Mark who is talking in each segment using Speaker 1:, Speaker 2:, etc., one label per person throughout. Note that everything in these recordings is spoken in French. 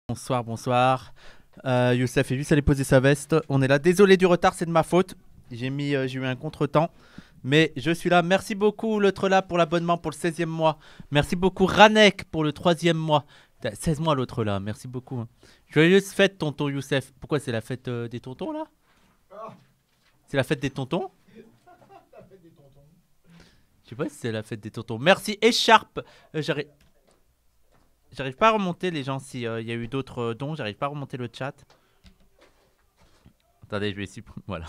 Speaker 1: Bonsoir, bonsoir. Youssef est juste allé poser sa veste. On est là. Désolé du retard, c'est de ma faute. J'ai eu un contretemps. Mais je suis là. Merci beaucoup, l'autre là, pour l'abonnement pour le 16e mois. Merci beaucoup, Ranek, pour le 3e mois. 16 mois, l'autre là. Merci beaucoup. Joyeuse fête, tonton Youssef. Pourquoi c'est la fête des tontons là? C'est la fête des tontons? Je sais pas si c'est la fête des tontons. Merci, Écharpe. J'arrive pas à remonter les gens s'il y a eu d'autres dons. J'arrive pas à remonter le chat. Attendez, je vais essayer. Voilà.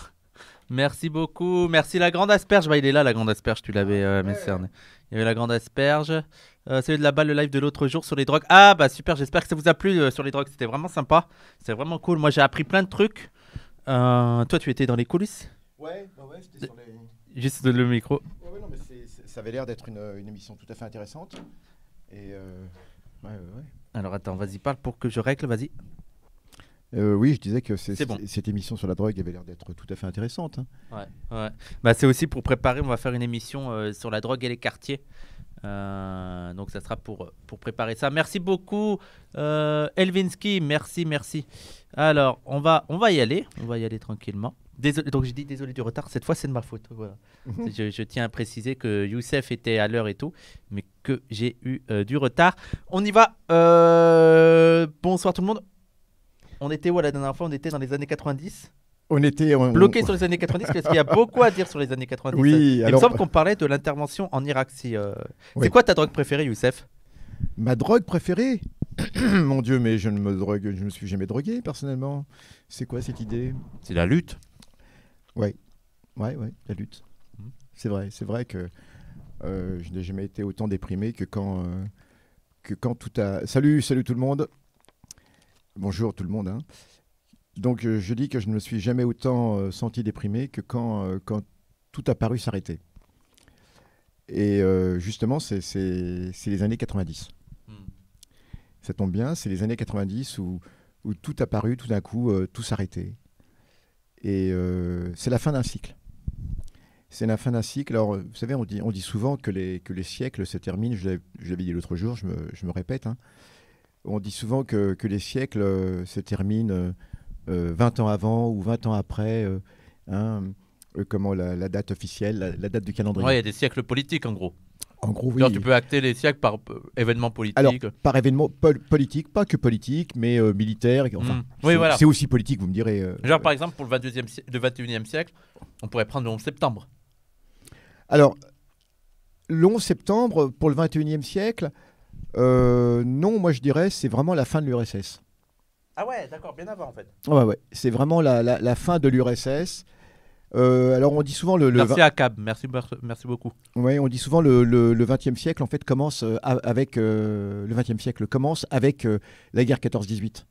Speaker 1: Merci beaucoup. Merci la grande asperge. Bah, il est là, la grande asperge. Tu l'avais mentionné. Il y avait la grande asperge. Celui de là-bas, le live de l'autre jour sur les drogues. Ah, bah super. J'espère que ça vous a plu sur les drogues. C'était vraiment sympa. C'était vraiment cool. Moi, j'ai appris plein de trucs. Toi, tu étais dans les coulisses?
Speaker 2: Ouais, c'était sur les.
Speaker 1: Juste le micro.
Speaker 2: Ouais, non, mais ça avait l'air d'être une émission tout à fait intéressante. Et. Ouais.
Speaker 1: Alors attends, vas-y, parle pour que je règle, vas-y.
Speaker 2: Oui, je disais que
Speaker 1: bon.
Speaker 2: Cette émission sur la drogue avait l'air d'être tout à fait intéressante.
Speaker 1: Hein. Ouais. Bah, c'est aussi pour préparer, on va faire une émission sur la drogue et les quartiers. Donc ça sera pour préparer ça. Merci beaucoup, Elvinsky, merci. Alors, on va y aller tranquillement. Désolé, donc je dis désolé du retard, cette fois c'est de ma faute. Voilà. Je tiens à préciser que Youssef était à l'heure et tout, mais que j'ai eu du retard. On y va. Bonsoir tout le monde. On était où la dernière fois? On était dans les années 90.
Speaker 2: On était
Speaker 1: bloqué sur les années 90 parce qu'il y a beaucoup à dire sur les années 90.
Speaker 2: Oui,
Speaker 1: il me semble qu'on parlait de l'intervention en Irak. Oui. C'est quoi ta drogue préférée, Youssef?
Speaker 2: Ma drogue préférée? Mon Dieu, mais je ne me suis jamais drogué personnellement. C'est quoi cette idée?
Speaker 1: C'est la lutte.
Speaker 2: Ouais, la lutte. C'est vrai que je n'ai jamais été autant déprimé que quand tout a... Salut tout le monde. Bonjour tout le monde. Hein. Donc je dis que je ne me suis jamais autant senti déprimé que quand tout a paru s'arrêter. Et justement, c'est les années 90. Ça tombe bien, c'est les années 90 où tout a paru, tout d'un coup, tout s'arrêtait. Et c'est la fin d'un cycle. C'est la fin d'un cycle. Alors, vous savez, on dit souvent que les siècles se terminent. Je l'avais dit l'autre jour, je me répète. Hein. On dit souvent que les siècles se terminent 20 ans avant ou 20 ans après comment la date officielle, la date du calendrier.
Speaker 1: Oui, il y a des siècles politiques en gros.
Speaker 2: En gros, oui.
Speaker 1: Genre, tu peux acter les siècles par événements politiques.
Speaker 2: Alors, par événements politiques, pas que politiques, mais militaires. Enfin,
Speaker 1: oui, voilà.
Speaker 2: C'est aussi politique, vous me direz.
Speaker 1: Genre, par exemple, pour le 21e siècle, on pourrait prendre le 11 septembre.
Speaker 2: Alors, le 11 septembre, pour le 21e siècle, non, moi je dirais c'est vraiment la fin de l'URSS.
Speaker 1: Ah ouais, d'accord, bien avant en fait.
Speaker 2: Ouais, c'est vraiment la fin de l'URSS. Alors on dit souvent
Speaker 1: merci à Cab, merci beaucoup.
Speaker 2: Oui, on dit souvent le 20e siècle en fait commence avec le 20e siècle commence avec la guerre 14-18.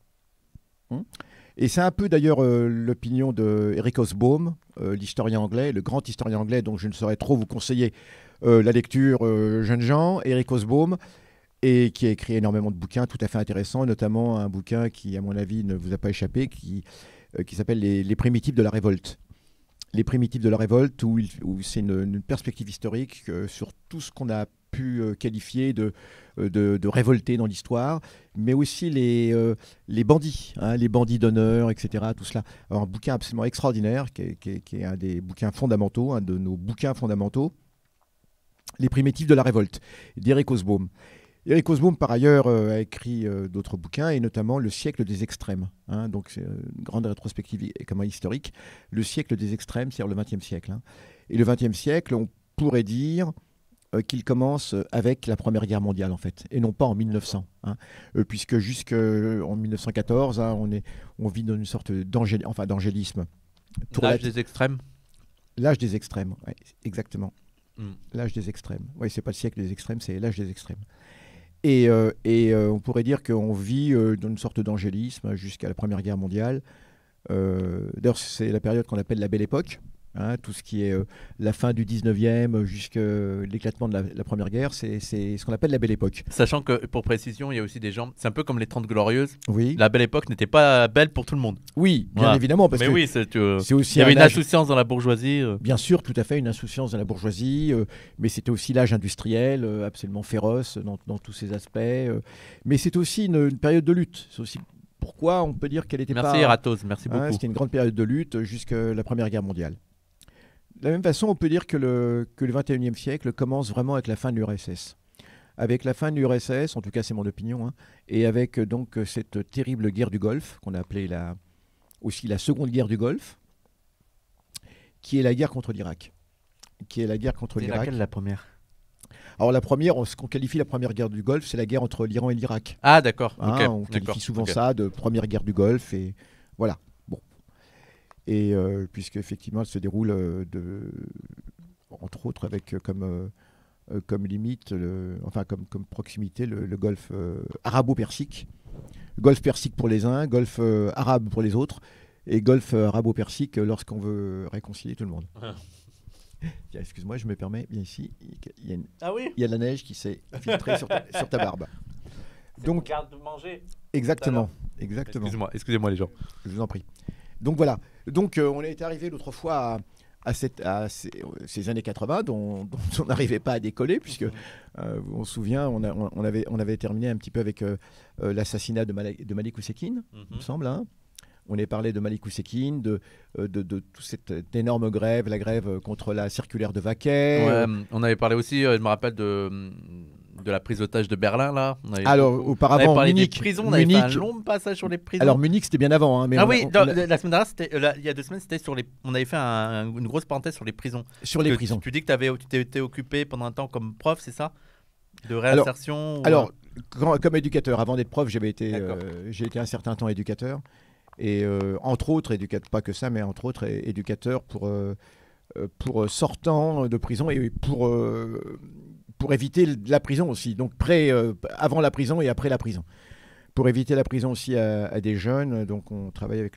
Speaker 2: Et c'est un peu d'ailleurs l'opinion de Eric Hobsbawm, l'historien anglais, le grand historien anglais dont je ne saurais trop vous conseiller la lecture, jeunes gens, Eric Hobsbawm, et qui a écrit énormément de bouquins tout à fait intéressants, notamment un bouquin qui, à mon avis, ne vous a pas échappé, qui s'appelle les primitifs de la révolte. Les primitifs de la révolte, où c'est une perspective historique sur tout ce qu'on a pu qualifier de révolté dans l'histoire, mais aussi les bandits, les bandits d'honneur, etc. Tout cela. Alors, un bouquin absolument extraordinaire, qui est un des bouquins fondamentaux, un de nos bouquins fondamentaux, Les primitifs de la révolte, d'Eric Hobsbawm. Eric Hobsbawm, par ailleurs, a écrit d'autres bouquins, et notamment Le siècle des extrêmes. Donc, c'est une grande rétrospective historique. Le siècle des extrêmes, c'est-à-dire le XXe siècle. Et le XXe siècle, on pourrait dire qu'il commence avec la Première Guerre mondiale, en fait, et non pas en 1900. Puisque jusqu'en 1914, on vit dans une sorte d'angélisme.
Speaker 1: L'âge des extrêmes.
Speaker 2: L'âge des extrêmes, ouais, exactement. L'âge des extrêmes. Oui, c'est pas le siècle des extrêmes, c'est l'âge des extrêmes. Et on pourrait dire qu'on vit dans une sorte d'angélisme jusqu'à la Première Guerre mondiale. D'ailleurs, c'est la période qu'on appelle la Belle Époque. Tout ce qui est la fin du 19e jusqu'à l'éclatement de la Première Guerre, c'est ce qu'on appelle la Belle Époque.
Speaker 1: Sachant que, pour précision, il y a aussi des gens, c'est un peu comme les 30 Glorieuses.
Speaker 2: Oui.
Speaker 1: La Belle Époque n'était pas belle pour tout le monde.
Speaker 2: Oui, bien évidemment. Parce
Speaker 1: mais
Speaker 2: que
Speaker 1: oui, c'est
Speaker 2: aussi
Speaker 1: il y avait une insouciance dans la bourgeoisie.
Speaker 2: Bien sûr, tout à fait, une insouciance dans la bourgeoisie, mais c'était aussi l'âge industriel, absolument féroce dans tous ses aspects. Mais c'est aussi une période de lutte. C'est aussi pourquoi on peut dire qu'elle n'était pas...
Speaker 1: Merci Eratos, merci beaucoup.
Speaker 2: C'était une grande période de lutte jusqu'à la Première Guerre mondiale. De la même façon, on peut dire que le 21e siècle commence vraiment avec la fin de l'URSS. Avec la fin de l'URSS, en tout cas c'est mon opinion, et avec donc cette terrible guerre du Golfe, qu'on a appelée aussi la Seconde Guerre du Golfe, qui est la guerre contre l'Irak.
Speaker 1: C'est laquelle la première?
Speaker 2: Alors la première, ce qu'on qualifie la première guerre du Golfe, c'est la guerre entre l'Iran et l'Irak.
Speaker 1: Ah d'accord.
Speaker 2: On qualifie souvent ça de première guerre du Golfe, et voilà. Bon. Et puisque effectivement elle se déroule entre autres avec comme limite, comme proximité, le golfe arabo-persique. Golfe persique pour les uns, golfe arabe pour les autres, et golfe arabo-persique lorsqu'on veut réconcilier tout le monde. Tiens, excuse-moi, je me permets, bien ici, il y a de la neige qui s'est filtrée sur ta barbe. Donc,
Speaker 1: garde-manger.
Speaker 2: Exactement.
Speaker 1: Excusez-moi les gens.
Speaker 2: Je vous en prie. Donc voilà. Donc on est arrivé l'autre fois à ces années 80 dont on n'arrivait pas à décoller, puisque on se souvient, on avait terminé un petit peu avec l'assassinat de Malik Oussekine, il me semble. On a parlé de Malik Oussekine, de toute cette énorme grève, la grève contre la circulaire de Vaquet.
Speaker 1: Ouais, on avait parlé aussi, je me rappelle de la prise d'otage de Berlin, là.
Speaker 2: Auparavant,
Speaker 1: on avait parlé
Speaker 2: Munich,
Speaker 1: des prisons, on avait fait un long passage sur les prisons.
Speaker 2: Alors Munich, c'était bien avant. Mais
Speaker 1: la semaine dernière, il y a 2 semaines, c'était on avait fait une grosse parenthèse sur les prisons.
Speaker 2: Sur les prisons.
Speaker 1: Tu dis que tu t'étais occupé pendant un temps comme prof, c'est ça? De réinsertion
Speaker 2: comme éducateur, avant d'être prof, j'ai été un certain temps éducateur. Et entre autres, pas que ça, mais entre autres éducateur pour sortant de prison et pour éviter la prison aussi. Donc avant la prison et après la prison. Pour éviter la prison aussi à des jeunes, donc on travaille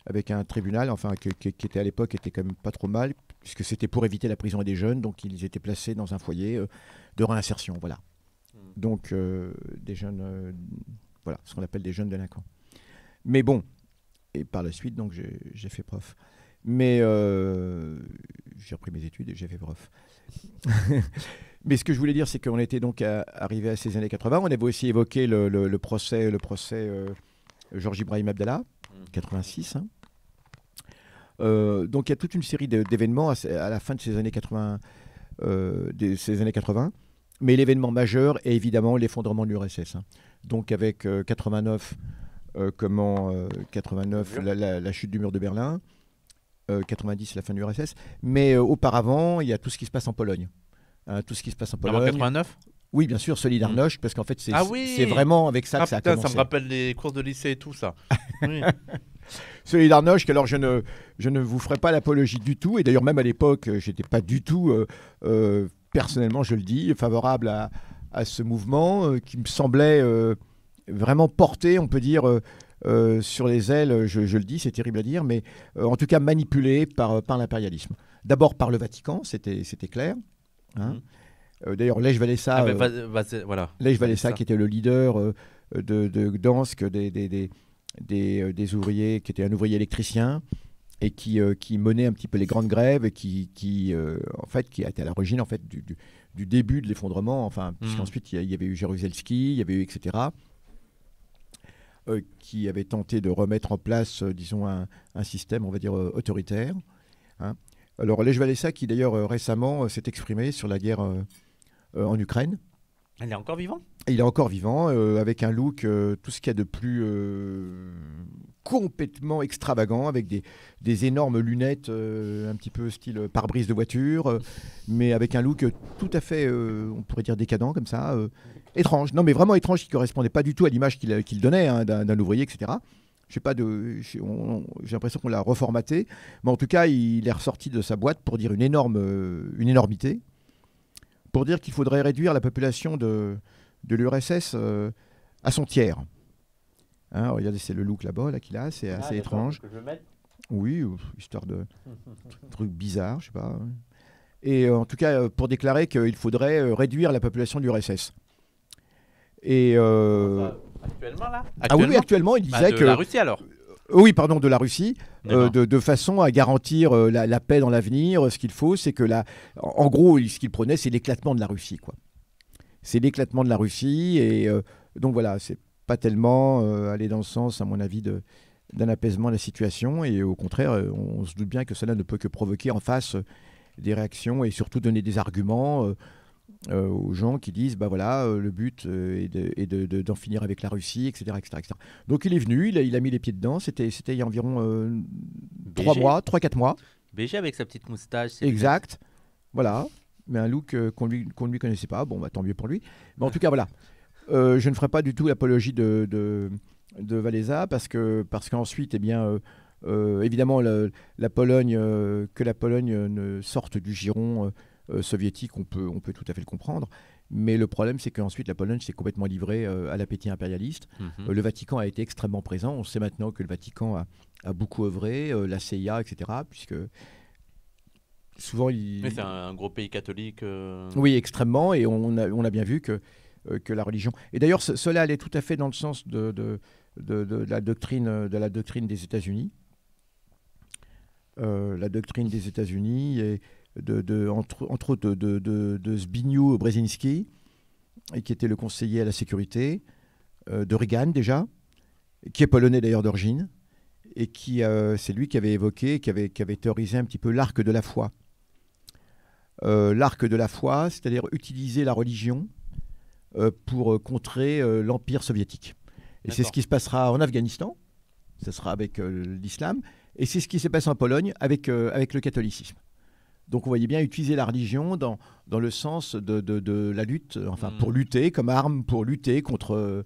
Speaker 2: avec un tribunal, qui était à l'époque était quand même pas trop mal, puisque c'était pour éviter la prison à des jeunes, donc ils étaient placés dans un foyer de réinsertion, voilà. Donc des jeunes, voilà, ce qu'on appelle des jeunes délinquants. Mais bon, et par la suite, donc j'ai fait prof. Mais j'ai repris mes études et j'ai fait prof. Mais ce que je voulais dire, c'est qu'on était donc arrivé à ces années 80. On avait aussi évoqué le procès Georges Ibrahim Abdallah, 86. Donc il y a toute une série d'événements à la fin de ces années 80. Mais l'événement majeur est évidemment l'effondrement de l'URSS. Donc avec 89... 89, la chute du mur de Berlin, 90, la fin de l'URSS. Mais auparavant, il y a tout ce qui se passe en Pologne. Tout ce qui se passe en Pologne.
Speaker 1: Avant 89 ?
Speaker 2: Oui, bien sûr, Solidarność, parce qu'en fait, c'est vraiment avec ça que ça a commencé.
Speaker 1: Ça me rappelle les cours de lycée et tout ça. Oui.
Speaker 2: Solidarność, alors je ne vous ferai pas l'apologie du tout. Et d'ailleurs, même à l'époque, je n'étais pas du tout, personnellement, je le dis, favorable à ce mouvement qui me semblait... vraiment porté, on peut dire, sur les ailes, je le dis, c'est terrible à dire, mais en tout cas manipulé par l'impérialisme. D'abord par le Vatican, c'était clair. D'ailleurs, Lech Walesa, qui était le leader de Gdansk, des ouvriers, qui était un ouvrier électricien, et qui menait un petit peu les grandes grèves, et qui a été à l'origine du début de l'effondrement, puisqu'ensuite il y avait eu Jaruzelski, il y avait eu etc., qui avait tenté de remettre en place, disons, un système, on va dire, autoritaire. Alors, Lech Walesa, qui d'ailleurs récemment s'est exprimé sur la guerre en Ukraine.
Speaker 1: Il est encore vivant ?
Speaker 2: Il est encore vivant, avec un look, tout ce qu'il y a de plus complètement extravagant, avec des énormes lunettes, un petit peu style pare-brise de voiture, mais avec un look tout à fait, on pourrait dire décadent, comme ça, étrange. Non, mais vraiment étrange, qui ne correspondait pas du tout à l'image qu'il donnait d'un ouvrier, etc. J'ai l'impression qu'on l'a reformaté, mais en tout cas, il est ressorti de sa boîte pour dire une énormité, pour dire qu'il faudrait réduire la population de l'URSS à son tiers. Regardez, c'est le look là-bas qu'il a, c'est assez étrange. Oui, histoire de truc bizarre, je sais pas. Et en tout cas, pour déclarer qu'il faudrait réduire la population de l'URSS. Et
Speaker 1: actuellement là ?
Speaker 2: Oui, actuellement, il disait que...
Speaker 1: De la Russie alors ?
Speaker 2: Oui, pardon, de la Russie, de façon à garantir la paix dans l'avenir. Ce qu'il faut, c'est que en gros, ce qu'il prônait, c'est l'éclatement de la Russie, quoi. C'est l'éclatement de la Russie, et donc voilà, c'est pas tellement aller dans le sens, à mon avis, d'un apaisement de la situation. Et au contraire, on se doute bien que cela ne peut que provoquer en face des réactions et surtout donner des arguments aux gens qui disent, bah voilà, le but est d'en finir avec la Russie, etc., etc., etc. Donc il est venu, il a mis les pieds dedans. C'était il y a environ 3 mois, 3-4 mois.
Speaker 1: BG avec sa petite moustache.
Speaker 2: Exact. Voilà. Mais un look qu'on ne lui connaissait pas. Bon, bah, tant mieux pour lui. Mais en tout cas, voilà. Je ne ferai pas du tout l'apologie de Wałęsa parce qu'ensuite, eh bien, évidemment, la Pologne, que la Pologne ne sorte du giron soviétique, on peut tout à fait le comprendre. Mais le problème, c'est qu'ensuite, la Pologne s'est complètement livrée à l'appétit impérialiste. Le Vatican a été extrêmement présent. On sait maintenant que le Vatican a beaucoup œuvré, la CIA, etc., puisque souvent...
Speaker 1: Mais c'est un gros pays catholique.
Speaker 2: Oui, extrêmement, et on a bien vu que la religion... Et d'ailleurs, cela allait tout à fait dans le sens de la doctrine des États-Unis. La doctrine des États-Unis, et entre autres de Zbigniew Brzezinski, qui était le conseiller à la sécurité, de Reagan déjà, qui est polonais d'ailleurs d'origine, et c'est lui qui avait évoqué, qui avait théorisé un petit peu l'arc de la foi. L'arc de la foi, c'est-à-dire utiliser la religion pour contrer l'Empire soviétique. Et c'est ce qui se passera en Afghanistan, ce sera avec l'islam, et c'est ce qui s'est passé en Pologne avec le catholicisme. Donc on voyait bien utiliser la religion dans le sens de la lutte, enfin pour lutter comme arme, pour lutter contre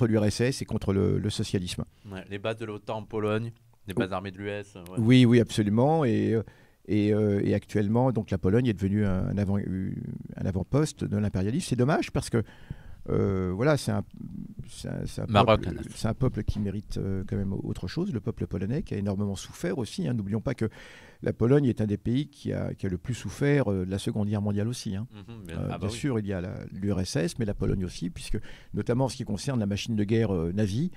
Speaker 2: l'URSS et contre le socialisme.
Speaker 1: Ouais, les bases de l'OTAN en Pologne, les bases armées de l'US.
Speaker 2: Ouais. Oui, absolument. Et actuellement, donc, la Pologne est devenue un avant-poste de l'impérialisme. C'est dommage parce que voilà, c'est un peuple qui mérite quand même autre chose, le peuple polonais qui a énormément souffert aussi. Hein. N'oublions pas que la Pologne est un des pays qui a le plus souffert de la Seconde Guerre mondiale aussi. Hein. Bien sûr, il y a l'URSS, mais la Pologne aussi, puisque notamment en ce qui concerne la machine de guerre nazie,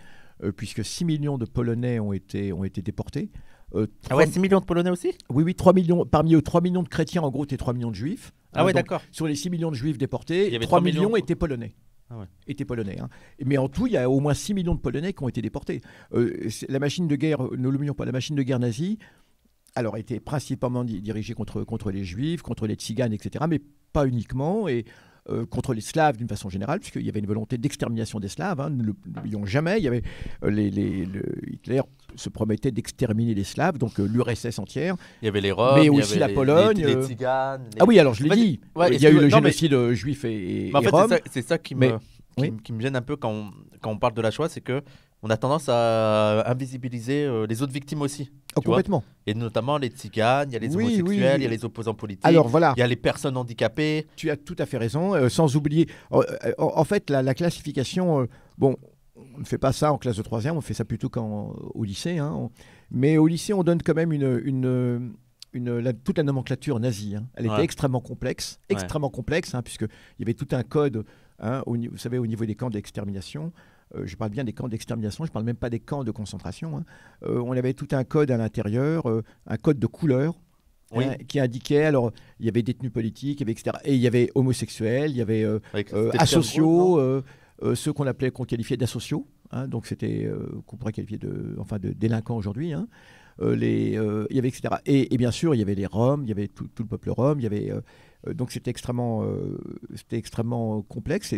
Speaker 2: puisque 6 millions de Polonais ont été déportés.
Speaker 1: 6 millions de Polonais aussi ?
Speaker 2: Oui, 3 millions, parmi eux 3 millions de chrétiens, en gros, et 3 millions de juifs.
Speaker 1: Ah ouais, d'accord.
Speaker 2: Sur les 6 millions de juifs déportés, 3 millions étaient polonais.
Speaker 1: Ah ouais.
Speaker 2: Étaient polonais. Hein. Mais en tout, il y a au moins 6 millions de Polonais qui ont été déportés. La machine de guerre, ne l'oublions pas, la machine de guerre nazie, alors était principalement dirigée contre les juifs, contre les tziganes, etc., mais pas uniquement, et contre les Slaves d'une façon générale, puisqu'il y avait une volonté d'extermination des Slaves. Hein, ne l'oublions jamais. Il y avait, Hitler se promettait d'exterminer les Slaves, donc l'URSS entière.
Speaker 1: Il y avait les Roms,
Speaker 2: mais aussi la Pologne.
Speaker 1: Les Tziganes.
Speaker 2: Ah oui, alors je l'ai dit.
Speaker 1: Ouais,
Speaker 2: il y a eu le génocide juif et
Speaker 1: en fait,
Speaker 2: Roms.
Speaker 1: C'est ça qui me gêne un peu quand on parle de la Shoah, c'est que on a tendance à invisibiliser les autres victimes aussi.
Speaker 2: Complètement.
Speaker 1: Et notamment les tziganes, il y a les homosexuels, il y a les opposants politiques,
Speaker 2: alors, voilà.
Speaker 1: il y a les personnes handicapées.
Speaker 2: Tu as tout à fait raison, sans oublier... En fait, la classification... bon, on ne fait pas ça en classe de 3e, on fait ça plutôt au lycée. Hein, mais au lycée, on donne quand même toute la nomenclature nazie. Hein. Elle était extrêmement complexe, hein, puisqu'il y avait tout un code, hein, vous savez, au niveau des camps d'extermination. Je parle bien des camps d'extermination, je ne parle même pas des camps de concentration. Hein. On avait tout un code à l'intérieur, un code de couleur, hein, qui indiquait, alors il y avait détenus politiques, etc. Et il y avait homosexuels, il y avait asociaux, ceux qu'on qualifiait d'asociaux, hein, donc c'était qu'on pourrait qualifier de délinquants aujourd'hui. Hein. Il y avait, etc. Et bien sûr, il y avait les Roms, il y avait tout le peuple rom, il y avait... donc c'était extrêmement complexe.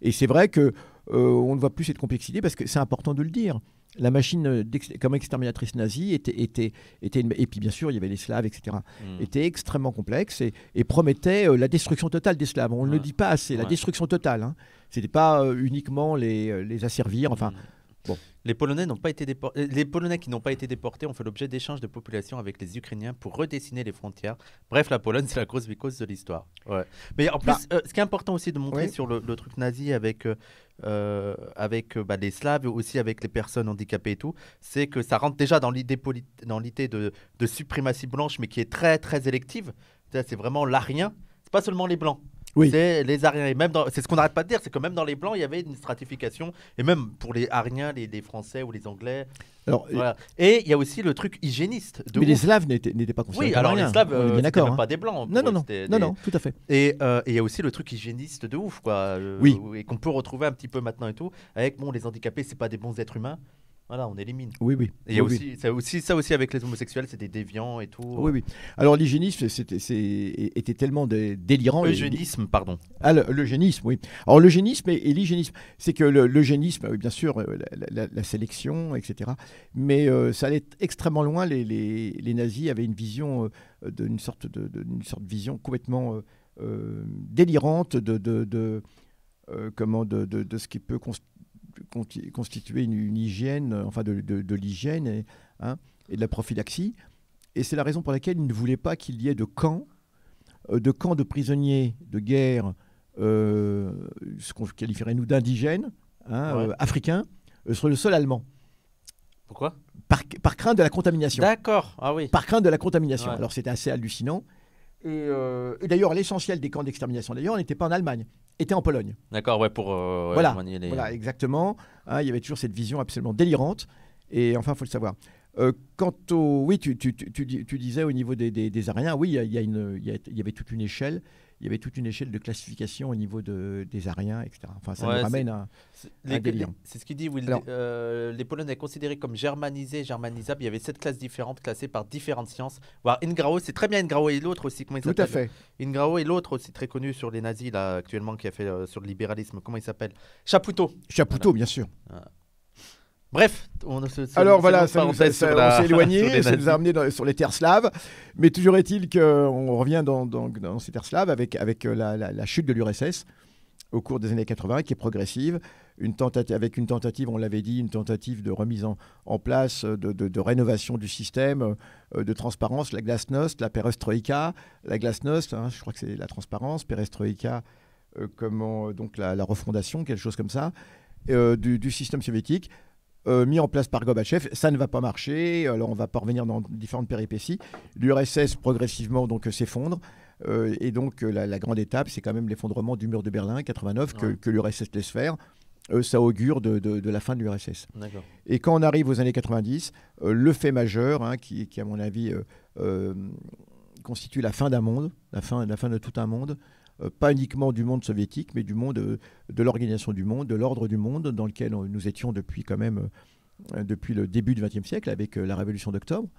Speaker 2: Et c'est vrai que on ne voit plus cette complexité parce que c'est important de le dire. La machine comme exterminatrice nazie était et puis bien sûr il y avait les Slaves, etc. était extrêmement complexe et promettait la destruction totale des Slaves. On ne le dit pas assez, la destruction totale. Hein. C'était pas uniquement les asservir. Enfin. Bon.
Speaker 1: Les Polonais qui n'ont pas été déportés ont fait l'objet d'échanges de population avec les Ukrainiens pour redessiner les frontières. Bref, la Pologne, c'est la grosse vicose de l'histoire. Ouais. Mais en plus, ce qui est important aussi de montrer sur le truc nazi avec les Slaves, aussi avec les personnes handicapées et tout, c'est que ça rentre déjà dans l'idée de suprématie blanche, mais qui est très, très élective. C'est vraiment l'arien. C'est pas seulement les Blancs.
Speaker 2: Oui.
Speaker 1: c'est les Aryens. Et même c'est ce qu'on n'arrête pas de dire, c'est que même dans les Blancs, il y avait une stratification. Et même pour les Aryens, les Français ou les Anglais.
Speaker 2: Alors,
Speaker 1: Voilà. Et il y a aussi le truc hygiéniste. De
Speaker 2: mais les
Speaker 1: ouf.
Speaker 2: Slaves n'étaient pas considérés
Speaker 1: Oui,
Speaker 2: comme
Speaker 1: alors
Speaker 2: Aryens.
Speaker 1: les Slaves,
Speaker 2: On est bien
Speaker 1: c'était
Speaker 2: d'accord.
Speaker 1: même
Speaker 2: Hein.
Speaker 1: pas des Blancs.
Speaker 2: Non,
Speaker 1: pour
Speaker 2: non,
Speaker 1: eux,
Speaker 2: non,
Speaker 1: c'était
Speaker 2: non,
Speaker 1: des-
Speaker 2: non, tout à fait.
Speaker 1: Et il y a aussi le truc hygiéniste de ouf, quoi.
Speaker 2: Oui.
Speaker 1: Et qu'on peut retrouver un petit peu maintenant et tout. Avec, bon, les handicapés, c'est pas des bons êtres humains. Voilà, on élimine.
Speaker 2: Oui, oui.
Speaker 1: Et il y a
Speaker 2: Oui, oui.
Speaker 1: aussi, ça aussi avec les homosexuels, c'est des déviants et tout.
Speaker 2: Oui, oui. Alors l'hygiénisme était tellement délirant.
Speaker 1: Eugénisme, pardon.
Speaker 2: Ah, l'eugénisme, oui. Alors l'eugénisme et l'hygiénisme, c'est que l'eugénisme, bien sûr, la sélection, etc. Mais ça allait extrêmement loin. Les nazis avaient une vision d'une sorte de vision complètement délirante de ce qui peut constituer une hygiène, enfin de l'hygiène et de la prophylaxie. Et c'est la raison pour laquelle ils ne voulaient pas qu'il y ait de camps de prisonniers de guerre, ce qu'on qualifierait nous d'indigènes, africains, sur le sol allemand.
Speaker 1: Pourquoi?
Speaker 2: Par crainte de la contamination.
Speaker 1: D'accord, ah oui.
Speaker 2: Par crainte de la contamination.
Speaker 1: Ouais.
Speaker 2: Alors c'était assez hallucinant. Et d'ailleurs, l'essentiel des camps d'extermination, d'ailleurs, n'était pas en Allemagne, était en Pologne.
Speaker 1: D'accord, ouais, pour
Speaker 2: Voilà,
Speaker 1: manier les...
Speaker 2: voilà, exactement. Hein, il y avait toujours cette vision absolument délirante. Et enfin, il faut le savoir. Quant au... Oui, tu disais au niveau des Aryens, oui, il y avait toute une échelle. Il y avait toute une échelle de classification au niveau des Aryens, etc. Enfin, ça nous ramène à un délire.
Speaker 1: C'est ce qu'il dit, oui.
Speaker 2: Alors,
Speaker 1: les Polonais considérés comme germanisés, germanisables. Il y avait 7 classes différentes classées par différentes sciences. Voire Ingrao, c'est très bien Ingrao et l'autre aussi. Comment il
Speaker 2: tout à
Speaker 1: s'appelle?
Speaker 2: fait.
Speaker 1: Ingrao et l'autre aussi très connu sur les nazis, là, actuellement, qui a fait sur le libéralisme. Comment il s'appelle? Chapoutot.
Speaker 2: Chapoutot, bien sûr.
Speaker 1: Bref,
Speaker 2: alors voilà, on s'est éloigné, ça nous a amené sur les terres slaves, mais toujours est-il qu'on revient dans ces terres slaves avec la chute de l'URSS au cours des années 80, qui est progressive, avec une tentative, on l'avait dit, une tentative de remise en place, de rénovation du système, de transparence, la glasnost, la perestroïka, la glasnost, je crois que c'est la transparence, perestroïka, donc la refondation, quelque chose comme ça, du système soviétique. Mis en place par Gorbatchev, ça ne va pas marcher. Alors on va pas revenir dans différentes péripéties. L'URSS progressivement donc s'effondre et donc la grande étape, c'est quand même l'effondrement du mur de Berlin 89 que l'URSS laisse faire. Ça augure de la fin de l'URSS. Et quand on arrive aux années 90, le fait majeur, qui à mon avis constitue la fin d'un monde, la fin de tout un monde. Pas uniquement du monde soviétique, mais du monde de l'organisation du monde, de l'ordre du monde, dans lequel nous étions depuis le début du XXe siècle, avec la Révolution d'octobre.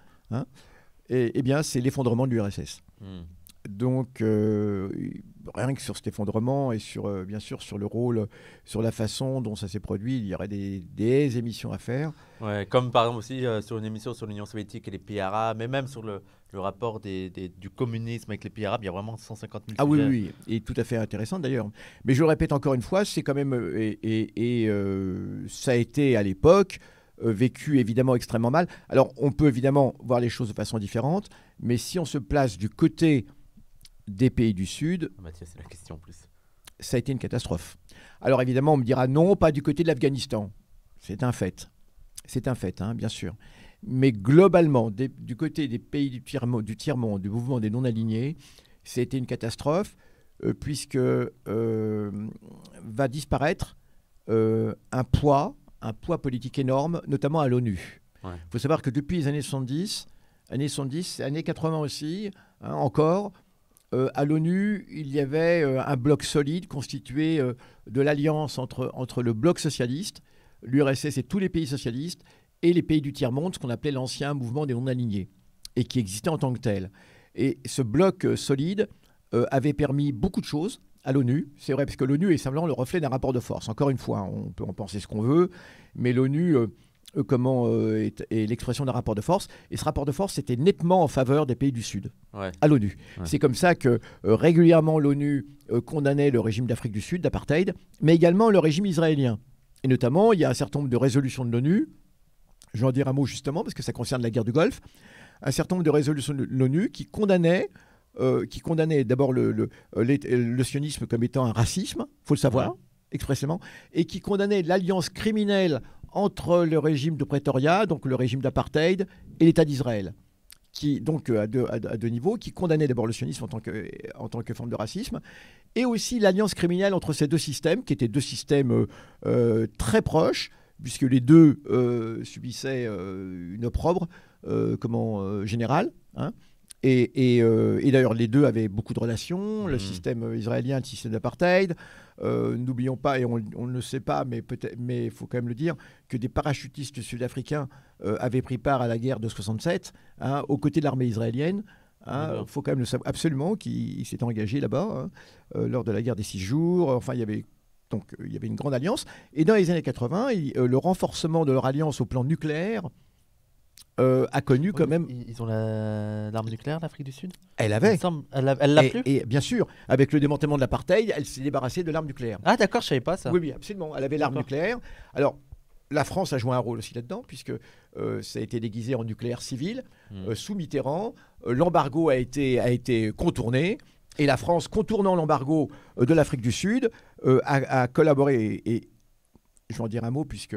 Speaker 2: Et bien, c'est l'effondrement de l'URSS. Donc, rien que sur cet effondrement et bien sûr sur le rôle, sur la façon dont ça s'est produit, il y aurait des émissions à faire.
Speaker 1: Ouais, comme par exemple aussi sur une émission sur l'Union soviétique et les pays arabes, mais même sur le rapport du communisme avec les pays arabes, il y a vraiment 150 000
Speaker 2: Ah
Speaker 1: sujets.
Speaker 2: oui, et tout à fait intéressant d'ailleurs. Mais je le répète encore une fois, c'est quand même, ça a été à l'époque vécu évidemment extrêmement mal. Alors on peut évidemment voir les choses de façon différente, mais si on se place du côté des pays du Sud,
Speaker 1: Mathias, c'est la question en plus.
Speaker 2: Ça a été une catastrophe. Alors évidemment, on me dira non, pas du côté de l'Afghanistan. C'est un fait. C'est un fait, bien sûr. Mais globalement, du côté des pays du tiers-monde, du mouvement des non-alignés, c'était une catastrophe, puisque va disparaître un poids politique énorme, notamment à l'ONU. Il faut savoir que depuis les années 70, années 80 aussi, encore, à l'ONU, il y avait un bloc solide constitué de l'alliance entre le bloc socialiste, l'URSS et tous les pays socialistes, et les pays du tiers-monde, ce qu'on appelait l'ancien mouvement des non-alignés, et qui existait en tant que tel. Et ce bloc solide avait permis beaucoup de choses à l'ONU. C'est vrai, parce que l'ONU est simplement le reflet d'un rapport de force. Encore une fois, on peut en penser ce qu'on veut, mais l'ONU est l'expression d'un rapport de force. Et ce rapport de force était nettement en faveur des pays du Sud, à l'ONU. C'est comme ça que régulièrement l'ONU condamnait le régime d'Afrique du Sud, d'apartheid, mais également le régime israélien. Et notamment, il y a un certain nombre de résolutions de l'ONU, je vais en dire un mot justement, parce que ça concerne la guerre du Golfe, un certain nombre de résolutions de l'ONU qui condamnaient d'abord le sionisme comme étant un racisme, il faut le savoir, expressément, et qui condamnait l'alliance criminelle entre le régime de Pretoria, donc le régime d'apartheid, et l'État d'Israël, qui, donc à deux niveaux, qui condamnait d'abord le sionisme en tant que forme de racisme, et aussi l'alliance criminelle entre ces deux systèmes, qui étaient deux systèmes très proches, puisque les deux subissaient une opprobre générale. Hein. Et d'ailleurs, les deux avaient beaucoup de relations, le système israélien, le système d'apartheid. N'oublions pas, et on ne le sait pas, mais il faut quand même le dire, que des parachutistes sud-africains avaient pris part à la guerre de 67, hein, aux côtés de l'armée israélienne. Il faut quand même le savoir absolument qu'ils s'étaient engagés là-bas lors de la guerre des 6 jours. Enfin, il y avait une grande alliance. Et dans les années 80, le renforcement de leur alliance au plan nucléaire a connu quand même...
Speaker 1: Ils ont l'arme nucléaire, l'Afrique du Sud ?
Speaker 2: Elle avait.
Speaker 1: Elle l'a plus ?
Speaker 2: Et bien sûr, avec le démantèlement de l'apartheid, elle s'est débarrassée de l'arme nucléaire.
Speaker 1: Ah d'accord, je savais pas ça.
Speaker 2: Oui, absolument. Elle avait l'arme nucléaire. Alors, la France a joué un rôle aussi là-dedans, puisque ça a été déguisé en nucléaire civil, sous Mitterrand. L'embargo a été contourné. Et la France, contournant l'embargo de l'Afrique du Sud, a collaboré. Et je vais en dire un mot, puisque...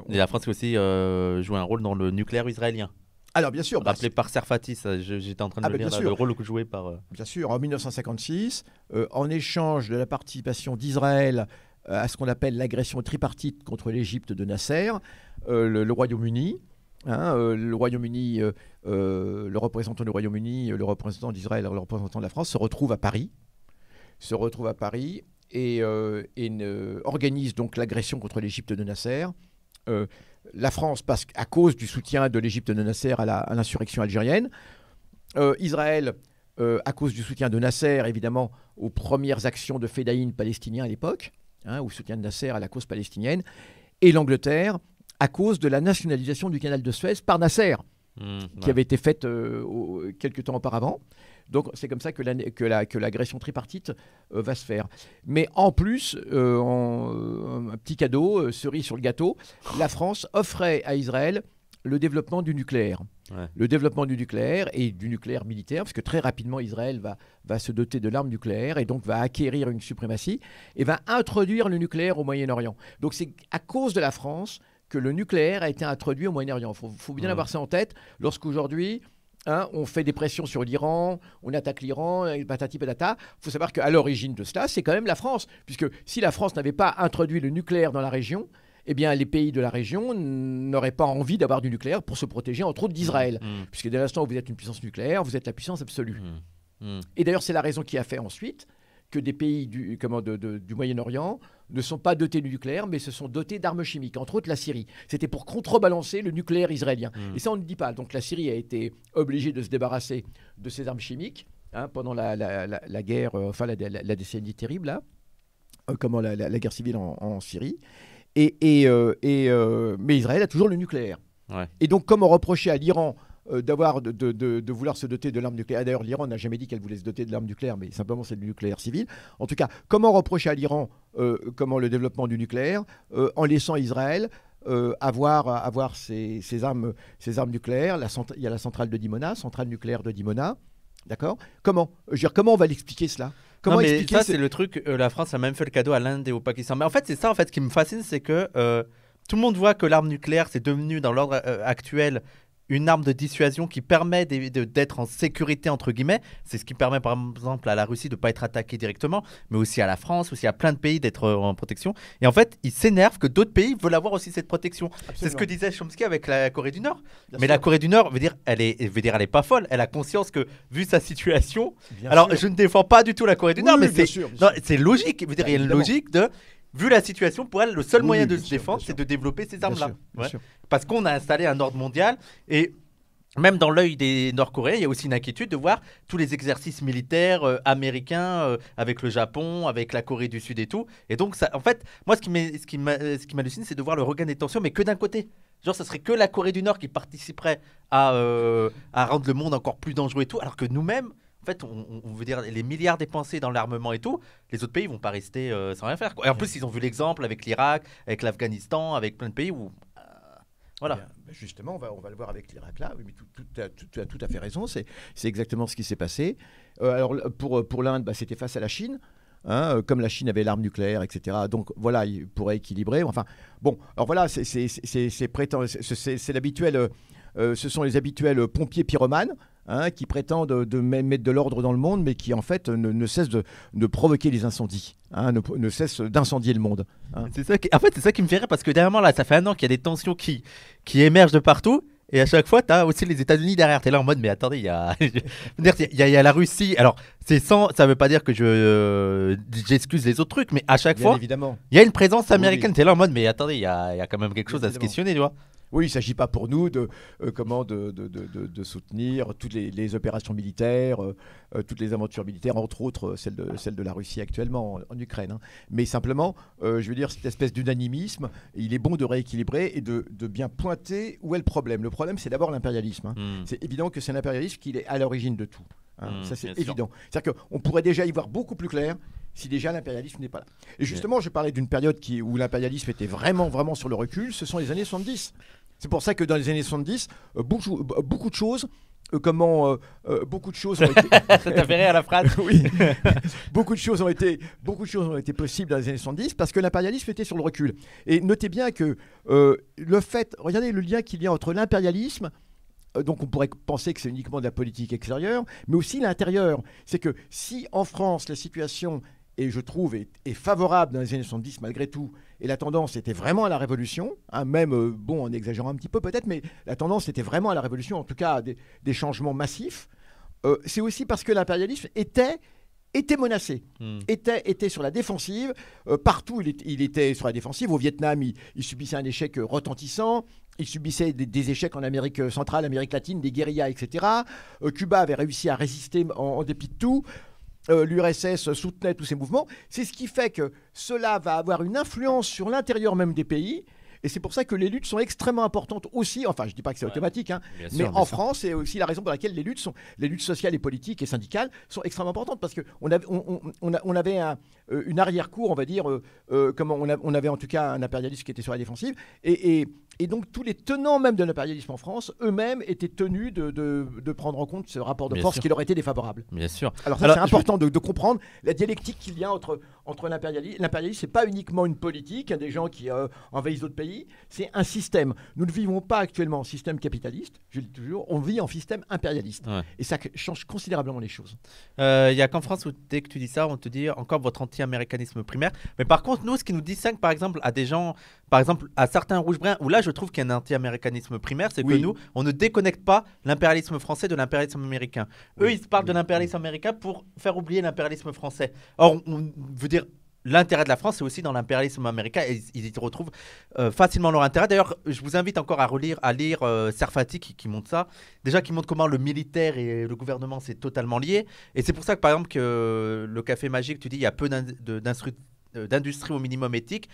Speaker 1: Et la France aussi joué un rôle dans le nucléaire israélien.
Speaker 2: Alors bien sûr,
Speaker 1: rappelé par Serfati, j'étais en train de le lire, le rôle joué par...
Speaker 2: Bien sûr, en 1956, en échange de la participation d'Israël à ce qu'on appelle l'agression tripartite contre l'Égypte de Nasser, le Royaume-Uni, le Royaume-Uni, le représentant du Royaume-Uni, le représentant d'Israël et le représentant de la France se retrouvent à Paris. Et organise donc l'agression contre l'Égypte de Nasser. La France, à cause du soutien de l'Égypte de Nasser à l'insurrection algérienne. Israël, à cause du soutien de Nasser, évidemment, aux premières actions de Fedaïn palestinien à l'époque, au soutien de Nasser à la cause palestinienne. Et l'Angleterre, à cause de la nationalisation du canal de Suez par Nasser, qui avait été faite quelques temps auparavant. Donc c'est comme ça que l'agression tripartite va se faire. Mais en plus, un petit cadeau, cerise sur le gâteau, la France offrait à Israël le développement du nucléaire. Ouais. Le développement du nucléaire et du nucléaire militaire, parce que très rapidement Israël va se doter de l'arme nucléaire et donc va acquérir une suprématie et va introduire le nucléaire au Moyen-Orient. Donc c'est à cause de la France que le nucléaire a été introduit au Moyen-Orient. Il faut bien avoir ça en tête lorsqu'aujourd'hui... on fait des pressions sur l'Iran, on attaque l'Iran, patati patata. Il faut savoir qu'à l'origine de cela, c'est quand même la France. Puisque si la France n'avait pas introduit le nucléaire dans la région, eh bien, les pays de la région n'auraient pas envie d'avoir du nucléaire pour se protéger, entre autres, d'Israël. Puisque dès l'instant où vous êtes une puissance nucléaire, vous êtes la puissance absolue. Et d'ailleurs, c'est la raison qui a fait ensuite que des pays du Moyen-Orient ne sont pas dotés du nucléaire, mais se sont dotés d'armes chimiques, entre autres la Syrie. C'était pour contrebalancer le nucléaire israélien. Et ça, on ne dit pas. Donc la Syrie a été obligée de se débarrasser de ses armes chimiques pendant la guerre, la décennie terrible, là, la guerre civile en Syrie. Mais Israël a toujours le nucléaire. Ouais. Et donc, comme on reprochait à l'Iran de vouloir se doter de l'arme nucléaire. D'ailleurs, l'Iran n'a jamais dit qu'elle voulait se doter de l'arme nucléaire, mais simplement c'est du nucléaire civil. En tout cas, comment reprocher à l'Iran le développement du nucléaire en laissant Israël avoir ses armes nucléaires. Il y a la centrale nucléaire de Dimona. D'accord ? Comment on va l'expliquer cela ? Comment expliquer
Speaker 1: ça, c'est le truc. La France a même fait le cadeau à l'Inde et au Pakistan. Mais en fait, c'est ça qui me fascine, c'est que tout le monde voit que l'arme nucléaire, c'est devenu dans l'ordre actuel une arme de dissuasion qui permet d'être en sécurité, entre guillemets. C'est ce qui permet, par exemple, à la Russie de ne pas être attaquée directement, mais aussi à la France, aussi à plein de pays d'être en protection. Et en fait, ils s'énervent que d'autres pays veulent avoir aussi cette protection. Absolument. C'est ce que disait Chomsky avec la Corée du Nord. Mais la Corée du Nord, elle est pas folle. Elle a conscience que, vu sa situation... je ne défends pas du tout la Corée du Nord, mais c'est logique. Il y a une logique de... Vu la situation, pour elle, le seul moyen de se défendre, c'est de développer ces armes-là. Parce qu'on a installé un ordre mondial et même dans l'œil des Nord-Coréens, il y a aussi une inquiétude de voir tous les exercices militaires américains avec le Japon, avec la Corée du Sud et tout. Et donc, ça, en fait, moi, ce qui m'hallucine, c'est de voir le regain des tensions, mais que d'un côté. Genre, ça serait que la Corée du Nord qui participerait à rendre le monde encore plus dangereux et tout, alors que nous-mêmes, en fait, on veut dire les milliards dépensés dans l'armement et tout, les autres pays vont pas rester sans rien faire, quoi. Et en plus, ils ont vu l'exemple avec l'Irak, avec l'Afghanistan, avec plein de pays où... voilà.
Speaker 2: Bien, justement, on va le voir avec l'Irak là. Oui, mais tu as tout à fait raison. C'est exactement ce qui s'est passé. Alors, pour l'Inde, c'était face à la Chine. Comme la Chine avait l'arme nucléaire, etc. Donc voilà, il pourrait équilibrer. Enfin, bon, alors voilà, c'est l'habituel ce sont les habituels pompiers pyromanes, qui prétendent de mettre de l'ordre dans le monde, mais qui en fait ne cessent de provoquer les incendies, ne cessent d'incendier le monde.
Speaker 1: C'est ça en fait, c'est ça qui me fait rire, parce que dernièrement, là, ça fait un an qu'il y a des tensions qui émergent de partout. Et à chaque fois, tu as aussi les États-Unis derrière. Tu es là en mode, mais attendez, il y a la Russie. Alors, ça veut pas dire que j'excuse les autres trucs, mais à chaque fois,
Speaker 2: évidemment,
Speaker 1: il y a une présence américaine. Tu es là en mode, mais attendez, il y a quand même quelque chose à se questionner, tu vois.
Speaker 2: Oui, il ne s'agit pas pour nous de soutenir toutes les opérations militaires, toutes les aventures militaires, entre autres celle de la Russie actuellement en Ukraine. Mais simplement, je veux dire, cette espèce d'unanimisme, il est bon de rééquilibrer et de bien pointer où est le problème. Le problème, c'est d'abord l'impérialisme. C'est évident que c'est l'impérialisme qui est à l'origine de tout. Ça, c'est évident. C'est-à-dire qu'on pourrait déjà y voir beaucoup plus clair si déjà l'impérialisme n'est pas là. Et justement, je parlais d'une période où l'impérialisme était vraiment, vraiment sur le recul, ce sont les années 70. C'est pour ça que dans les années 70, beaucoup de choses, beaucoup de choses ont été...
Speaker 1: Ça t'a fait rire à la phrase.
Speaker 2: Oui. Beaucoup de choses ont été possibles dans les années 70 parce que l'impérialisme était sur le recul. Et notez bien que regardez le lien qu'il y a entre l'impérialisme, donc on pourrait penser que c'est uniquement de la politique extérieure, mais aussi l'intérieur. C'est que si en France la situation, et je trouve, est favorable dans les années 70 malgré tout, et la tendance était vraiment à la révolution, même, en exagérant un petit peu peut-être, mais la tendance était vraiment à la révolution, en tout cas à des changements massifs, c'est aussi parce que l'impérialisme était menacé, était sur la défensive. Partout, il était sur la défensive. Au Vietnam, il subissait un échec retentissant. Il subissait des échecs en Amérique centrale, Amérique latine, des guérillas, etc. Cuba avait réussi à résister en dépit de tout. L'URSS soutenait tous ces mouvements. C'est ce qui fait que cela va avoir une influence sur l'intérieur même des pays. Et c'est pour ça que les luttes sont extrêmement importantes aussi. Enfin, je ne dis pas que c'est automatique, mais en France, c'est aussi la raison pour laquelle les luttes sociales et politiques et syndicales sont extrêmement importantes. Parce qu'on avait une arrière-cour, on va dire, on avait en tout cas un impérialisme qui était sur la défensive. Et donc, tous les tenants même de l'impérialisme en France, eux-mêmes étaient tenus de prendre en compte ce rapport de force qui leur était défavorable.
Speaker 1: Bien sûr.
Speaker 2: Alors, c'est important de comprendre la dialectique qu'il y a entre l'impérialisme. L'impérialisme, ce n'est pas uniquement une politique, des gens qui envahissent d'autres pays. C'est un système. Nous ne vivons pas actuellement en système capitaliste, je le dis toujours, on vit en système impérialiste. Ouais. Et ça change considérablement les choses.
Speaker 1: Il n'y a qu'en France où dès que tu dis ça, on te dit encore votre anti-américanisme primaire. Mais par contre, nous, ce qui nous distingue par exemple à des gens, par exemple à certains rouges-bruns, où là je trouve qu'il y a un anti-américanisme primaire, c'est que nous, on ne déconnecte pas l'impérialisme français de l'impérialisme américain. Eux, ils parlent de l'impérialisme américain pour faire oublier l'impérialisme français. Or, on veut dire... L'intérêt de la France, c'est aussi dans l'impérialisme américain, et ils y retrouvent facilement leur intérêt. D'ailleurs, je vous invite encore à lire Serfati qui montre ça. Déjà, qui montre comment le militaire et le gouvernement, c'est totalement lié. Et c'est pour ça que, par exemple, que le Café Magique, tu dis il y a peu d'industrie au minimum éthique.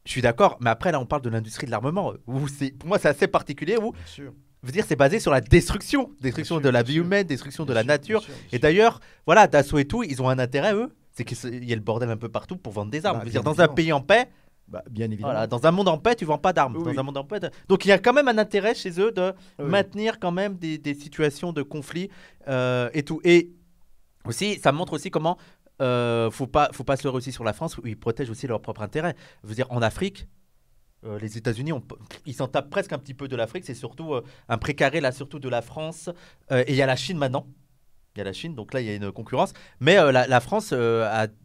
Speaker 1: Je suis d'accord, mais après, là, on parle de l'industrie de l'armement. Pour moi, c'est assez particulier. Bien sûr. Je veux dire, c'est basé sur la destruction de la vie humaine, destruction de la nature. Bien sûr. Et d'ailleurs, voilà, Dassault et tout, ils ont un intérêt, eux. C'est qu'il y a le bordel un peu partout pour vendre des armes. Je veux dire, dans un pays en paix,
Speaker 2: bien évidemment.
Speaker 1: Voilà, dans un monde en paix, tu vends pas d'armes. Oui. Dans un monde en paix, donc il y a quand même un intérêt chez eux de maintenir quand même des situations de conflit et tout. Et aussi, ça montre aussi comment faut pas se leurrer aussi sur la France où ils protègent aussi leurs propres intérêts. Je veux dire, en Afrique, les États-Unis, ils s'en tapent presque un petit peu de l'Afrique. C'est surtout un précaré là, surtout de la France. Et il y a la Chine maintenant. Il y a la Chine, donc là il y a une concurrence. Mais la France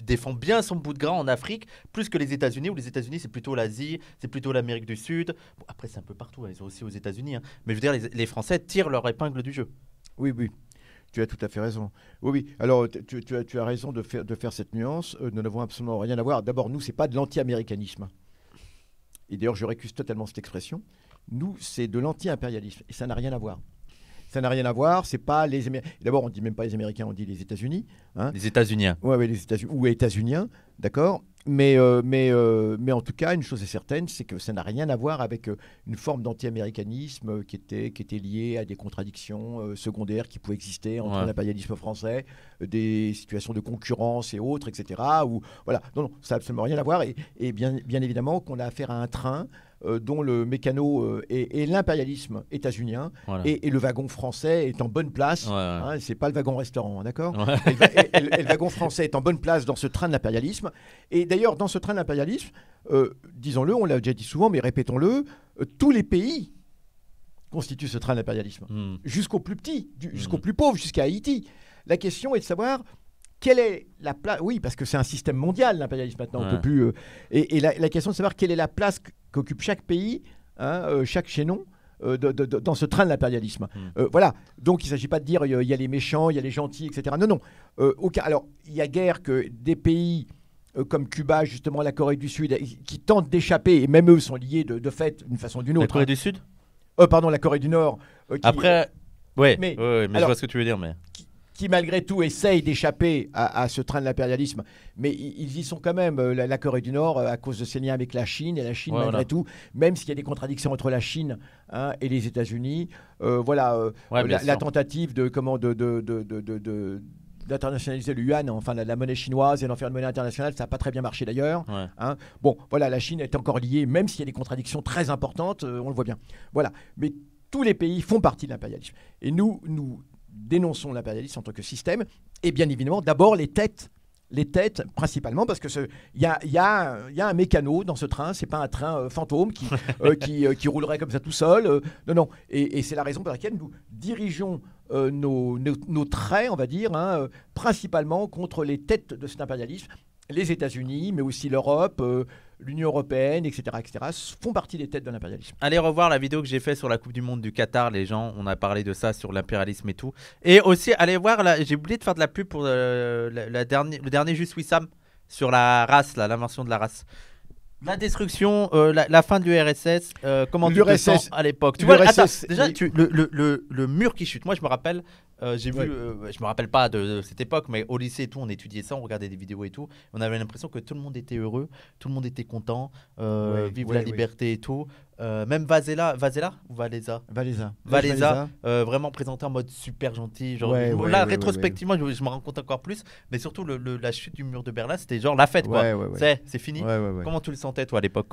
Speaker 1: défend bien son bout de gras en Afrique, plus que les États-Unis, où les États-Unis c'est plutôt l'Asie, c'est plutôt l'Amérique du Sud. Bon, après c'est un peu partout, ils sont aussi aux États-Unis. Mais je veux dire, les Français tirent leur épingle du jeu.
Speaker 2: Oui. Tu as tout à fait raison. Oui. Alors, tu as raison de faire cette nuance. Nous n'avons absolument rien à voir. D'abord, nous, ce n'est pas de l'anti-américanisme. Et d'ailleurs, je récuse totalement cette expression. Nous, c'est de l'anti-impérialisme. Et ça n'a rien à voir. Ça n'a rien à voir, c'est pas les Américains. D'abord, on dit même pas les Américains, on dit les États-Unis.
Speaker 1: Les États-Uniens.
Speaker 2: Oui, les États-Unis ou États-Uniens, d'accord. Mais en tout cas, une chose est certaine, c'est que ça n'a rien à voir avec une forme d'anti-américanisme qui était liée à des contradictions secondaires qui pouvaient exister entre l'impérialisme français, des situations de concurrence et autres, etc. Voilà. Non, ça n'a absolument rien à voir. Et bien évidemment qu'on a affaire à un train dont le mécano et l'impérialisme états-unien et le wagon français est en bonne place. C'est pas le wagon restaurant, d'accord. Et le wagon français est en bonne place dans ce train de l'impérialisme. Et d'ailleurs, dans ce train de l'impérialisme, disons-le, on l'a déjà dit souvent, mais répétons-le, tous les pays constitue ce train d'impérialisme. Jusqu'au plus petit, jusqu'au
Speaker 1: Mm.
Speaker 2: plus pauvre, jusqu'à Haïti. La question est de savoir quelle est la place. Oui, parce que c'est un système mondial, l'impérialisme maintenant. On peut plus. Et la question de savoir quelle est la place qu'occupe chaque pays, hein, chaque chaînon. Dans ce train de l'impérialisme. Voilà. Donc il ne s'agit pas de dire il y a les méchants, il y a les gentils, etc. Non, non. Alors, il y a guère que des pays comme Cuba, justement, la Corée du Sud, qui tentent d'échapper, et même eux sont liés de fait, d'une façon ou d'une autre.
Speaker 1: La Corée du Sud
Speaker 2: Pardon, la Corée du Nord.
Speaker 1: Après, ouais,
Speaker 2: mais
Speaker 1: mais je vois ce que tu veux dire. Mais...
Speaker 2: Qui malgré tout essayent d'échapper à ce train de l'impérialisme, mais ils y sont quand même, la Corée du Nord, à cause de ses liens avec la Chine, et la Chine malgré tout, même s'il y a des contradictions entre la Chine et les États-Unis, la tentative d'internationaliser le yuan, enfin la monnaie chinoise, et d'en faire une monnaie internationale, ça n'a pas très bien marché d'ailleurs. Bon, voilà, la Chine est encore liée, même s'il y a des contradictions très importantes, on le voit bien. Voilà, mais tous les pays font partie de l'impérialisme, et nous dénonçons l'impérialisme en tant que système, et bien évidemment, d'abord les têtes principalement, parce que il y a un mécano dans ce train, c'est pas un train fantôme qui roulerait comme ça tout seul. Non. Et c'est la raison pour laquelle nous dirigeons nos traits, on va dire, principalement contre les têtes de cet impérialisme. Les États-Unis, mais aussi l'Europe, l'Union européenne, etc., font partie des têtes de l'impérialisme.
Speaker 1: Allez revoir la vidéo que j'ai faite sur la Coupe du Monde du Qatar, les gens, on a parlé de ça, sur l'impérialisme et tout. Et aussi, allez voir, j'ai oublié de faire de la pub pour le dernier Juste Wissam sur la race, l'invention de la race. La destruction, la fin de l'URSS, comment tu te sens à l'époque? Tu vois, attends, déjà, le mur qui chute. Moi, je me rappelle, j'ai vu, je me rappelle pas de cette époque, mais au lycée et tout, on étudiait ça, on regardait des vidéos et tout. On avait l'impression que tout le monde était heureux, tout le monde était content, vive la liberté et tout. Même Vasella ou Valéza, vraiment présenté en mode super gentil. Genre, rétrospectivement, je me rends compte encore plus. Mais surtout, la chute du mur de Berlin, c'était genre la fête, quoi. C'est fini. Comment tu le sentais, toi, à l'époque?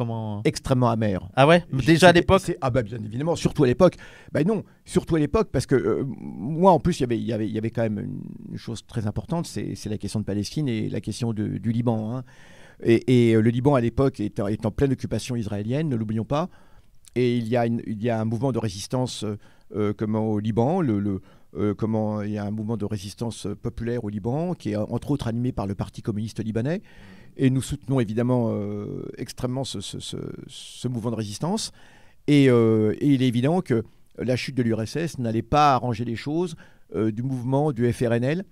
Speaker 2: Extrêmement amer.
Speaker 1: Ah ouais? Déjà à l'époque?
Speaker 2: Ah bah bien évidemment, surtout à l'époque. Bah non, surtout à l'époque, parce que moi, en plus, il y avait quand même une chose très importante, c'est la question de Palestine et la question du Liban. Et le Liban, à l'époque, est en pleine occupation israélienne, ne l'oublions pas. Et il y a un mouvement de résistance au Liban, il y a un mouvement de résistance populaire au Liban, qui est entre autres animé par le Parti communiste libanais. Et nous soutenons évidemment extrêmement ce mouvement de résistance. Et il est évident que la chute de l'URSS n'allait pas arranger les choses du mouvement du FRNL,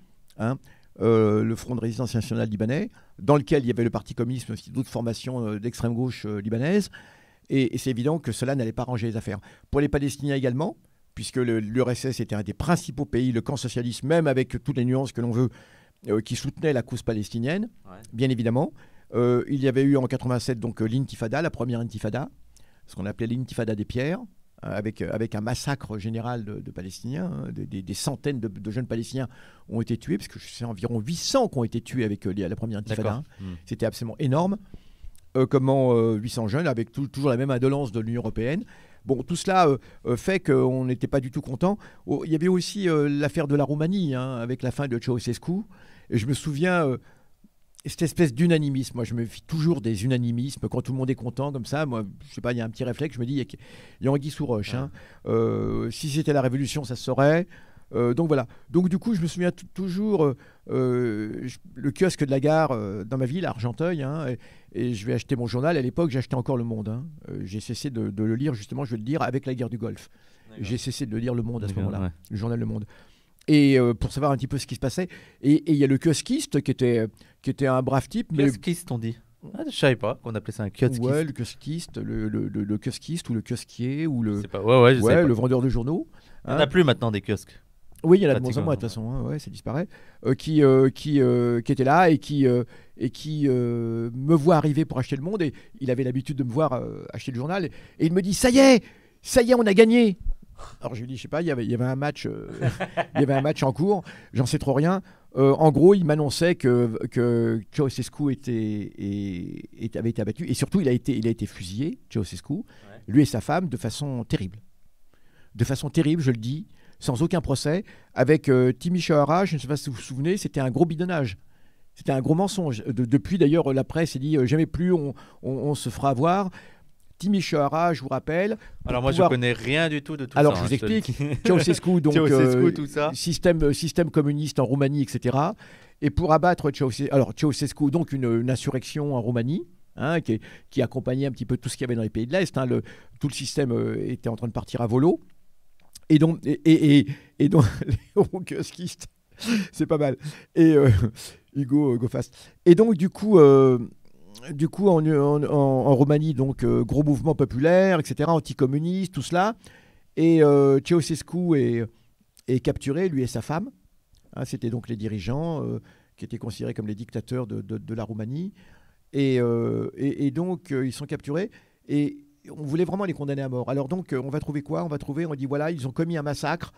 Speaker 2: le Front de résistance nationale libanais, dans lequel il y avait le Parti communiste, mais aussi d'autres formations d'extrême gauche libanaises. Et c'est évident que cela n'allait pas arranger les affaires. Pour les Palestiniens également, puisque l'URSS était un des principaux pays, le camp socialiste, même avec toutes les nuances que l'on veut, qui soutenait la cause palestinienne, bien évidemment. Il y avait eu en 87 donc l'intifada, la première intifada, ce qu'on appelait l'intifada des pierres, avec un massacre général de Palestiniens. Des centaines de jeunes Palestiniens ont été tués, parce que c'est environ 800 qui ont été tués avec la première intifada. C'était absolument énorme. 800 jeunes, avec toujours la même indolence de l'Union européenne. Bon, tout cela fait qu'on n'était pas du tout content. Il y avait aussi l'affaire de la Roumanie, avec la fin de Ceausescu. Et je me souviens, cette espèce d'unanimisme. Moi, je me fie toujours des unanimismes. Quand tout le monde est content, comme ça, moi, je sais pas, il y a un petit réflexe, je me dis, il y a anguille sous roche. Si c'était la Révolution, ça se saurait. Donc voilà. Donc du coup, je me souviens toujours le kiosque de la gare dans ma ville, à Argenteuil, et je vais acheter mon journal. À l'époque, j'achetais encore Le Monde. J'ai cessé de le lire, justement, je vais le dire, avec la guerre du Golfe. J'ai cessé de lire Le Monde à ce moment-là, le journal Le Monde. Et pour savoir un petit peu ce qui se passait. Et il y a le kiosquiste qui était un brave type.
Speaker 1: Kiosquiste, on dit. Ah, je savais pas qu'on appelait ça un kiosquiste.
Speaker 2: Ouais, le kiosquiste, le kiosquiste ou le kiosquier ou le vendeur de journaux.
Speaker 1: Il n'y en a plus maintenant des kiosques.
Speaker 2: Oui, il y en a de moins en moins, de toute façon, ça disparaît. Qui était là et qui me voit arriver pour acheter Le Monde. Et il avait l'habitude de me voir acheter le journal. Et il me dit, ça y est, on a gagné. Alors je lui dis, je sais pas, il y avait un match, il y avait un match en cours, j'en sais trop rien. En gros, il m'annonçait que Ceausescu avait été abattu. Et surtout, il a été fusillé, Ceausescu, lui et sa femme, de façon terrible. De façon terrible, je le dis, sans aucun procès, avec Timi Shahara, je ne sais pas si vous vous souvenez, c'était un gros bidonnage. C'était un gros mensonge. Depuis, d'ailleurs, la presse a dit jamais plus on se fera avoir. Timișoara, je vous rappelle.
Speaker 1: Alors moi, je connais rien du tout de tout ça.
Speaker 2: Alors, je vous explique. Ceausescu, donc,
Speaker 1: tout ça.
Speaker 2: Système communiste en Roumanie, etc. Et pour abattre Ceausescu, donc une insurrection en Roumanie, hein, qui accompagnait un petit peu tout ce qu'il y avait dans les pays de l'Est. Hein, tout le système était en train de partir à volo. Et donc les Kuskistes, c'est pas mal. Et Hugo Go Fast. Et donc, du coup, en Roumanie, donc, gros mouvement populaire, etc., anticommuniste, tout cela. Et Ceausescu est capturé, lui et sa femme. Hein, c'était donc les dirigeants qui étaient considérés comme les dictateurs de la Roumanie. Et donc, ils sont capturés. Et on voulait vraiment les condamner à mort. Alors donc, on va trouver quoi ? On dit, voilà, ils ont commis un massacre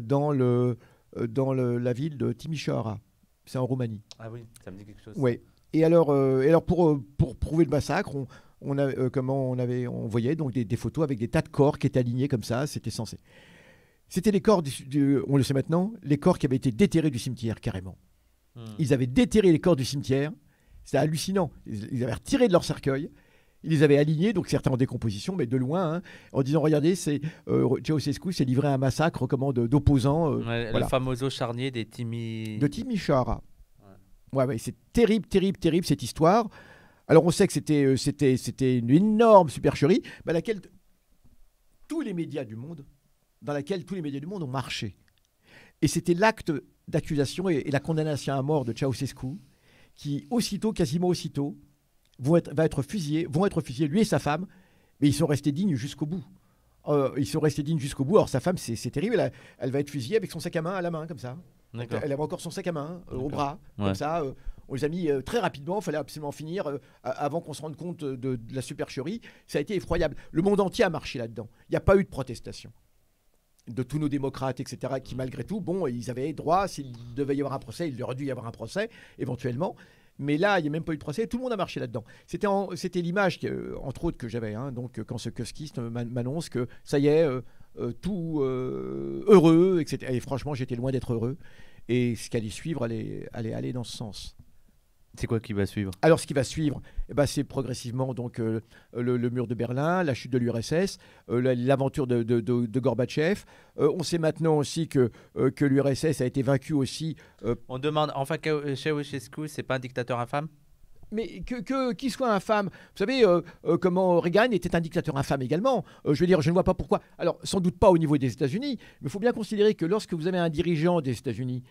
Speaker 2: dans la ville de Timișoara. C'est en Roumanie.
Speaker 1: Ah oui, ça me dit quelque chose.
Speaker 2: Oui. Et alors pour prouver le massacre, on voyait donc des photos avec des tas de corps qui étaient alignés comme ça. C'était les corps, on le sait maintenant, les corps qui avaient été déterrés du cimetière, carrément. Ils avaient déterré les corps du cimetière. C'était hallucinant. Ils avaient retiré de leur cercueil. Ils les avaient alignés, donc certains en décomposition, mais de loin, hein, en disant, regardez, Ceausescu s'est livré à un massacre d'opposants.
Speaker 1: Voilà. Le fameux charnier de
Speaker 2: Timișoara. Ouais, c'est terrible, terrible, terrible cette histoire. Alors on sait que c'était une énorme supercherie, dans laquelle tous les médias du monde ont marché. Et c'était l'acte d'accusation et la condamnation à mort de Ceausescu qui, quasiment aussitôt, vont être fusillés, lui et sa femme, mais ils sont restés dignes jusqu'au bout. Alors sa femme, c'est terrible, elle va être fusillée avec son sac à main à la main, comme ça. Elle avait encore son sac à main au bras, comme ça. On les a mis très rapidement, il fallait absolument finir avant qu'on se rende compte de la supercherie. Ça a été effroyable. Le monde entier a marché là-dedans. Il n'y a pas eu de protestation de tous nos démocrates, etc., qui malgré tout, ils avaient droit, s'il devait y avoir un procès, il aurait dû y avoir un procès, éventuellement. Mais là, il n'y a même pas eu de procès. Tout le monde a marché là-dedans. C'était l'image, entre autres, que j'avais. Hein, donc, quand ce Kuskiste m'annonce que ça y est, tout heureux, etc. Et franchement, j'étais loin d'être heureux. Et ce qui allait suivre allait aller dans ce sens.
Speaker 1: C'est quoi qui va suivre ?
Speaker 2: Alors, ce qui va suivre, c'est progressivement donc, le mur de Berlin, la chute de l'URSS, l'aventure de Gorbatchev. On sait maintenant aussi que l'URSS a été vaincue aussi.
Speaker 1: On demande, enfin, Ceausescu, c'est pas un dictateur infâme ?
Speaker 2: Mais qu'il soit infâme, vous savez comment Reagan était un dictateur infâme également. Je veux dire, je ne vois pas pourquoi. Alors, sans doute pas au niveau des États-Unis, mais il faut bien considérer que lorsque vous avez un dirigeant des États-Unis,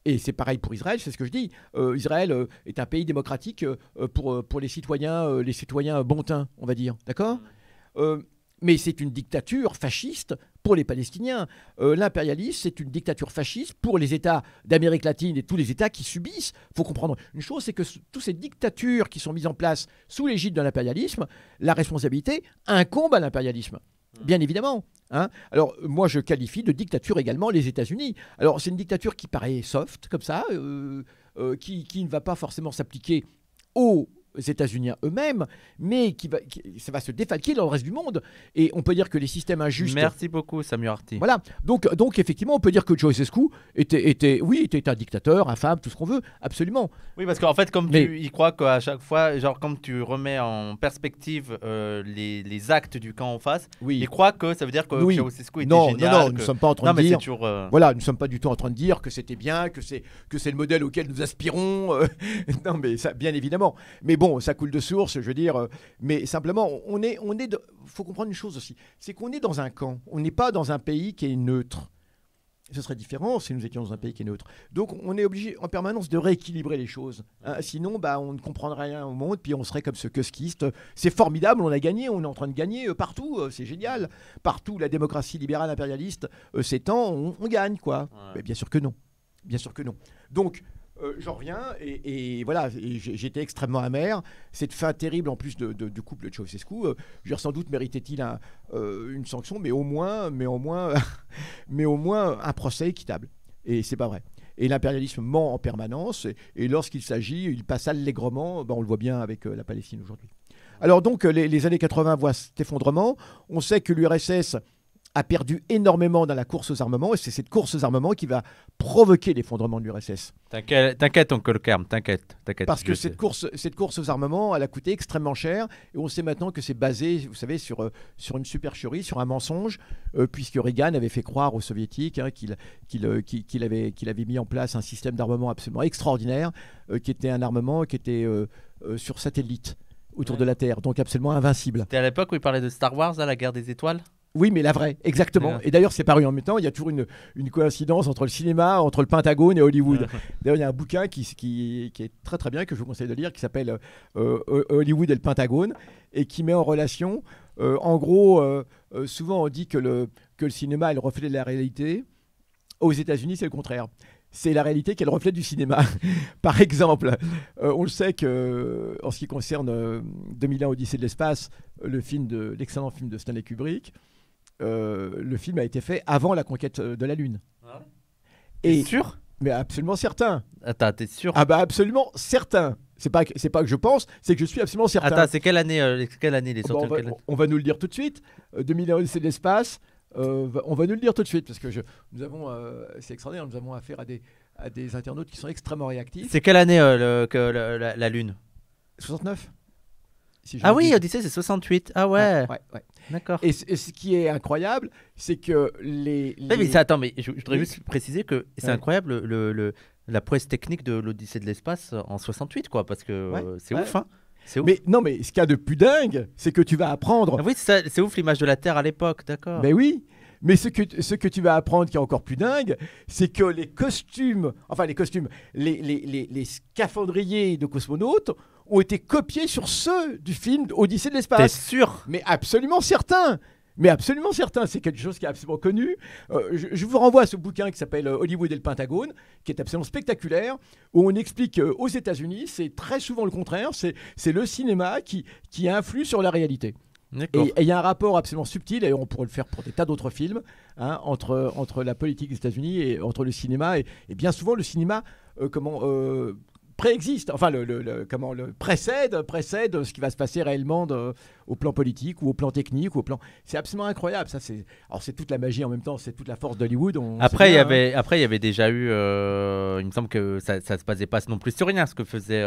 Speaker 2: et c'est pareil pour Israël, c'est ce que je dis. Israël est un pays démocratique pour les citoyens bon teint, on va dire, d'accord ? Mais c'est une dictature fasciste pour les Palestiniens. L'impérialisme, c'est une dictature fasciste pour les États d'Amérique latine et tous les États qui subissent. Il faut comprendre une chose, c'est que toutes ces dictatures qui sont mises en place sous l'égide de l'impérialisme, la responsabilité incombe à l'impérialisme, bien évidemment. Hein. Alors, moi, je qualifie de dictature également les États-Unis. Alors, c'est une dictature qui paraît soft, comme ça, qui ne va pas forcément s'appliquer aux États-Unis eux-mêmes, mais ça va se défalquer dans le reste du monde. Et on peut dire que les systèmes injustes...
Speaker 1: Merci beaucoup, Samuel Arty.
Speaker 2: Voilà. Donc effectivement, on peut dire que Ceausescu était un dictateur, infâme, tout ce qu'on veut, absolument.
Speaker 1: Oui, parce qu'en fait, il croit qu'à chaque fois, genre, comme tu remets en perspective les actes du camp en face, il croit que ça veut dire que Ceausescu était génial.
Speaker 2: Non, nous ne sommes pas en train de dire...
Speaker 1: Voilà,
Speaker 2: nous ne sommes pas du tout en train de dire que c'était bien, que c'est le modèle auquel nous aspirons. Non, mais ça, bien évidemment. Mais bon, ça coule de source, je veux dire. Mais simplement, faut comprendre une chose aussi, c'est qu'on est dans un camp. On n'est pas dans un pays qui est neutre. Ce serait différent si nous étions dans un pays qui est neutre. Donc, on est obligé en permanence de rééquilibrer les choses. Hein. Sinon, on ne comprendrait rien au monde, puis on serait comme ce Kuskiste. C'est formidable, on a gagné, on est en train de gagner partout, c'est génial. Partout, la démocratie libérale impérialiste s'étend, on gagne, quoi. Ouais. Mais bien sûr que non. Bien sûr que non. Donc, j'en reviens et voilà, j'étais extrêmement amer. Cette fin terrible en plus du couple de Ceausescu, sans doute méritait-il une sanction, mais au moins un procès équitable. Et c'est pas vrai. Et l'impérialisme ment en permanence et lorsqu'il s'agit, il passe allègrement. On le voit bien avec la Palestine aujourd'hui. Alors donc les années 80 voient cet effondrement. On sait que l'URSS a perdu énormément dans la course aux armements, et c'est cette course aux armements qui va provoquer l'effondrement de l'URSS.
Speaker 1: T'inquiète, oncle Carm, t'inquiète.
Speaker 2: Parce que cette course aux armements, elle a coûté extrêmement cher, et on sait maintenant que c'est basé, vous savez, sur une supercherie, sur un mensonge, puisque Reagan avait fait croire aux Soviétiques qu'il avait mis en place un système d'armement absolument extraordinaire, qui était un armement qui était sur satellite autour de la Terre, donc absolument invincible.
Speaker 1: C'était à l'époque où il parlait de Star Wars, la guerre des étoiles.
Speaker 2: Oui, mais la vraie, exactement. Et d'ailleurs, c'est paru en même temps. Il y a toujours une coïncidence entre le cinéma, entre le Pentagone et Hollywood. D'ailleurs, il y a un bouquin qui est très très bien, que je vous conseille de lire, qui s'appelle Hollywood et le Pentagone, et qui met en relation, en gros, souvent on dit que le cinéma est le reflet de la réalité. Aux États-Unis, c'est le contraire. C'est la réalité qui est le reflet du cinéma. Par exemple, on le sait que, en ce qui concerne 2001 Odyssée de l'espace, l'excellent film de Stanley Kubrick, le film a été fait avant la conquête de la Lune.
Speaker 1: T'es sûr ?
Speaker 2: Mais absolument certain.
Speaker 1: Attends, t'es sûr ?
Speaker 2: Ah bah absolument certain. C'est pas que je pense, c'est que je suis absolument certain.
Speaker 1: Attends, c'est quelle année il est sorti
Speaker 2: on va nous le dire tout de suite. 2001 Odyssée de l'espace. On va nous le dire tout de suite parce que c'est extraordinaire. Nous avons affaire à des internautes qui sont extrêmement réactifs.
Speaker 1: C'est quelle année la Lune ?
Speaker 2: 69.
Speaker 1: Ah oui, Odyssée, c'est 68. Ah ouais.
Speaker 2: Ouais.
Speaker 1: D'accord.
Speaker 2: Et ce qui est incroyable, c'est que
Speaker 1: Attends, mais je voudrais juste préciser que c'est incroyable la prouesse technique de l'Odyssée de l'espace en 68, quoi, parce que c'est ouf, hein. C'est ouf.
Speaker 2: Mais non, mais ce qu'il y a de plus dingue, c'est que tu vas apprendre.
Speaker 1: Ah oui, c'est ouf l'image de la Terre à l'époque, d'accord.
Speaker 2: Mais oui. Mais ce que tu vas apprendre qui est encore plus dingue, c'est que les scaphandriers de cosmonautes ont été copiés sur ceux du film Odyssée de l'espace.
Speaker 1: T'es sûr ?
Speaker 2: Mais absolument certain. C'est quelque chose qui est absolument connu. Je vous renvoie à ce bouquin qui s'appelle Hollywood et le Pentagone, qui est absolument spectaculaire, où on explique qu'aux États-Unis, c'est très souvent le contraire, c'est le cinéma qui influe sur la réalité. Et il y a un rapport absolument subtil, et on pourrait le faire pour des tas d'autres films, entre la politique des États-Unis et entre le cinéma. Et bien souvent, le cinéma préexiste, enfin, précède ce qui va se passer réellement au plan politique ou au plan technique. C'est absolument incroyable. Alors, c'est toute la magie en même temps, c'est toute la force d'Hollywood.
Speaker 1: Après, il y avait déjà eu. Il me semble que ça se basait pas non plus sur rien, ce que faisait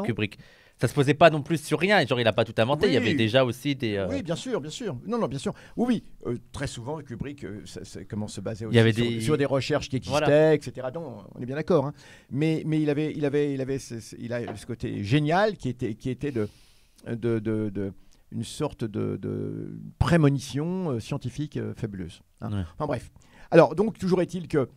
Speaker 1: Kubrick. Ça se posait pas non plus sur rien, genre il a pas tout inventé, il y avait déjà aussi des...
Speaker 2: Oui, bien sûr. Non, bien sûr. Oui, très souvent Kubrick se basait aussi sur des recherches qui existaient, etc. Non, on est bien d'accord. Hein. Mais il a ce côté génial qui était une sorte de prémonition scientifique fabuleuse. Hein. Ouais. Enfin bref. Alors, donc, toujours est-il que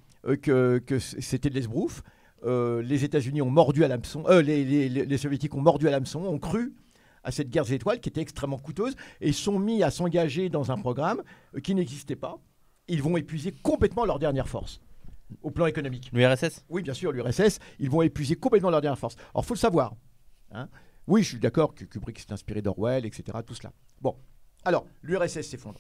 Speaker 2: c'était de l'esbrouf. Les États-Unis ont mordu à l'hameçon, les Soviétiques ont mordu à l'hameçon, ont cru à cette guerre des étoiles qui était extrêmement coûteuse et sont mis à s'engager dans un programme qui n'existait pas. Ils vont épuiser complètement leur dernière force au plan économique.
Speaker 1: L'URSS ?
Speaker 2: Oui, bien sûr, l'URSS. Ils vont épuiser complètement leur dernière force. Alors, il faut le savoir. Hein. Oui, je suis d'accord que Kubrick s'est inspiré d'Orwell, etc. Tout cela. Bon, alors, l'URSS s'effondre.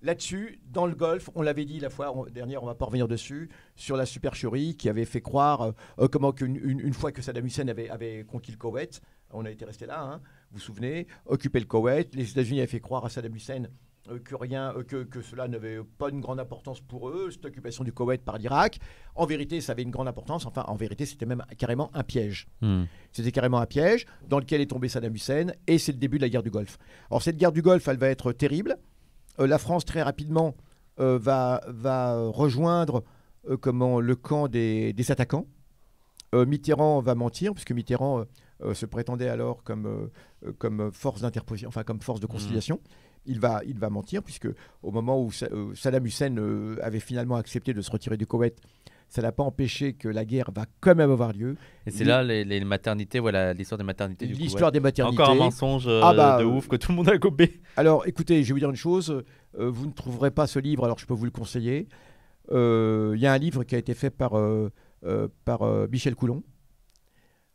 Speaker 2: Là-dessus, dans le Golfe, on l'avait dit la fois dernière, on ne va pas revenir dessus, sur la supercherie qui avait fait croire comment qu'une fois que Saddam Hussein avait conquis le Koweït, on a été resté là, hein, vous vous souvenez, occupé le Koweït, les États-Unis avaient fait croire à Saddam Hussein que cela n'avait pas une grande importance pour eux, cette occupation du Koweït par l'Irak. En vérité, ça avait une grande importance. Enfin, en vérité, c'était même carrément un piège. C'était carrément un piège dans lequel est tombé Saddam Hussein, et c'est le début de la guerre du Golfe. Alors, cette guerre du Golfe, elle va être terrible. La France, très rapidement, va rejoindre le camp des attaquants. Mitterrand va mentir, puisque Mitterrand se prétendait alors comme force d'interposition, enfin comme force de conciliation. Il va mentir, puisque au moment où Saddam Hussein avait finalement accepté de se retirer du Koweït, ça n'a pas empêché que la guerre va quand même avoir lieu.
Speaker 1: Et c'est là les maternités, voilà, l'histoire des maternités.
Speaker 2: L'histoire des maternités.
Speaker 1: Encore un mensonge de ouf que tout le monde a gobé.
Speaker 2: Alors écoutez, je vais vous dire une chose, vous ne trouverez pas ce livre, alors je peux vous le conseiller. Il y a un livre qui a été fait par Michel Coulon.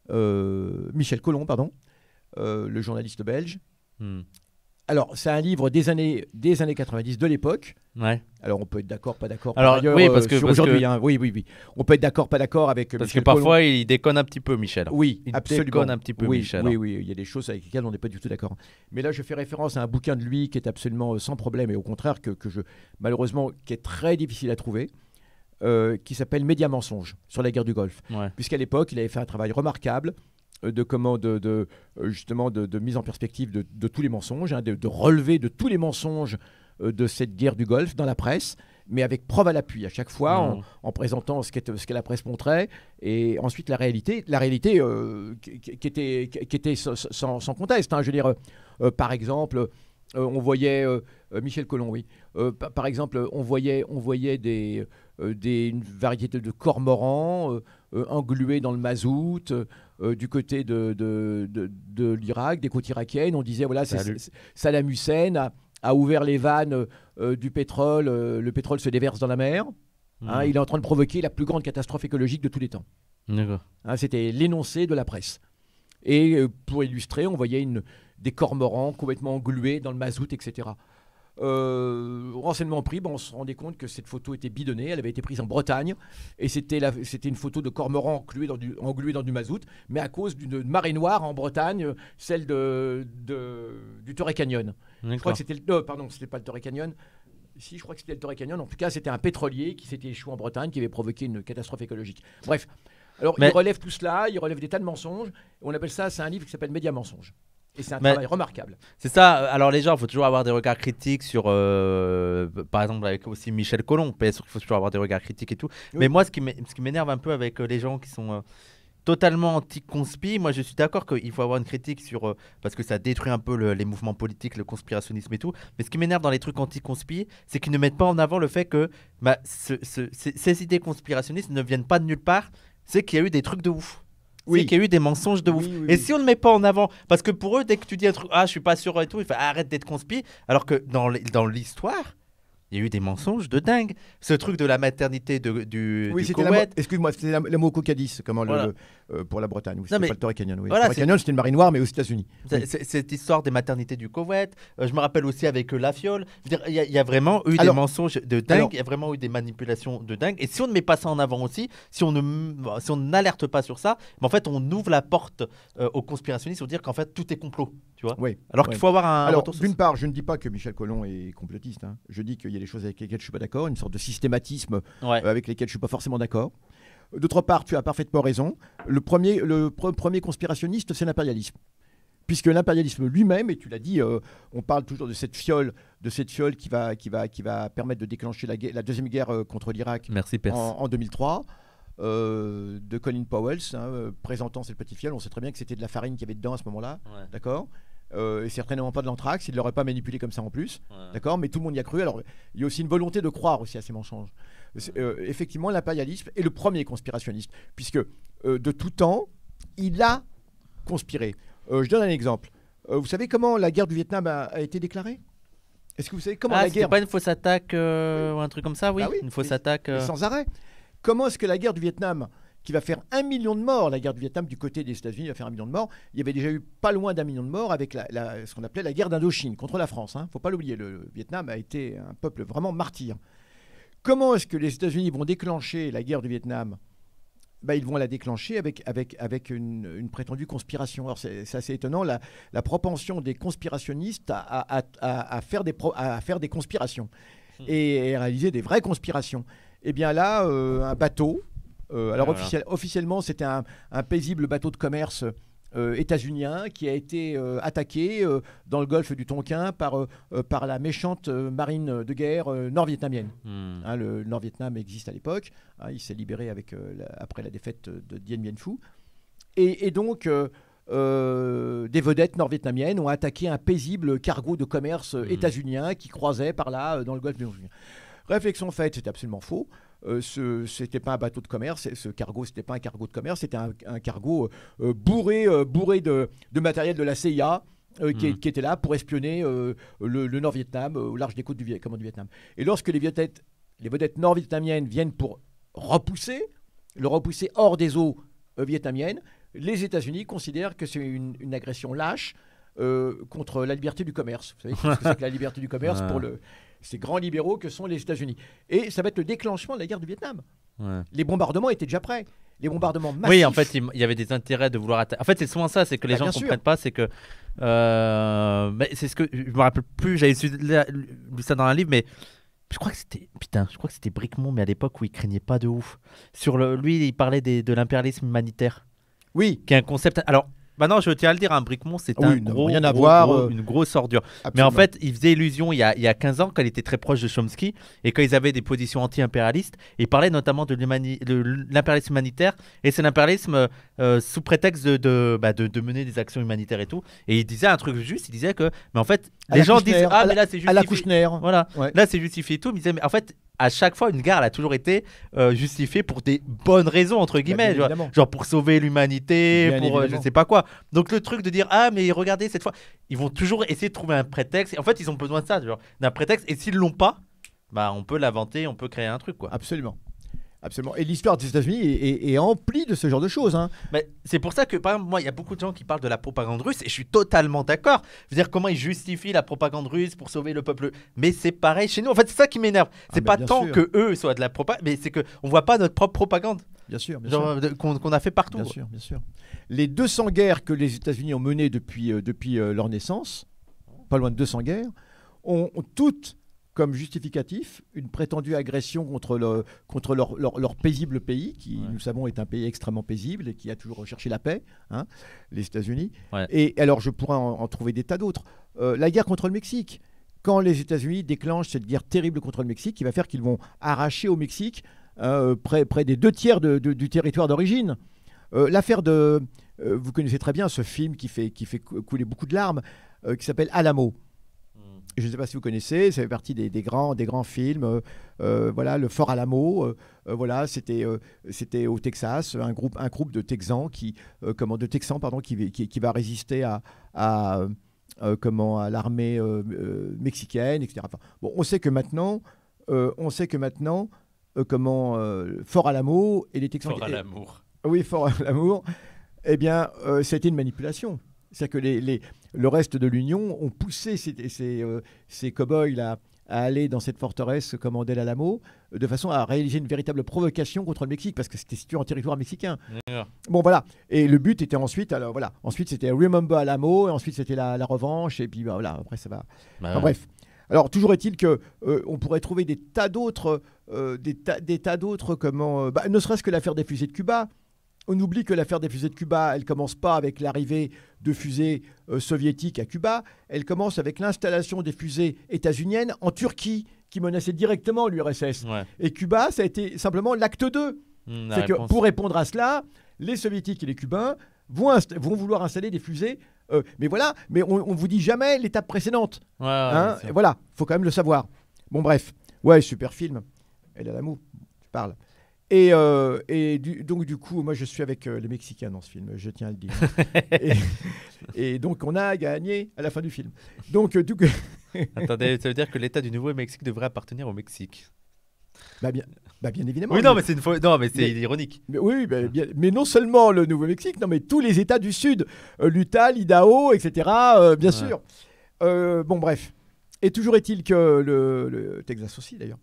Speaker 2: Michel Collomb, pardon, le journaliste belge. Alors, c'est un livre des années 90 de l'époque.
Speaker 1: Ouais.
Speaker 2: Alors, on peut être d'accord, pas d'accord.
Speaker 1: Alors,
Speaker 2: par ailleurs,
Speaker 1: oui, parce que
Speaker 2: aujourd'hui, hein, oui. On peut être d'accord, pas d'accord avec
Speaker 1: parce
Speaker 2: Michel
Speaker 1: que parfois
Speaker 2: Collomb.
Speaker 1: il déconne un petit peu, Michel.
Speaker 2: Oui,
Speaker 1: il
Speaker 2: absolument.
Speaker 1: déconne un petit peu, Michel.
Speaker 2: Oui, il y a des choses avec lesquelles on n'est pas du tout d'accord. Mais là, je fais référence à un bouquin de lui qui est absolument sans problème et au contraire malheureusement, qui est très difficile à trouver, qui s'appelle Média mensonge sur la guerre du Golfe.
Speaker 1: Ouais.
Speaker 2: Puisqu'à l'époque, il avait fait un travail remarquable justement de mise en perspective de tous les mensonges, hein, de relever de tous les mensonges de cette guerre du Golfe dans la presse, mais avec preuve à l'appui à chaque fois, en présentant ce que la presse montrait, et ensuite la réalité qui était sans conteste. Hein, je veux dire, par exemple, on voyait Michel Collomb, oui. Par exemple, on voyait une variété de cormorans englués dans le mazout du côté de l'Irak, des côtes irakiennes. On disait, voilà, Saddam Hussein a ouvert les vannes du pétrole, le pétrole se déverse dans la mer. Hein, il est en train de provoquer la plus grande catastrophe écologique de tous les temps.
Speaker 1: D'accord.
Speaker 2: Hein, c'était l'énoncé de la presse. Et pour illustrer, on voyait des cormorans complètement englués dans le mazout, etc. Renseignement pris, on se rendait compte que cette photo était bidonnée, elle avait été prise en Bretagne, et c'était une photo de cormorans englués dans du mazout, mais à cause d'une marée noire en Bretagne, celle du Torrey Canyon. Je crois que c'était c'était pas le Torrey Canyon. Si, je crois que c'était le Torrey Canyon. En tout cas, c'était un pétrolier qui s'était échoué en Bretagne, qui avait provoqué une catastrophe écologique. Bref. Alors, il relève tout cela, il relève des tas de mensonges. On appelle ça, c'est un livre qui s'appelle Média mensonge. Et c'est un travail remarquable.
Speaker 1: C'est ça. Alors les gens, il faut toujours avoir des regards critiques sur, par exemple, avec aussi Michel Collomb. Il faut toujours avoir des regards critiques et tout. Oui. Mais moi, ce qui m'énerve un peu avec les gens qui sont totalement anti-conspi, moi je suis d'accord qu'il faut avoir une critique sur, parce que ça détruit un peu les mouvements politiques, le conspirationnisme et tout. Mais ce qui m'énerve dans les trucs anti-conspi, c'est qu'ils ne mettent pas en avant le fait que ces idées conspirationnistes ne viennent pas de nulle part. C'est qu'il y a eu des trucs de ouf. Oui. C'est qu'il y a eu des mensonges de ouf. Et si on ne met pas en avant, parce que pour eux, dès que tu dis un truc, je suis pas sûr et tout, il faut arrête d'être conspi, alors que dans l'histoire, il y a eu des mensonges de dingue. Ce truc de la maternité du Koweït.
Speaker 2: Excuse-moi, c'était la Mococadis, pour la Bretagne. C'était pas le Torrey Canyon. Oui.
Speaker 1: Voilà,
Speaker 2: le Torrey Canyon, c'était une marée noire, mais aux États-Unis.
Speaker 1: Cette histoire des maternités du Koweït. Je me rappelle aussi avec la fiole. Il y a vraiment eu des mensonges de dingue. Il y a vraiment eu des manipulations de dingue. Et si on ne met pas ça en avant aussi, si on n'alerte pas sur ça, en fait, on ouvre la porte aux conspirationnistes pour dire qu'en fait, tout est complot. Tu vois.
Speaker 2: Oui.
Speaker 1: Alors qu'il faut avoir un.
Speaker 2: Alors, d'une part, je ne dis pas que Michel Collomb est complotiste. Hein. Je dis qu'il y a des choses avec lesquelles je ne suis pas d'accord, une sorte de systématisme avec lesquels je ne suis pas forcément d'accord. D'autre part, tu as parfaitement raison. Le premier conspirationniste, c'est l'impérialisme. Puisque l'impérialisme lui-même, et tu l'as dit, on parle toujours de cette fiole qui va permettre de déclencher la deuxième guerre contre l'Irak en 2003. De Colin Powell, présentant cette petite fiole. On sait très bien que c'était de la farine qu'il y avait dedans à ce moment-là. Ouais. D'accord. Et certainement pas de l'anthrax, il ne l'aurait pas manipulé comme ça en plus, d'accord, mais tout le monde y a cru. Alors il y a aussi une volonté de croire aussi à ces mensonges. Effectivement, l'impérialisme est le premier conspirationniste, puisque de tout temps, il a conspiré. Je donne un exemple. Vous savez comment la guerre du Vietnam a été déclarée? Est-ce que vous savez comment la guerre...
Speaker 1: C'était pas une fausse attaque ou un truc comme ça, oui, une fausse attaque.
Speaker 2: Sans arrêt. Comment est-ce que la guerre du Vietnam, qui va faire 1 million de morts, la guerre du Vietnam du côté des États-Unis va faire 1 million de morts. Il y avait déjà eu pas loin d'1 million de morts avec ce qu'on appelait la guerre d'Indochine contre la France. Il ne faut pas l'oublier, le Vietnam a été un peuple vraiment martyr. Comment est-ce que les États-Unis vont déclencher la guerre du Vietnam? Ils vont la déclencher avec une prétendue conspiration. Alors c'est assez étonnant, la propension des conspirationnistes à faire des conspirations et à réaliser des vraies conspirations. Eh bien là, un bateau, officiellement c'était un paisible bateau de commerce états-unien qui a été attaqué dans le golfe du Tonkin par la méchante marine de guerre nord-vietnamienne. Le Nord-Vietnam existe à l'époque, il s'est libéré après la défaite de Dien Bien Phu. Et donc, des vedettes nord-vietnamiennes ont attaqué un paisible cargo de commerce états-unien qui croisait par là dans le golfe du Tonkin. Réflexion faite, c'était absolument faux. C'était pas un bateau de commerce, ce cargo, c'était pas un cargo de commerce, c'était un cargo bourré de matériel de la CIA qui était là pour espionner le Nord-Vietnam au large des côtes du Vietnam. Et lorsque les vedettes nord-vietnamiennes viennent pour le repousser hors des eaux vietnamiennes, les États-Unis considèrent que c'est une agression lâche contre la liberté du commerce. Vous savez ce que c'est que la liberté du commerce pour ces grands libéraux que sont les États-Unis. Et ça va être le déclenchement de la guerre du Vietnam.
Speaker 1: Ouais.
Speaker 2: Les bombardements étaient déjà prêts. Les bombardements massifs.
Speaker 1: Oui, en fait, il y avait des intérêts de vouloir attaquer. En fait, c'est souvent ça, c'est que les gens ne comprennent pas, c'est que. Mais c'est ce que. Je me rappelle plus, j'avais lu ça dans un livre, mais. Je crois que c'était Bricmont, mais à l'époque où il craignait pas de ouf. Lui, il parlait de l'impérialisme humanitaire.
Speaker 2: Oui.
Speaker 1: Qui est un concept. Alors, maintenant, je tiens à le dire, Bricmont, c'est une grosse ordure.
Speaker 2: Absolument.
Speaker 1: Mais en fait, il faisait illusion il y a 15 ans, quand il était très proche de Chomsky, et quand ils avaient des positions anti-impérialistes. Il parlait notamment de l'impérialisme humanitaire, et c'est l'impérialisme sous prétexte de mener des actions humanitaires et tout. Et il disait un truc juste, il disait que, mais en fait, les gens disent, mais là, c'est justifié.
Speaker 2: À la Kouchner.
Speaker 1: Voilà, là, c'est justifié et tout. Mais il disait, mais en fait, à chaque fois, une guerre, elle a toujours été justifiée pour des bonnes raisons, entre guillemets. Genre pour sauver l'humanité, pour je sais pas quoi. Donc le truc de dire, mais regardez, cette fois, ils vont toujours essayer de trouver un prétexte. Et en fait, ils ont besoin de ça, d'un prétexte. Et s'ils l'ont pas, on peut l'inventer, on peut créer un truc, quoi.
Speaker 2: Absolument. Absolument. Et l'histoire des États-Unis est emplie de ce genre de choses. Hein.
Speaker 1: Mais c'est pour ça que, par exemple, moi, il y a beaucoup de gens qui parlent de la propagande russe et je suis totalement d'accord. Je veux dire, comment ils justifient la propagande russe pour sauver le peuple. Mais c'est pareil chez nous. En fait, c'est ça qui m'énerve. C'est pas tant que eux soient de la propagande, mais c'est qu'on voit pas notre propre propagande.
Speaker 2: Bien sûr.
Speaker 1: Qu'on a fait partout.
Speaker 2: Bien sûr. Les 200 guerres que les États-Unis ont menées depuis leur naissance, pas loin de 200 guerres, ont toutes comme justificatif une prétendue agression contre leur paisible pays, qui, nous savons, est un pays extrêmement paisible et qui a toujours recherché la paix, hein, les États-Unis. Ouais. Et alors, je pourrais en trouver des tas d'autres. La guerre contre le Mexique. Quand les États-Unis déclenchent cette guerre terrible contre le Mexique, qui va faire qu'ils vont arracher au Mexique près des 2 tiers du territoire d'origine. L'affaire de... vous connaissez très bien ce film qui fait couler beaucoup de larmes, qui s'appelle Alamo. Je ne sais pas si vous connaissez, ça fait partie des grands films. Voilà, le Fort Alamo. Voilà, c'était au Texas, un groupe de Texans qui va résister à l'armée mexicaine, etc. Enfin, bon, on sait que maintenant, Fort Alamo et les Texans.
Speaker 1: Fort à l'amour.
Speaker 2: Oui, Fort à l'amour. Eh bien, c'était une manipulation. C'est-à-dire que le reste de l'Union ont poussé ces cow-boys à aller dans cette forteresse commandée à l'Alamo, de façon à réaliser une véritable provocation contre le Mexique, parce que c'était situé en territoire mexicain. Bon, voilà. Et le but était ensuite, ensuite c'était Remember Alamo, et ensuite c'était la revanche, et puis voilà, après ça va. Bref. Alors, toujours est-il qu'on pourrait trouver des tas d'autres, ne serait-ce que l'affaire des fusées de Cuba. On oublie que l'affaire des fusées de Cuba, elle ne commence pas avec l'arrivée de fusées soviétiques à Cuba. Elle commence avec l'installation des fusées états-uniennes en Turquie, qui menaçaient directement l'URSS. Ouais. Et Cuba, ça a été simplement l'acte 2. C'est que pour répondre à cela, les soviétiques et les cubains vont vouloir installer des fusées. Mais on ne vous dit jamais l'étape précédente. Voilà, il faut quand même le savoir. Bon, bref. Ouais, super film. Elle a l'amour, tu parles. Donc du coup, moi je suis avec les Mexicains dans ce film, je tiens à le dire. et donc on a gagné à la fin du film. Donc
Speaker 1: Attendez, ça veut dire que l'État du Nouveau-Mexique devrait appartenir au Mexique.
Speaker 2: Bien évidemment.
Speaker 1: Oui, non, mais c'est ironique.
Speaker 2: Mais non seulement le Nouveau-Mexique, non, mais tous les États du Sud, l'Utah, l'Idaho, etc. Bien sûr. Bon, bref. Et toujours est-il que le Texas aussi, d'ailleurs.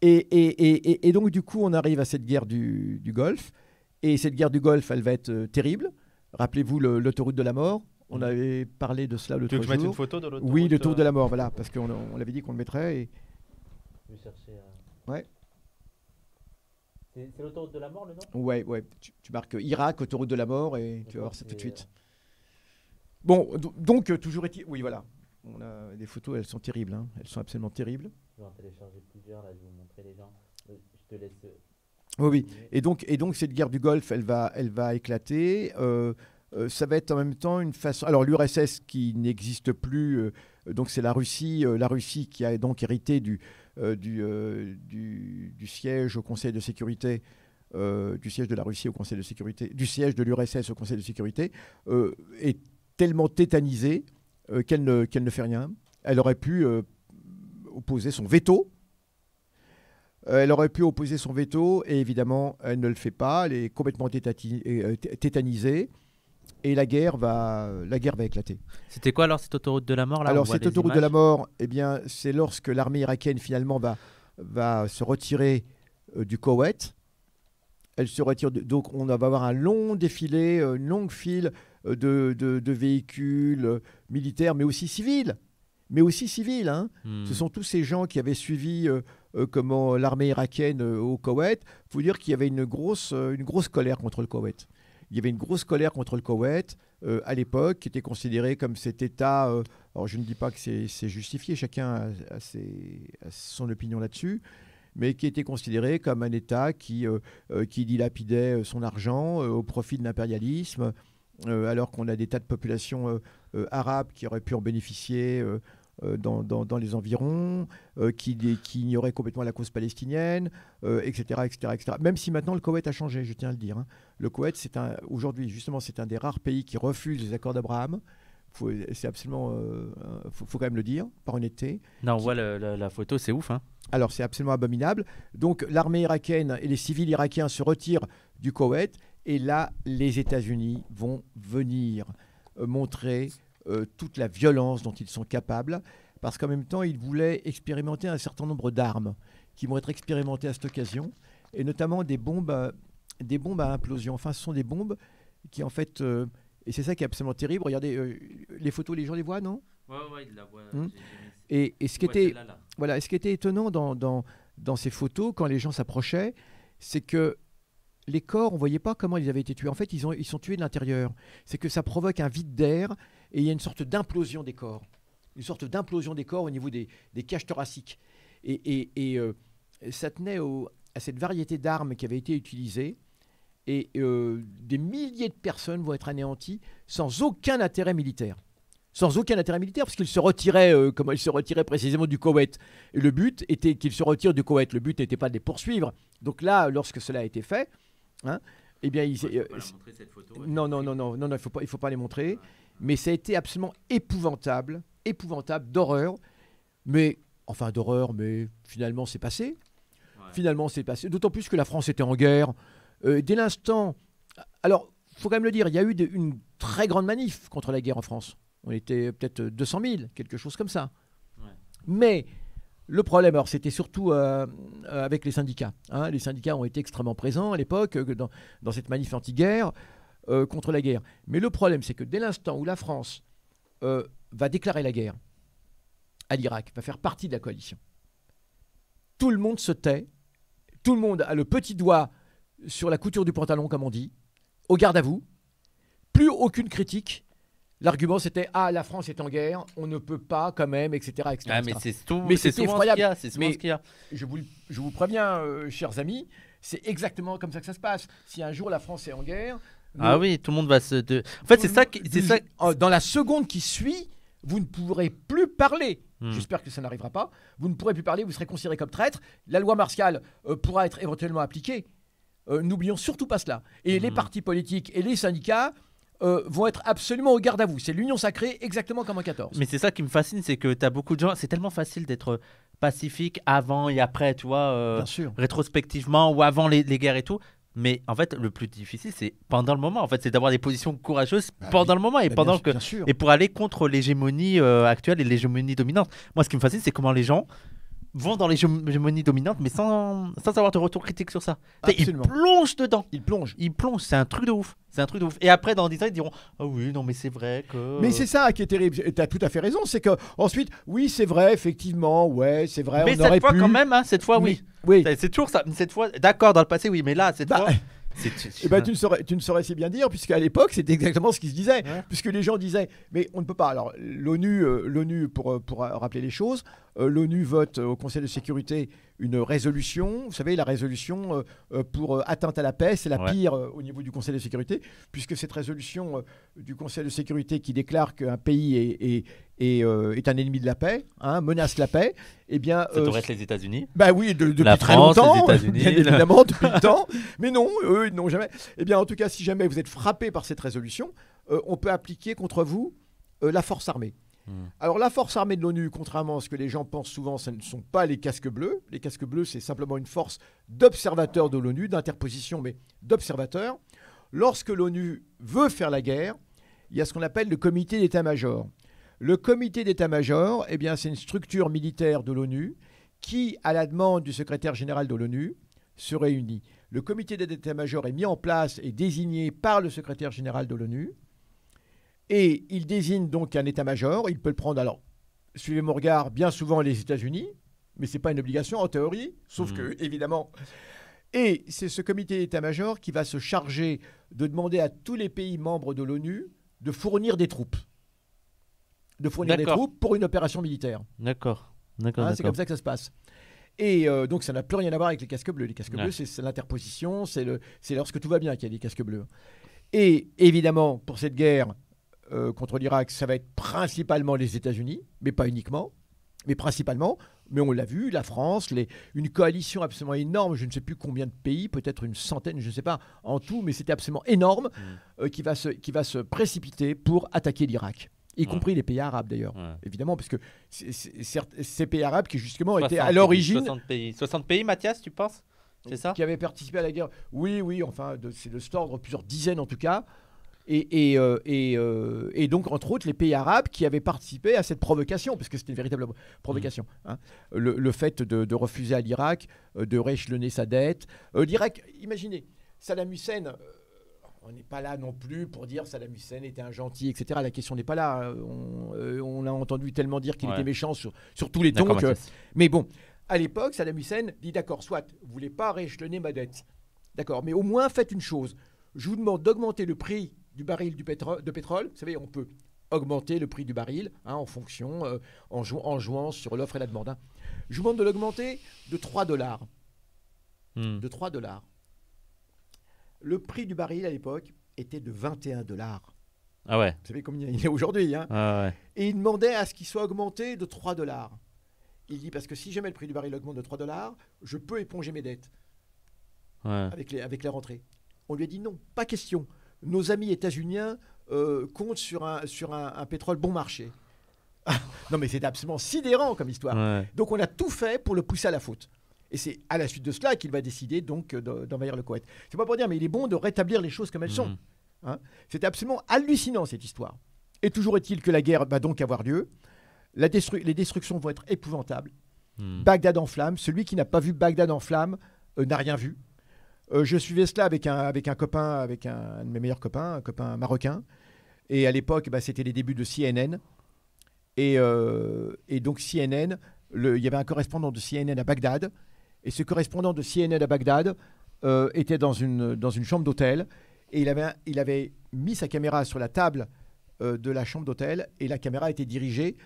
Speaker 2: Et donc, du coup, on arrive à cette guerre du Golfe. Et cette guerre du Golfe, elle va être terrible. Rappelez-vous l'autoroute de la mort. On avait parlé de cela l'autre jour.
Speaker 1: Tu veux que je mette une photo de l'autoroute?
Speaker 2: Oui, l'autoroute de la mort, voilà. Parce qu'on l'avait dit qu'on le mettrait. Et...
Speaker 1: Je vais chercher...
Speaker 2: Ouais.
Speaker 1: C'est l'autoroute de la mort, le nom?
Speaker 2: Ouais. Tu marques Irak, autoroute de la mort, et tu vas voir ça tout de suite. Bon, donc, toujours est-il... Oui, voilà. On a des photos, elles sont terribles. Hein. Elles sont absolument terribles.
Speaker 1: Je vais en télécharger plusieurs, là, je vais vous montrer les gens. Je te laisse...
Speaker 2: Oui. Et donc, cette guerre du Golfe, elle va éclater. Ça va être en même temps une façon... Alors, l'URSS qui n'existe plus, donc c'est la Russie qui a donc hérité du siège au Conseil de sécurité, du siège de la Russie au Conseil de sécurité, du siège de l'URSS au Conseil de sécurité, est tellement tétanisée qu'elle ne fait rien. Elle aurait pu opposer son veto. Et évidemment, elle ne le fait pas. Elle est complètement tétanisée. et la guerre va éclater.
Speaker 1: C'était quoi alors cette autoroute de la mort là?
Speaker 2: Alors cette autoroute de la mort, eh bien, c'est lorsque l'armée irakienne finalement va se retirer du Koweït. Elle se retire, donc on va avoir un long défilé, une longue file de véhicules militaires, mais aussi civils. Hein. Ce sont tous ces gens qui avaient suivi comment l'armée irakienne au Koweït. Il faut dire qu'il y avait une grosse colère contre le Koweït. Il y avait une grosse colère contre le Koweït à l'époque, qui était considéré comme cet État. Alors je ne dis pas que c'est justifié, chacun a son opinion là-dessus, mais qui était considéré comme un État qui dilapidait son argent au profit de l'impérialisme, alors qu'on a des tas de populations arabes qui auraient pu en bénéficier dans les environs, qui ignoraient complètement la cause palestinienne, etc., etc., etc. Même si maintenant le Koweït a changé, je tiens à le dire. Hein. Le Koweït, aujourd'hui, justement, c'est un des rares pays qui refuse les accords d'Abraham. C'est absolument... faut quand même le dire, par honnêteté.
Speaker 1: Non, on voit la photo, c'est ouf. Hein.
Speaker 2: Alors, c'est absolument abominable. Donc, l'armée irakienne et les civils irakiens se retirent du Koweït. Et là, les États-Unis vont venir montrer toute la violence dont ils sont capables. Parce qu'en même temps, ils voulaient expérimenter un certain nombre d'armes qui vont être expérimentées à cette occasion. Et notamment des bombes à implosion. Enfin, ce sont des bombes qui, en fait... et c'est ça qui est absolument terrible. Regardez, les photos, les gens les voient, non?
Speaker 1: Ouais, ils la voient.
Speaker 2: Et ce qui était... Voilà, ce qui était étonnant dans ces photos, quand les gens s'approchaient, c'est que les corps, on ne voyait pas comment ils avaient été tués. En fait, ils sont tués de l'intérieur. C'est que ça provoque un vide d'air et il y a une sorte d'implosion des corps. Une sorte d'implosion des corps au niveau des cages thoraciques. Et ça tenait à cette variété d'armes qui avaient été utilisées. Et des milliers de personnes vont être anéanties sans aucun intérêt militaire. Sans aucun intérêt militaire, parce qu'ils se retiraient, ils se retiraient précisément du Koweït. Et le but était qu'ils se retirent du Koweït. Le but n'était pas de les poursuivre. Donc là, lorsque cela a été fait, hein, eh bien,
Speaker 1: il faut pas la montrer, cette photo.
Speaker 2: Non, il faut pas les montrer. Mais ça a été absolument épouvantable, d'horreur. Mais finalement, c'est passé. Ouais. Finalement, c'est passé. D'autant plus que la France était en guerre. Dès l'instant... Alors, il faut quand même le dire, il y a eu une très grande manif contre la guerre en France. On était peut-être 200 000, quelque chose comme ça. Ouais. Mais le problème, alors c'était surtout avec les syndicats. Hein. Les syndicats ont été extrêmement présents à l'époque dans cette manif anti-guerre contre la guerre. Mais le problème, c'est que dès l'instant où la France va déclarer la guerre à l'Irak, va faire partie de la coalition, tout le monde se tait, tout le monde a le petit doigt sur la couture du pantalon, comme on dit, au garde à vous, plus aucune critique. L'argument c'était « Ah, la France est en guerre, on ne peut pas quand même, etc. etc.
Speaker 1: Ah, mais c'est tout,
Speaker 2: mais c'est effroyable.
Speaker 1: C'est souvent ce qu'il y a.
Speaker 2: Je vous préviens, chers amis, c'est exactement comme ça que ça se passe. Si un jour la France est en guerre...
Speaker 1: Ah oui, tout le monde va se... En fait, c'est ça...
Speaker 2: Dans la seconde qui suit, vous ne pourrez plus parler. J'espère que ça n'arrivera pas. Vous ne pourrez plus parler, vous serez considéré comme traître. La loi martiale pourra être éventuellement appliquée. N'oublions surtout pas cela. Et les partis politiques et les syndicats vont être absolument au garde à vous. C'est l'union sacrée, exactement comme en 14.
Speaker 1: Mais c'est ça qui me fascine, c'est que tu as beaucoup de gens... C'est tellement facile d'être pacifique avant et après, tu vois,
Speaker 2: Bien sûr.
Speaker 1: Rétrospectivement ou avant les guerres et tout. Mais en fait, le plus difficile, c'est pendant le moment. En fait, c'est d'avoir des positions courageuses pendant le moment et et pour aller contre l'hégémonie actuelle et l'hégémonie dominante. Moi, ce qui me fascine, c'est comment les gens vont dans l'hégémonie dominante, mais sans avoir de retour critique sur ça. Ils plongent dedans. Ils plongent. C'est un truc de ouf. Et après, dans 10 ans, ils diront « Ah oui, non, mais c'est vrai que... »
Speaker 2: Mais c'est ça qui est terrible. Tu as tout à fait raison. C'est qu'ensuite, oui, c'est vrai, effectivement, ouais, c'est vrai,
Speaker 1: mais
Speaker 2: on aurait pu...
Speaker 1: cette fois, quand même, hein, cette fois, oui. C'est toujours ça. Cette fois, d'accord, dans le passé, oui, mais là, cette fois...
Speaker 2: tu ne saurais si bien dire, puisqu'à l'époque, c'était exactement ce qui se disait. Ouais. Puisque les gens disaient, mais on ne peut pas. Alors, l'ONU pour rappeler les choses, l'ONU vote au Conseil de sécurité une résolution. Vous savez, la résolution pour atteinte à la paix, c'est la pire au niveau du Conseil de sécurité, puisque cette résolution du Conseil de sécurité qui déclare qu'un pays est un ennemi de la paix, hein, menace la paix, eh bien...
Speaker 1: Ça devrait être les États-Unis.
Speaker 2: Bah oui, depuis
Speaker 1: la
Speaker 2: très
Speaker 1: France,
Speaker 2: longtemps,
Speaker 1: les États-Unis,
Speaker 2: bien évidemment, depuis le temps. Mais non, eux, ils n'ont jamais... Eh bien, en tout cas, si jamais vous êtes frappé par cette résolution, on peut appliquer contre vous la force armée. Alors, la force armée de l'ONU, contrairement à ce que les gens pensent souvent, ce ne sont pas les casques bleus. Les casques bleus, c'est simplement une force d'observateurs de l'ONU, d'interposition, mais d'observateurs. lorsque l'ONU veut faire la guerre, il y a ce qu'on appelle le comité d'état-major. Le comité d'état-major, eh bien, c'est une structure militaire de l'ONU qui, à la demande du secrétaire général de l'ONU, se réunit. Le comité d'état-major est mis en place et désigné par le secrétaire général de l'ONU. Et il désigne donc un état-major. Il peut le prendre, alors, suivez mon regard, bien souvent les États-Unis, mais ce n'est pas une obligation en théorie, sauf que, évidemment... Et c'est ce comité d'état-major qui va se charger de demander à tous les pays membres de l'ONU de fournir des troupes. De fournir des troupes pour une opération militaire.
Speaker 1: D'accord.
Speaker 2: C'est comme ça que ça se passe. Et donc ça n'a plus rien à voir avec les casques bleus. Les casques bleus, c'est l'interposition, c'est lorsque tout va bien qu'il y a des casques bleus. Et évidemment, pour cette guerre contre l'Irak, ça va être principalement les États-Unis, mais pas uniquement, mais principalement. Mais on l'a vu, la France, une coalition absolument énorme, je ne sais plus combien de pays, peut-être une centaine, je ne sais pas en tout, mais c'était absolument énorme, qui va se précipiter pour attaquer l'Irak. Y compris les pays arabes d'ailleurs, évidemment, parce que ces pays arabes qui justement étaient à l'origine...
Speaker 1: 60 pays, Mathias, tu penses? C'est ça?
Speaker 2: Qui avaient participé à la guerre. Oui, enfin, c'est de cet ordre, plusieurs dizaines en tout cas. Et donc, entre autres, les pays arabes qui avaient participé à cette provocation, parce que c'était une véritable provocation. Hein. Le fait de refuser à l'Irak de rééchelonner sa dette. L'Irak, imaginez, Saddam Hussein... on n'est pas là non plus pour dire Saddam Hussein était un gentil, etc. La question n'est pas là. On a entendu tellement dire qu'il était méchant sur tous les tons. Mais bon, à l'époque, Saddam Hussein dit d'accord, soit, vous ne voulez pas rééchelonner ma dette. D'accord, mais au moins faites une chose. Je vous demande d'augmenter le prix du baril de pétrole. Vous savez, on peut augmenter le prix du baril en fonction, en jouant sur l'offre et la demande. Hein. Je vous demande de l'augmenter de $3. De $3. Le prix du baril à l'époque était de $21.
Speaker 1: Ah ouais.
Speaker 2: Vous savez combien il est aujourd'hui. Hein.
Speaker 1: Ah ouais.
Speaker 2: Et il demandait à ce qu'il soit augmenté de $3. Il dit parce que si jamais le prix du baril augmente de $3, je peux éponger mes dettes avec les rentrées. On lui a dit non, pas question. Nos amis états-uniens comptent sur un pétrole bon marché. Non mais c'est absolument sidérant comme histoire. Ouais. Donc on a tout fait pour le pousser à la faute. Et c'est à la suite de cela qu'il va décider donc d'envahir le Koweït. C'est pas pour dire, mais il est bon de rétablir les choses comme elles sont. Hein. C'était absolument hallucinant cette histoire. Et toujours est-il que la guerre va donc avoir lieu. Les destructions vont être épouvantables. Bagdad en flammes. Celui qui n'a pas vu Bagdad en flammes n'a rien vu. Je suivais cela avec un copain, avec un de mes meilleurs copains, un copain marocain. Et à l'époque, c'était les débuts de CNN. Et donc CNN, il y avait un correspondant de CNN à Bagdad. Et ce correspondant de CNN à Bagdad était dans une chambre d'hôtel. Et il avait mis sa caméra sur la table de la chambre d'hôtel. Et la caméra était dirigée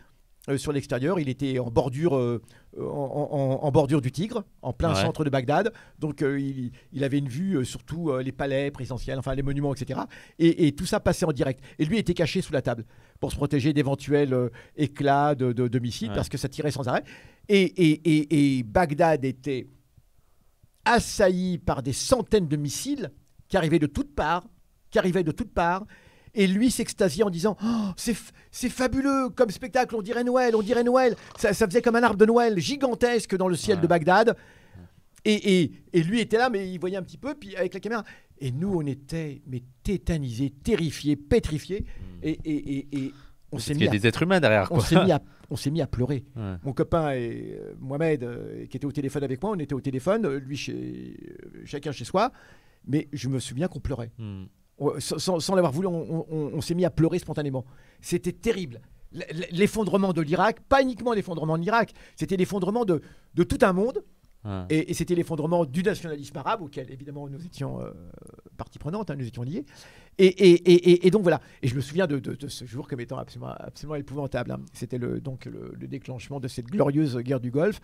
Speaker 2: sur l'extérieur. Il était en bordure, en bordure du Tigre, en plein centre de Bagdad. Donc il avait une vue sur tous les palais présidentiels, enfin les monuments, etc. Et tout ça passait en direct. Et lui était caché sous la table pour se protéger d'éventuels éclats de missiles, parce que ça tirait sans arrêt. Et Bagdad était assailli par des centaines de missiles qui arrivaient de toutes parts, Et lui s'extasiait en disant oh, c'est fabuleux comme spectacle, on dirait Noël. Ça faisait comme un arbre de Noël gigantesque dans le ciel de Bagdad. Et lui était là, mais il voyait un petit peu, puis avec la caméra. Et nous, on était tétanisés, terrifiés, pétrifiés. Et on s'est mis.
Speaker 1: Il y a des êtres humains derrière. Quoi.
Speaker 2: On s'est mis à pleurer. Ouais. Mon copain Mohamed, qui était au téléphone avec moi, on était au téléphone, lui chacun chez soi. Mais je me souviens qu'on pleurait. Sans l'avoir voulu, on s'est mis à pleurer spontanément. C'était terrible. L'effondrement de l'Irak, pas uniquement l'effondrement de l'Irak, c'était l'effondrement de tout un monde. Et c'était l'effondrement du nationalisme arabe, auquel évidemment nous étions partie prenante, nous étions liés. Et donc voilà. Et je me souviens de ce jour comme étant absolument épouvantable. Hein. C'était le déclenchement de cette glorieuse guerre du Golfe.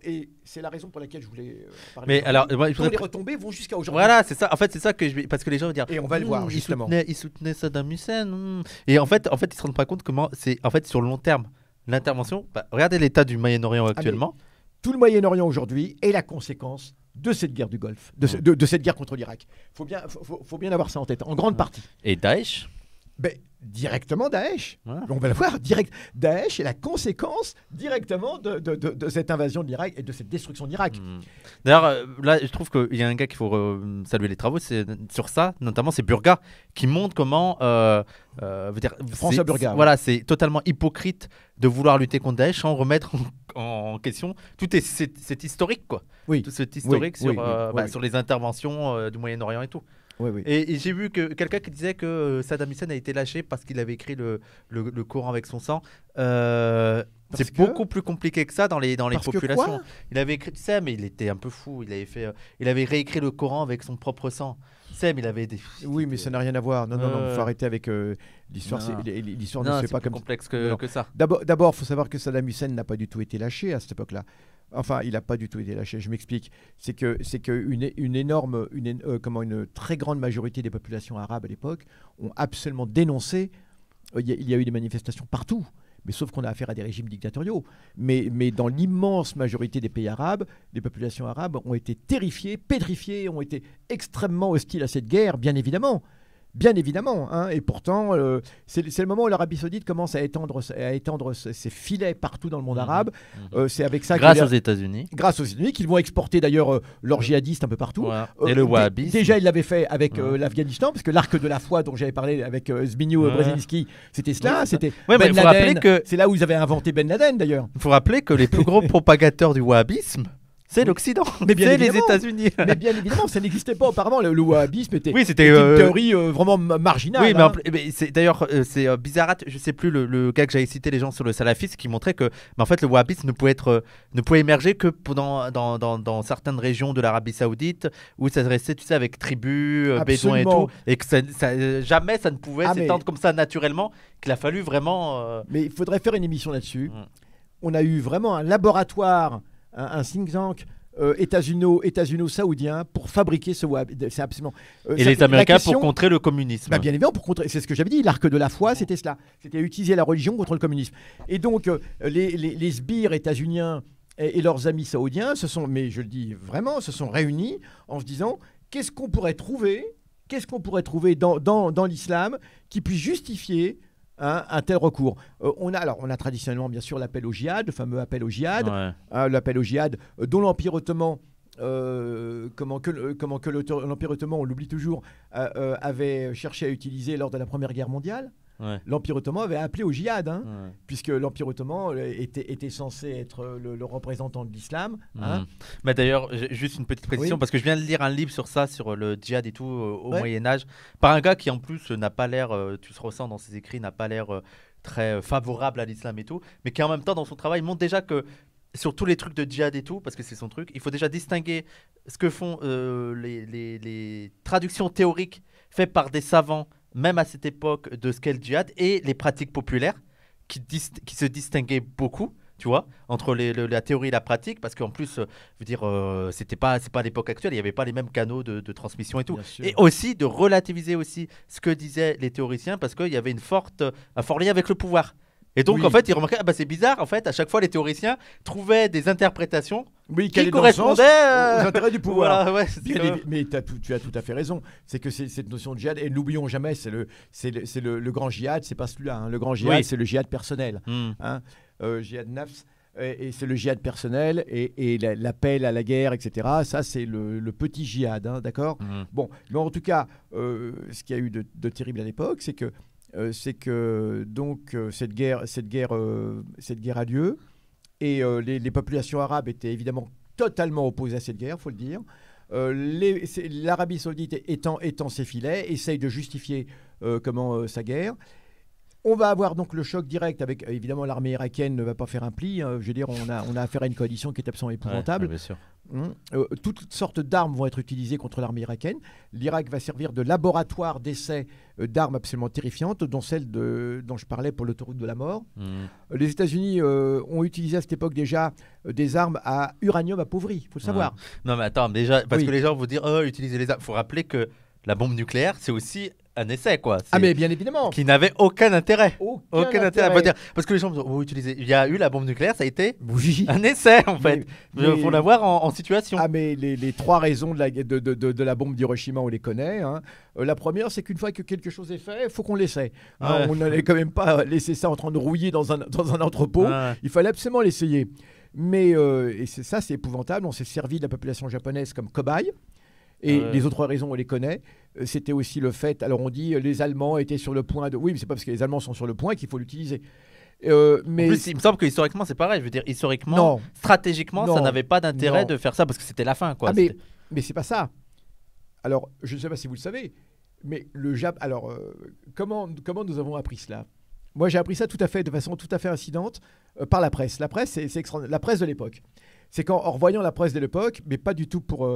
Speaker 2: Et c'est la raison pour laquelle je voulais parler.
Speaker 1: Mais alors,
Speaker 2: les retombées vont jusqu'à aujourd'hui.
Speaker 1: Voilà, c'est ça. En fait, c'est ça parce que les gens vont dire.
Speaker 2: Et on va le voir justement.
Speaker 1: Ils soutenaient Saddam Hussein. Et en fait, ils se rendent pas compte comment c'est sur le long terme l'intervention. Regardez l'état du Moyen-Orient actuellement.
Speaker 2: Tout le Moyen-Orient aujourd'hui est la conséquence de cette guerre du Golfe, de cette guerre contre l'Irak. Faut bien avoir ça en tête, en grande partie.
Speaker 1: Et Daesh.
Speaker 2: directement Daesh.
Speaker 1: Ouais.
Speaker 2: On va le voir, Daesh est la conséquence directement de cette invasion de l'Irak et de cette destruction de l'Irak.
Speaker 1: D'ailleurs, là, je trouve qu'il y a un gars qu'il faut saluer les travaux, c'est sur ça, notamment c'est Burga, qui montre comment,
Speaker 2: François Burga.
Speaker 1: Voilà, c'est totalement hypocrite de vouloir lutter contre Daesh sans remettre en question tout c'est historique, quoi.
Speaker 2: Oui.
Speaker 1: Tout cet historique
Speaker 2: Oui,
Speaker 1: sur les interventions du Moyen-Orient et tout.
Speaker 2: Oui, oui.
Speaker 1: Et j'ai vu que quelqu'un qui disait que Saddam Hussein a été lâché parce qu'il avait écrit le Coran avec son sang. C'est beaucoup plus compliqué que ça dans les populations. Il avait écrit, tu sais, mais il était un peu fou. Il avait réécrit le Coran avec son propre sang. Tu sais, mais il avait des.
Speaker 2: Oui, mais ça n'a rien à voir. Non, il faut arrêter avec l'histoire. L'histoire ne se fait pas comme
Speaker 1: complexe que ça.
Speaker 2: D'abord, il faut savoir que Saddam Hussein n'a pas du tout été lâché à cette époque-là. Enfin, il n'a pas du tout été lâché. Je m'explique. C'est que une très grande majorité des populations arabes à l'époque ont absolument dénoncé. Il y a eu des manifestations partout. Mais sauf qu'on a affaire à des régimes dictatoriaux. Mais dans l'immense majorité des pays arabes, les populations arabes ont été terrifiées, pétrifiées, ont été extrêmement hostiles à cette guerre, bien évidemment. Bien évidemment, hein, et pourtant, c'est le moment où l'Arabie Saoudite commence à étendre ses filets partout dans le monde arabe. C'est avec ça
Speaker 1: grâce aux États-Unis.
Speaker 2: Grâce aux États-Unis, qu'ils vont exporter d'ailleurs leurs djihadistes un peu partout.
Speaker 1: Ouais. Et le wahhabisme.
Speaker 2: Déjà, ils l'avaient fait avec l'Afghanistan, parce que l'arc de la foi dont j'avais parlé avec Zbigniew Brzezinski, c'était cela.
Speaker 1: Ouais,
Speaker 2: c'était
Speaker 1: Ben Laden.
Speaker 2: C'est là où ils avaient inventé Ben Laden d'ailleurs.
Speaker 1: Il faut rappeler que les plus gros propagateurs du wahhabisme, c'est l'Occident, c'est les États-Unis.
Speaker 2: Mais bien évidemment, ça n'existait pas auparavant. Le wahhabisme était une théorie vraiment marginale.
Speaker 1: Oui, mais d'ailleurs, c'est bizarre. Je sais plus le gars que j'avais cité, les gens sur le salafisme, qui montrait que, en fait, le wahhabisme ne pouvait émerger que dans certaines régions de l'Arabie Saoudite où ça restait, tu sais, avec tribus, bédouins et tout, et que jamais ça ne pouvait s'étendre comme ça naturellement. Qu'il a fallu vraiment.
Speaker 2: Mais il faudrait faire une émission là-dessus. On a eu vraiment un laboratoire. Un think tank états-uno-saoudien pour fabriquer ce wahhabisme. C'est absolument.
Speaker 1: Et les Américains pour contrer le communisme.
Speaker 2: Bien évidemment, pour contrer. C'est ce que j'avais dit. L'arc de la foi, c'était cela. C'était utiliser la religion contre le communisme. Et donc, les sbires états-uniens et leurs amis saoudiens mais je le dis vraiment, se sont réunis en se disant qu'est-ce qu'on pourrait trouver dans l'islam qui puisse justifier un tel recours. On a traditionnellement bien sûr l'appel au djihad, le fameux appel au djihad, l'appel au djihad dont l'Empire ottoman, l'Empire ottoman, on l'oublie toujours, avait cherché à utiliser lors de la Première Guerre mondiale. L'Empire ottoman avait appelé au djihad, puisque l'Empire ottoman était censé être le représentant de l'islam.
Speaker 1: Mais d'ailleurs, juste une petite précision, parce que je viens de lire un livre sur ça, sur le djihad et tout au Moyen-Âge, par un gars qui en plus n'a pas l'air, tu se ressens dans ses écrits, n'a pas l'air très favorable à l'islam et tout, mais qui en même temps dans son travail montre déjà que sur tous les trucs de djihad et tout, parce que c'est son truc, il faut déjà distinguer ce que font les traductions théoriques faites par des savants, même à cette époque, de ce qu'est le djihad, et les pratiques populaires qui se distinguaient beaucoup, tu vois, entre la théorie et la pratique, parce qu'en plus, je veux dire, c'est pas l'époque actuelle, il n'y avait pas les mêmes canaux de transmission et tout. Et aussi de relativiser aussi ce que disaient les théoriciens, parce qu'il y avait un fort lien avec le pouvoir. Et donc, en fait, ils remarquaient, c'est bizarre, en fait, à chaque fois, les théoriciens trouvaient des interprétations qui correspondaient
Speaker 2: aux intérêts du pouvoir.
Speaker 1: Voilà,
Speaker 2: mais tu as tout à fait raison. C'est que cette notion de djihad, et n'oublions jamais, c'est le grand djihad, c'est pas celui-là. Le grand djihad, c'est le djihad personnel. Djihad nafs, et c'est le djihad personnel, et l'appel à la guerre, etc. Ça, c'est le petit djihad, d'accord. Bon, mais en tout cas, ce qu'il y a eu de terrible à l'époque, c'est que cette guerre a lieu, et les populations arabes étaient évidemment totalement opposées à cette guerre, faut le dire. L'Arabie Saoudite étant ses filets, essaye de justifier sa guerre. On va avoir donc le choc direct avec, évidemment, l'armée irakienne ne va pas faire un pli. Je veux dire, on a affaire à une coalition qui est absolument épouvantable.
Speaker 1: Bien sûr.
Speaker 2: Toutes sortes d'armes vont être utilisées contre l'armée irakienne. L'Irak va servir de laboratoire d'essai d'armes absolument terrifiantes, dont celle dont je parlais pour l'autoroute de la mort. Les États-Unis ont utilisé à cette époque déjà des armes à uranium appauvri, il faut le savoir.
Speaker 1: Non mais attends, déjà, parce que les gens vont dire, utiliser les armes. Il faut rappeler que la bombe nucléaire, c'est aussi un essai, quoi.
Speaker 2: Ah, mais bien évidemment.
Speaker 1: Qui n'avait aucun intérêt.
Speaker 2: Aucun
Speaker 1: intérêt.
Speaker 2: intérêt.
Speaker 1: Dire, parce que les gens me disent, utiliser. Il y a eu la bombe nucléaire, ça a été
Speaker 2: Oui.
Speaker 1: un essai, en fait. Il faut l'avoir en situation.
Speaker 2: Ah, mais les 3 raisons de la bombe d'Hiroshima, on les connaît. Hein. La première, c'est qu'une fois que quelque chose est fait, il faut qu'on l'essaie. Hein, on n'allait quand même pas laisser ça en train de rouiller dans un entrepôt. Il fallait absolument l'essayer. Mais et c'est épouvantable. On s'est servi de la population japonaise comme cobaye. Et les autres raisons, on les connaît. C'était aussi le fait, alors on dit les Allemands étaient sur le point de... Oui, mais c'est pas parce que les Allemands sont sur le point qu'il faut l'utiliser. Mais...
Speaker 1: En plus, il me semble que historiquement, c'est pareil. Je veux dire, historiquement, stratégiquement, ça n'avait pas d'intérêt de faire ça parce que c'était la fin, quoi.
Speaker 2: Ah, mais c'est pas ça. Alors, je ne sais pas si vous le savez, mais le Japon... Alors, comment nous avons appris cela ? Moi, j'ai appris ça de façon tout à fait incidente par la presse. La presse, c'est extraordinaire. La presse de l'époque. C'est qu'en revoyant la presse de l'époque, mais pas du tout pour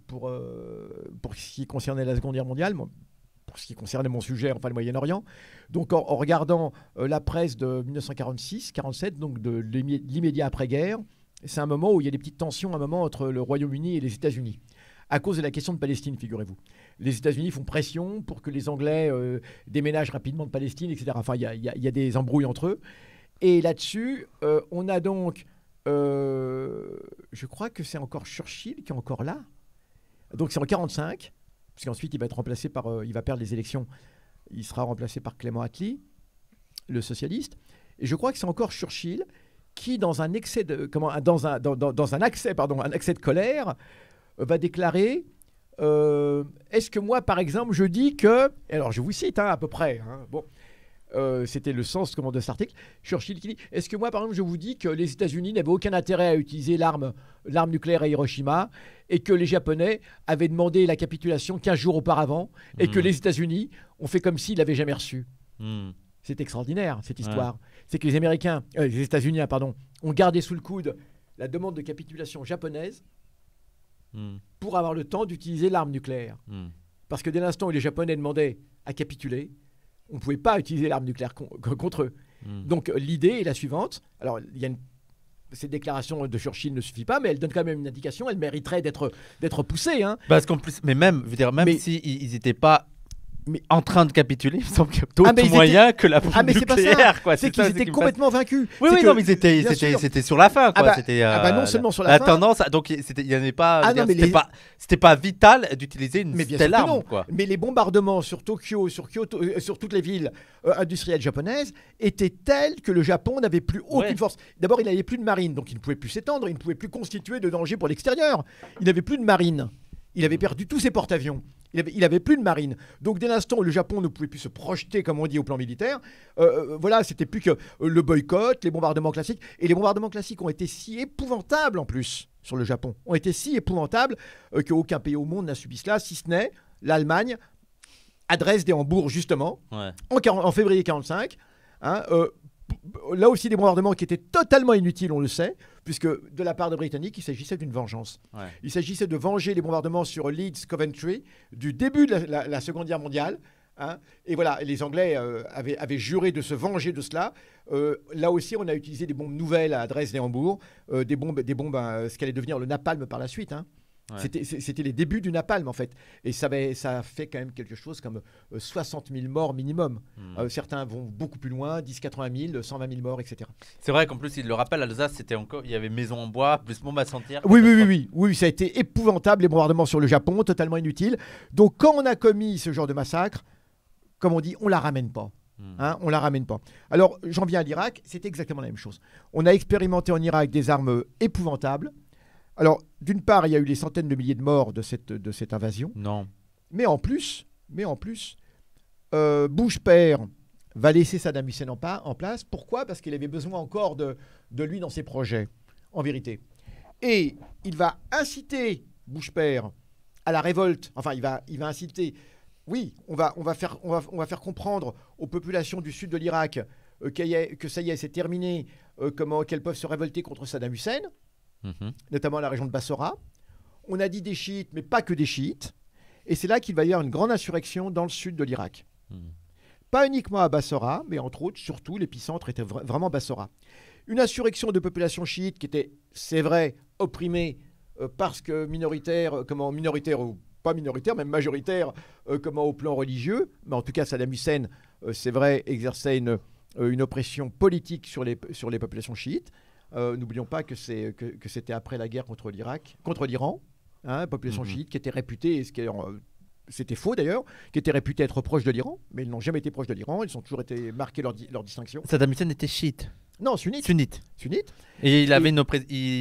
Speaker 2: ce qui concernait la Seconde Guerre mondiale, pour ce qui concernait mon sujet, enfin le Moyen-Orient. Donc en regardant la presse de 1946-47, donc de l'immédiat après-guerre, c'est un moment où il y a des petites tensions, un moment entre le Royaume-Uni et les États-Unis, à cause de la question de Palestine, figurez-vous. Les États-Unis font pression pour que les Anglais déménagent rapidement de Palestine, etc. Enfin, il y a des embrouilles entre eux. Et là-dessus, on a donc... je crois que c'est encore Churchill qui est encore là. Donc c'est en 1945, parce qu'ensuite il va être remplacé par... il va perdre les élections. Il sera remplacé par Clément Attlee, le socialiste. Et je crois que c'est encore Churchill qui, dans un excès de... un accès de colère, va déclarer... est-ce que moi, par exemple, je dis que... Alors je vous cite à peu près. Bon... c'était le sens de cet article. Churchill qui dit, est-ce que moi, par exemple, je vous dis que les États-Unis n'avaient aucun intérêt à utiliser l'arme nucléaire à Hiroshima et que les Japonais avaient demandé la capitulation 15 jours auparavant et que les États-Unis ont fait comme s'ils l'avaient jamais reçu. C'est extraordinaire, cette histoire. C'est que les États-Unis, ont gardé sous le coude la demande de capitulation japonaise pour avoir le temps d'utiliser l'arme nucléaire. Parce que dès l'instant où les Japonais demandaient à capituler, on ne pouvait pas utiliser l'arme nucléaire contre eux. Donc l'idée est la suivante. Alors, cette déclaration de Churchill ne suffit pas, mais elle donne quand même une indication. Elle mériterait d'être poussée. Hein.
Speaker 1: Parce qu'en plus, mais même s'ils n'étaient pas en train de capituler, il me semble qu'il y a d'autres moyens que la bombe nucléaire.
Speaker 2: C'est qu'ils étaient complètement vaincus.
Speaker 1: Oui, non, mais c'était sur la fin. Quoi.
Speaker 2: Non seulement sur la fin.
Speaker 1: La tendance, donc il y en avait pas. C'était pas vital d'utiliser une telle arme. Quoi.
Speaker 2: Mais les bombardements sur Tokyo, sur Kyoto, sur toutes les villes industrielles japonaises étaient tels que le Japon n'avait plus aucune force. D'abord, il n'avait plus de marine, donc il ne pouvait plus s'étendre, il ne pouvait plus constituer de danger pour l'extérieur. Il n'avait plus de marine. Il avait perdu tous ses porte-avions. Il avait plus de marine. Donc, dès l'instant où le Japon ne pouvait plus se projeter, comme on dit, au plan militaire, c'était plus que le boycott, les bombardements classiques. Et les bombardements classiques ont été si épouvantables, en plus, sur le Japon, ont été si épouvantables qu'aucun pays au monde n'a subi cela, si ce n'est l'Allemagne, à Dresde et Hambourg, justement, en février 1945. Là aussi, des bombardements qui étaient totalement inutiles, on le sait, puisque de la part des Britanniques, il s'agissait d'une vengeance. Il s'agissait de venger les bombardements sur Leeds, Coventry, du début de la Seconde Guerre mondiale. Et voilà, les Anglais avaient juré de se venger de cela. Là aussi, on a utilisé des bombes nouvelles à Dresde et Hambourg, des bombes ce qu'allait devenir le napalm par la suite. C'était les débuts du napalm, en fait. Et ça a fait quand même quelque chose comme 60 000 morts minimum. Certains vont beaucoup plus loin, 10, 80 000, 120 000 morts, etc.
Speaker 1: C'est vrai qu'en plus, il le rappelle, à Alsace, il y avait maison en bois, plus bombe à sentir.
Speaker 2: Oui, ça a été épouvantable, les bombardements sur le Japon, totalement inutiles. Donc, quand on a commis ce genre de massacre, comme on dit, on la ramène pas. On la ramène pas. Alors, j'en viens à l'Irak, c'est exactement la même chose. On a expérimenté en Irak des armes épouvantables. Alors, d'une part, il y a eu des centaines de milliers de morts de cette invasion.
Speaker 1: Non.
Speaker 2: Mais en plus, Bush père va laisser Saddam Hussein en place. Pourquoi ? Parce qu'il avait besoin encore de lui dans ses projets, en vérité. Et il va inciter Bush père à la révolte. Enfin, il va inciter. Oui, on va faire comprendre aux populations du sud de l'Irak que ça y est, c'est terminé. Qu'elles peuvent se révolter contre Saddam Hussein. Notamment la région de Bassora. On a dit des chiites, mais pas que des chiites. Et c'est là qu'il va y avoir une grande insurrection dans le sud de l'Irak. Pas uniquement à Bassora, mais entre autres, surtout, l'épicentre était vraiment Bassora. Une insurrection de population chiite qui était, c'est vrai, opprimée parce que minoritaire ou pas minoritaire, même majoritaire, comment au plan religieux. Mais en tout cas, Saddam Hussein, c'est vrai, exerçait une oppression politique sur les populations chiites. N'oublions pas que c'était après la guerre contre l'Iran, population chiite qui était réputée, c'était faux d'ailleurs, qui était réputée être proche de l'Iran, mais ils n'ont jamais été proches de l'Iran, ils ont toujours été marqués leur distinction.
Speaker 1: Saddam Hussein était chiite.
Speaker 2: Non, sunnite.
Speaker 1: Sunnite. Et il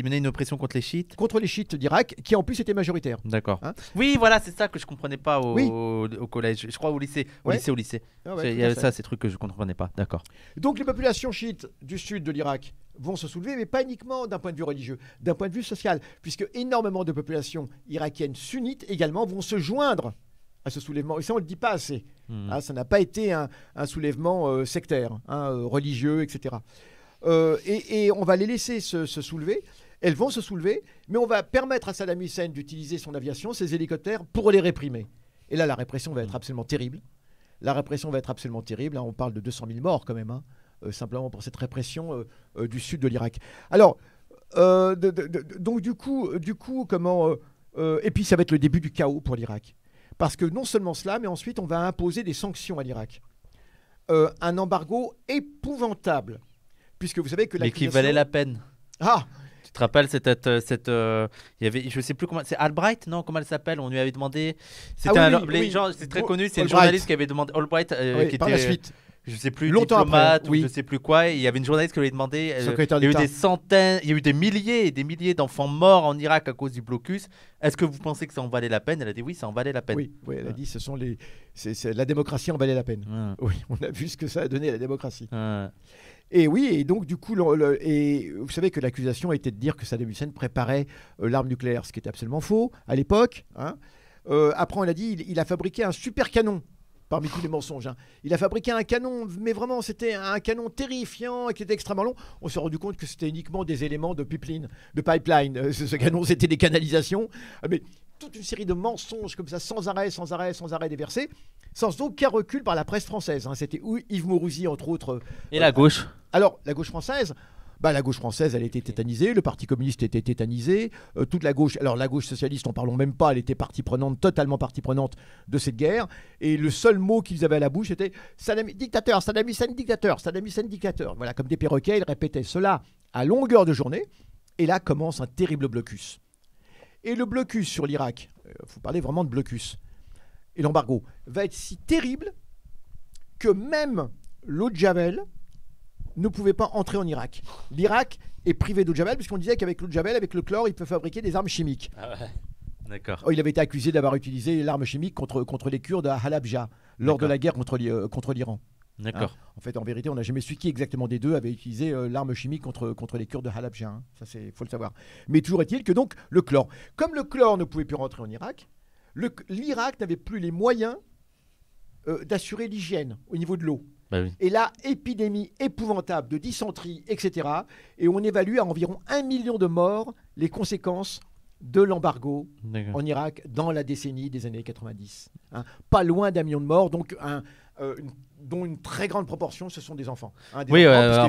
Speaker 1: menait une oppression contre les chiites.
Speaker 2: Contre les chiites d'Irak, qui en plus étaient majoritaires.
Speaker 1: D'accord. Oui, voilà, c'est ça que je comprenais pas au collège. Je crois au lycée. Au lycée.
Speaker 2: Ah ouais,
Speaker 1: il y avait ça, ces trucs que je comprenais pas. D'accord.
Speaker 2: Donc les populations chiites du sud de l'Irak vont se soulever, mais pas uniquement d'un point de vue religieux, d'un point de vue social, puisque énormément de populations irakiennes sunnites également vont se joindre à ce soulèvement. Et ça, on ne le dit pas assez. Ça n'a pas été un soulèvement sectaire, religieux, etc. Et on va les laisser se soulever. Elles vont se soulever, mais on va permettre à Saddam Hussein d'utiliser son aviation, ses hélicoptères, pour les réprimer. Et là, la répression va être absolument terrible. On parle de 200 000 morts quand même, simplement pour cette répression du sud de l'Irak. Alors, donc du coup, comment et puis ça va être le début du chaos pour l'Irak. Parce que non seulement cela, mais ensuite on va imposer des sanctions à l'Irak. Un embargo épouvantable. Puisque vous savez que
Speaker 1: mais qui valait la peine.
Speaker 2: Ah,
Speaker 1: tu te rappelles il y avait, je sais plus comment, c'est Albright, non, comment elle s'appelle, on lui avait demandé, c'était c'est très connu, c'est le journaliste qui avait demandé Albright, qui
Speaker 2: par
Speaker 1: était
Speaker 2: la suite,
Speaker 1: je sais plus,
Speaker 2: longtemps
Speaker 1: diplomate
Speaker 2: après,
Speaker 1: ou je sais plus quoi, et il y avait une journaliste qui lui avait demandé, il y a eu des centaines, il y a eu des milliers et des milliers d'enfants morts en Irak à cause du blocus. Est-ce que vous pensez que ça en valait la peine? Elle a dit oui, ça en valait la peine.
Speaker 2: Oui, elle a dit c'est la démocratie en valait la peine. Oui, on a vu ce que ça a donné à la démocratie. Et oui, et donc du coup, et vous savez que l'accusation était de dire que Saddam Hussein préparait l'arme nucléaire, ce qui était absolument faux à l'époque. Après, on a dit il a fabriqué un super canon, parmi tous les mensonges. Il a fabriqué un canon, mais vraiment, c'était un canon terrifiant qui était extrêmement long. On s'est rendu compte que c'était uniquement des éléments de pipeline. Ce canon, c'était des canalisations. Mais toute une série de mensonges comme ça, sans arrêt déversés, sans aucun recul par la presse française. C'était Yves Mourouzi, entre autres.
Speaker 1: Et la gauche.
Speaker 2: Alors, la gauche française, elle était tétanisée, le Parti communiste était tétanisé, toute la gauche, alors la gauche socialiste, n'en parlons même pas, elle était totalement partie prenante de cette guerre, et le seul mot qu'ils avaient à la bouche était Saddam Hussein dictateur. Voilà, comme des perroquets, ils répétaient cela à longueur de journée, et là commence un terrible blocus. Et le blocus sur l'Irak, il faut parler vraiment de blocus, et l'embargo, va être si terrible que même l'eau de Javel ne pouvait pas entrer en Irak. L'Irak est privé d'eau de Javel, puisqu'on disait qu'avec l'eau de Javel, avec le chlore, il peut fabriquer des armes chimiques.
Speaker 1: Ah ouais. D'accord.
Speaker 2: Il avait été accusé d'avoir utilisé l'arme chimique contre les Kurdes à Halabja, lors de la guerre contre l'Iran.
Speaker 1: D'accord.
Speaker 2: En fait, en vérité, on n'a jamais su qui exactement des deux avait utilisé l'arme chimique contre les Kurdes de Halabja. Ça, faut le savoir. Mais toujours est-il que donc, le chlore. Comme le chlore ne pouvait plus rentrer en Irak, l'Irak n'avait plus les moyens d'assurer l'hygiène au niveau de l'eau.
Speaker 1: Oui.
Speaker 2: Et là, épidémie épouvantable de dysenterie, etc. Et on évalue à environ 1 million de morts les conséquences de l'embargo en Irak dans la décennie des années 90. Pas loin d'1 million de morts, donc dont une très grande proportion, ce sont des enfants. En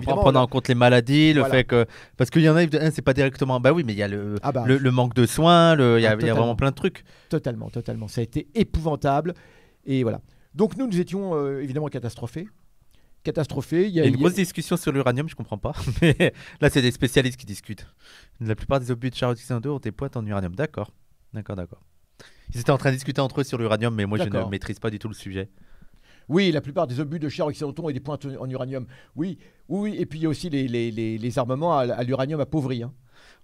Speaker 1: prenant en compte les maladies, le fait que... Parce qu'il y en a, c'est pas directement... Bah oui, mais il y a le manque de soins, il y a vraiment plein de trucs.
Speaker 2: Totalement. Ça a été épouvantable. Et voilà. Donc nous étions évidemment catastrophés. Il y a
Speaker 1: une grosse discussion sur l'uranium, je comprends pas. Mais là, c'est des spécialistes qui discutent. La plupart des obus de Charles 2 ont des pointes en uranium. D'accord. Ils étaient en train de discuter entre eux sur l'uranium, mais moi, je ne maîtrise pas du tout le sujet.
Speaker 2: Oui, la plupart des obus de chair occidentaux ont des pointes en uranium. Oui. Et puis il y a aussi les armements à l'uranium appauvri.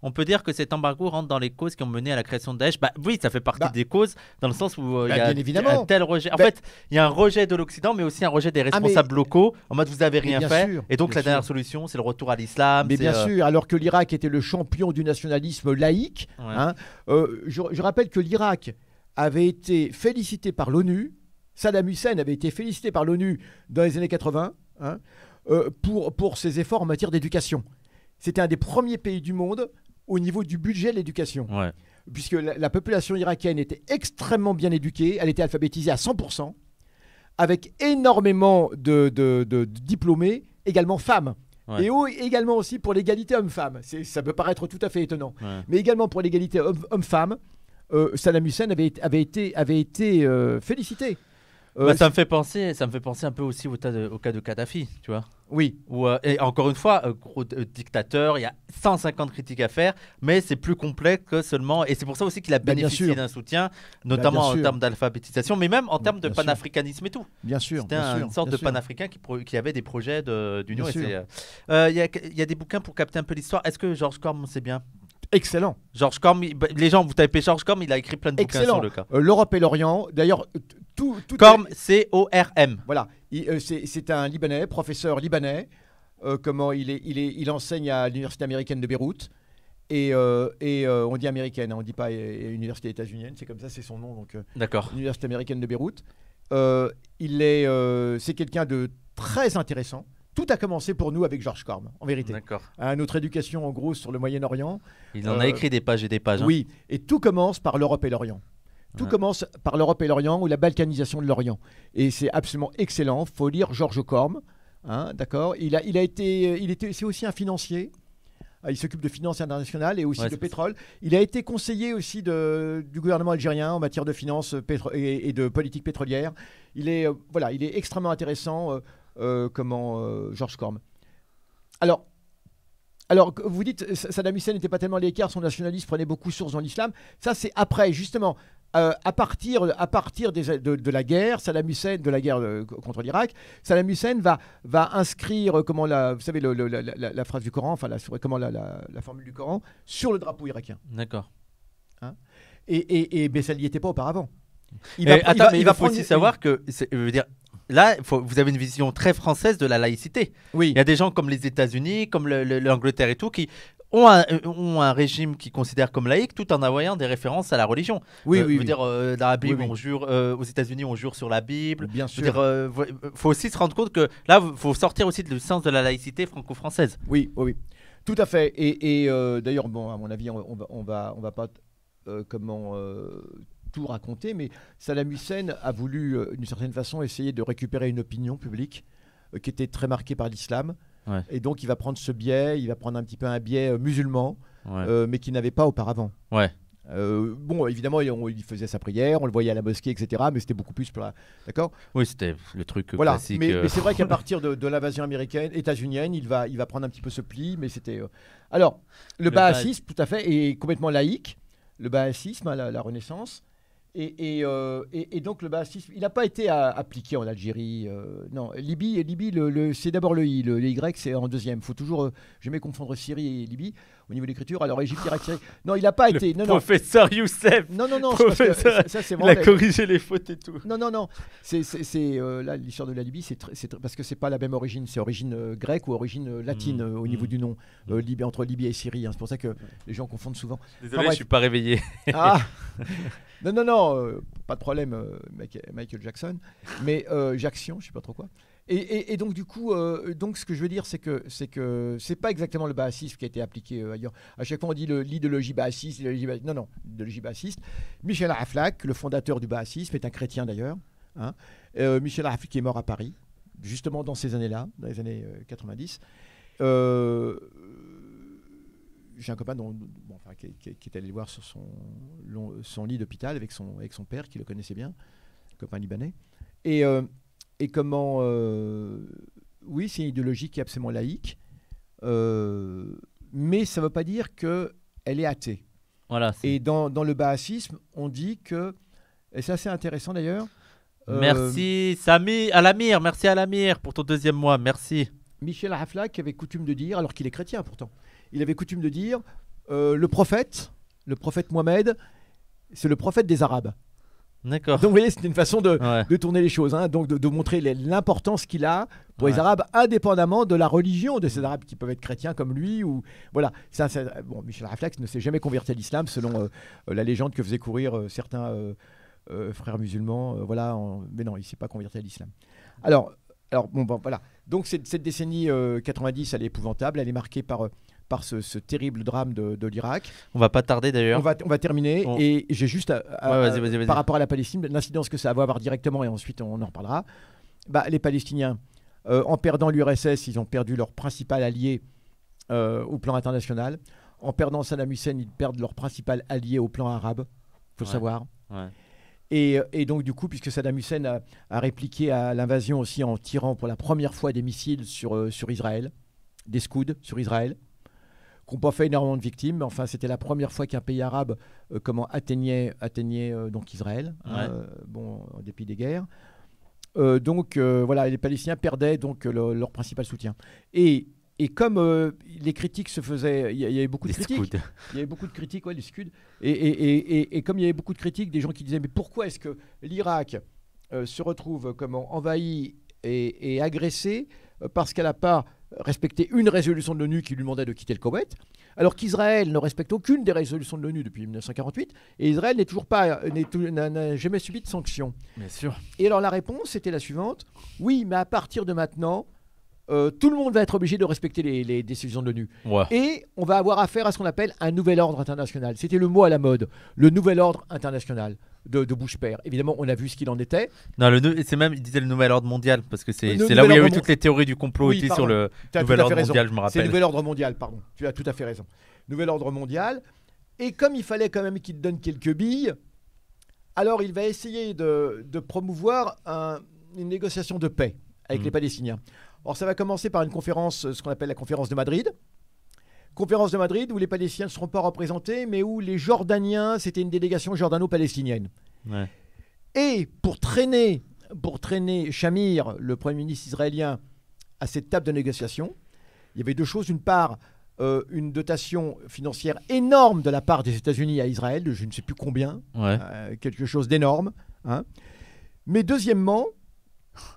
Speaker 1: On peut dire que cet embargo rentre dans les causes qui ont mené à la création de Daesh. Oui, ça fait partie des causes, dans le sens où il y a un tel rejet. En fait, il y a un rejet de l'Occident, mais aussi un rejet des responsables locaux, en mode vous n'avez rien fait. Et donc la dernière solution, c'est le retour à l'islam.
Speaker 2: Mais bien sûr, alors que l'Irak était le champion du nationalisme laïque. Je rappelle que l'Irak avait été félicité par l'ONU. Saddam Hussein avait été félicité par l'ONU dans les années 80 pour ses efforts en matière d'éducation. C'était un des premiers pays du monde au niveau du budget de l'éducation. Puisque la population irakienne était extrêmement bien éduquée, elle était alphabétisée à 100%, avec énormément de diplômés, également femmes. Et également aussi pour l'égalité homme-femme. Ça peut paraître tout à fait étonnant. Mais également pour l'égalité homme-femme, Saddam Hussein avait été félicité.
Speaker 1: Ça me fait penser un peu aussi au cas de Kadhafi, tu vois.
Speaker 2: Oui.
Speaker 1: Et encore une fois, gros dictateur, il y a 150 critiques à faire, mais c'est plus complexe que seulement. Et c'est pour ça aussi qu'il a bénéficié d'un soutien, notamment en termes d'alphabétisation, mais même en termes de panafricanisme et tout.
Speaker 2: Bien sûr.
Speaker 1: C'était une sorte de panafricain qui avait des projets d'union. Il y a des bouquins pour capter un peu l'histoire. Est-ce que George Corm sait bien?
Speaker 2: Excellent.
Speaker 1: George Corm, les gens, vous tapez George Corm, il a écrit plein de bouquins sur le cas.
Speaker 2: L'Europe et l'Orient, d'ailleurs,
Speaker 1: Corm, C-O-R-M.
Speaker 2: Voilà, c'est un Libanais, professeur libanais. Il enseigne à l'université américaine de Beyrouth. Et on dit américaine, on ne dit pas université états-unienne, c'est comme ça, c'est son nom. Donc,
Speaker 1: d'accord.
Speaker 2: L'université américaine de Beyrouth. C'est quelqu'un de très intéressant. Tout a commencé pour nous avec George Corm, en vérité.
Speaker 1: D'accord.
Speaker 2: Notre éducation, en gros, sur le Moyen-Orient.
Speaker 1: Il en a écrit des pages et des pages.
Speaker 2: Oui, et tout commence par l'Europe et l'Orient. Tout commence par l'Europe et l'Orient ou la balkanisation de l'Orient. Et c'est absolument excellent. Il faut lire George Corm. D'accord. C'est aussi un financier. Il s'occupe de finances internationales et aussi de pétrole. Il a été conseiller aussi du gouvernement algérien en matière de finances et de politique pétrolière. Il est extrêmement intéressant. George Corm. Alors, vous dites Saddam Hussein n'était pas tellement à l'écart, son nationalisme prenait beaucoup source dans l'islam. Ça, c'est après, justement, à partir de la guerre, Saddam Hussein, de la guerre contre l'Irak, Saddam Hussein va inscrire, vous savez, la phrase du Coran, enfin, la formule du Coran, sur le drapeau irakien.
Speaker 1: D'accord.
Speaker 2: Mais ça n'y était pas auparavant.
Speaker 1: Il faut aussi savoir que, là, vous avez une vision très française de la laïcité.
Speaker 2: Oui.
Speaker 1: Il y a des gens comme les États-Unis, comme l'Angleterre et tout, qui ont un régime qu'ils considèrent comme laïque, tout en envoyant des références à la religion. Dans la Bible, on jure, aux États-Unis, on jure sur la Bible.
Speaker 2: Bien sûr.
Speaker 1: Faut aussi se rendre compte que là, il faut sortir aussi du sens de la laïcité franco-française.
Speaker 2: Oui. Tout à fait. Et d'ailleurs, à mon avis, on va pas tout raconter, mais Saddam Hussein a voulu, d'une certaine façon, essayer de récupérer une opinion publique qui était très marquée par l'islam.
Speaker 1: Ouais.
Speaker 2: Et donc, il va prendre ce biais, il va prendre un petit peu un biais musulman, mais qu'il n'avait pas auparavant.
Speaker 1: Ouais.
Speaker 2: Évidemment, il faisait sa prière, on le voyait à la mosquée, etc. Mais c'était beaucoup plus... D'accord ?
Speaker 1: Oui, c'était le truc classique.
Speaker 2: Mais c'est vrai qu'à partir de l'invasion américaine, états-unienne, il va prendre un petit peu ce pli, mais c'était... Alors, le bahassisme, tout à fait, est complètement laïque. Le bahassisme, la Renaissance... Et donc le bahassisme, il n'a pas été appliqué en Algérie. Non, Libye, c'est d'abord le I, le Y c'est en deuxième. Il faut toujours jamais confondre Syrie et Libye au niveau de l'écriture. Alors Égypte, Irak, Syrie. Non, il n'a pas été.
Speaker 1: Professeur Youssef.
Speaker 2: Non.
Speaker 1: Professeur,
Speaker 2: ça c'est
Speaker 1: il a corrigé les fautes et tout.
Speaker 2: Non. C'est là l'histoire de la Libye, c'est parce que c'est pas la même origine. C'est origine grecque ou origine latine au niveau du nom. Entre Libye et Syrie. C'est pour ça que les gens confondent souvent.
Speaker 1: Désolé, je suis pas réveillé.
Speaker 2: Ah. Non, pas de problème, Michael Jackson, mais Jackson, je sais pas trop quoi. Et donc du coup, ce que je veux dire, c'est que c'est pas exactement le bahassisme qui a été appliqué ailleurs. À chaque fois, on dit l'idéologie bahassiste, non, l'idéologie bahassiste. Michel Aflaq, le fondateur du bahassisme, est un chrétien d'ailleurs. Michel Aflaq qui est mort à Paris, justement dans ces années-là, dans les années 90. J'ai un copain qui est allé le voir sur son lit d'hôpital avec son père qui le connaissait bien, un copain libanais. Oui, c'est une idéologie qui est absolument laïque, mais ça ne veut pas dire qu'elle est athée.
Speaker 1: Voilà,
Speaker 2: et dans le bahassisme, on dit que, et c'est assez intéressant d'ailleurs.
Speaker 1: Merci Sami Alamir, merci Alamir pour ton deuxième mois, merci.
Speaker 2: Michel Aflaq avait coutume de dire, alors qu'il est chrétien pourtant, il avait coutume de dire le prophète Mohammed, c'est le prophète des Arabes.
Speaker 1: D'accord.
Speaker 2: Donc vous voyez, c'était une façon de tourner les choses, donc de montrer l'importance qu'il a pour les Arabes, indépendamment de la religion de ces Arabes qui peuvent être chrétiens comme lui. Voilà. Michel Aflaq ne s'est jamais converti à l'islam selon la légende que faisaient courir certains frères musulmans. Mais non, il ne s'est pas converti à l'islam. Alors voilà. Donc cette décennie 90, elle est épouvantable. Elle est marquée par ce terrible drame de l'Irak.
Speaker 1: On va pas tarder d'ailleurs.
Speaker 2: On va terminer. Et j'ai juste
Speaker 1: vas-y.
Speaker 2: par rapport à la Palestine, l'incidence que ça va avoir directement, et ensuite on en reparlera. Les Palestiniens, en perdant l'URSS, ils ont perdu leur principal allié au plan international. En perdant Saddam Hussein, ils perdent leur principal allié au plan arabe. faut le
Speaker 1: Ouais.
Speaker 2: savoir.
Speaker 1: Ouais.
Speaker 2: Et donc, du coup, puisque Saddam Hussein a répliqué à l'invasion aussi en tirant pour la première fois des missiles sur Israël, des Scouds sur Israël, qui n'ont pas fait énormément de victimes, mais enfin, c'était la première fois qu'un pays arabe atteignait donc Israël, bon, en dépit des guerres. Voilà, les Palestiniens perdaient donc leur principal soutien. Et comme les critiques se faisaient, il y avait beaucoup de
Speaker 1: Des
Speaker 2: critiques.
Speaker 1: Scouds.
Speaker 2: Il y avait beaucoup de critiques, ouais, les Scuds. Et comme il y avait beaucoup de critiques, des gens qui disaient mais pourquoi est-ce que l'Irak se retrouve envahi et agressé parce qu'elle n'a pas respecté une résolution de l'ONU qui lui demandait de quitter le Koweït, alors qu'Israël ne respecte aucune des résolutions de l'ONU depuis 1948, et Israël n'a jamais subi de sanctions.
Speaker 1: Bien sûr.
Speaker 2: Et alors la réponse était la suivante: oui, mais à partir de maintenant, tout le monde va être obligé de respecter les décisions de l'ONU.
Speaker 1: Ouais.
Speaker 2: Et on va avoir affaire à ce qu'on appelle un nouvel ordre international. C'était le mot à la mode, le nouvel ordre international de Bush père. Évidemment, on a vu ce qu'il en était.
Speaker 1: Non, c'est même, il disait le nouvel ordre mondial, parce que c'est
Speaker 2: Le
Speaker 1: là où il y a eu
Speaker 2: nouvel
Speaker 1: toutes les théories du complot
Speaker 2: Oui,
Speaker 1: aussi
Speaker 2: pardon.
Speaker 1: sur le
Speaker 2: Tu as
Speaker 1: nouvel
Speaker 2: tout à
Speaker 1: ordre
Speaker 2: fait raison.
Speaker 1: mondial, je me
Speaker 2: C'est le
Speaker 1: rappelle.
Speaker 2: nouvel ordre mondial, pardon. Tu as tout à fait raison. Nouvel ordre mondial. Et comme il fallait quand même qu'il donne quelques billes, alors il va essayer de promouvoir une négociation de paix avec les Palestiniens. Alors ça va commencer par une conférence, ce qu'on appelle la conférence de Madrid. Conférence de Madrid où les Palestiniens ne seront pas représentés, mais où les Jordaniens, c'était une délégation jordano-palestinienne.
Speaker 1: Ouais.
Speaker 2: Et pour traîner Shamir, le Premier ministre israélien, à cette table de négociation, il y avait deux choses. D'une part, une dotation financière énorme de la part des États-Unis à Israël, de je ne sais plus combien, quelque chose d'énorme. Hein. Mais deuxièmement,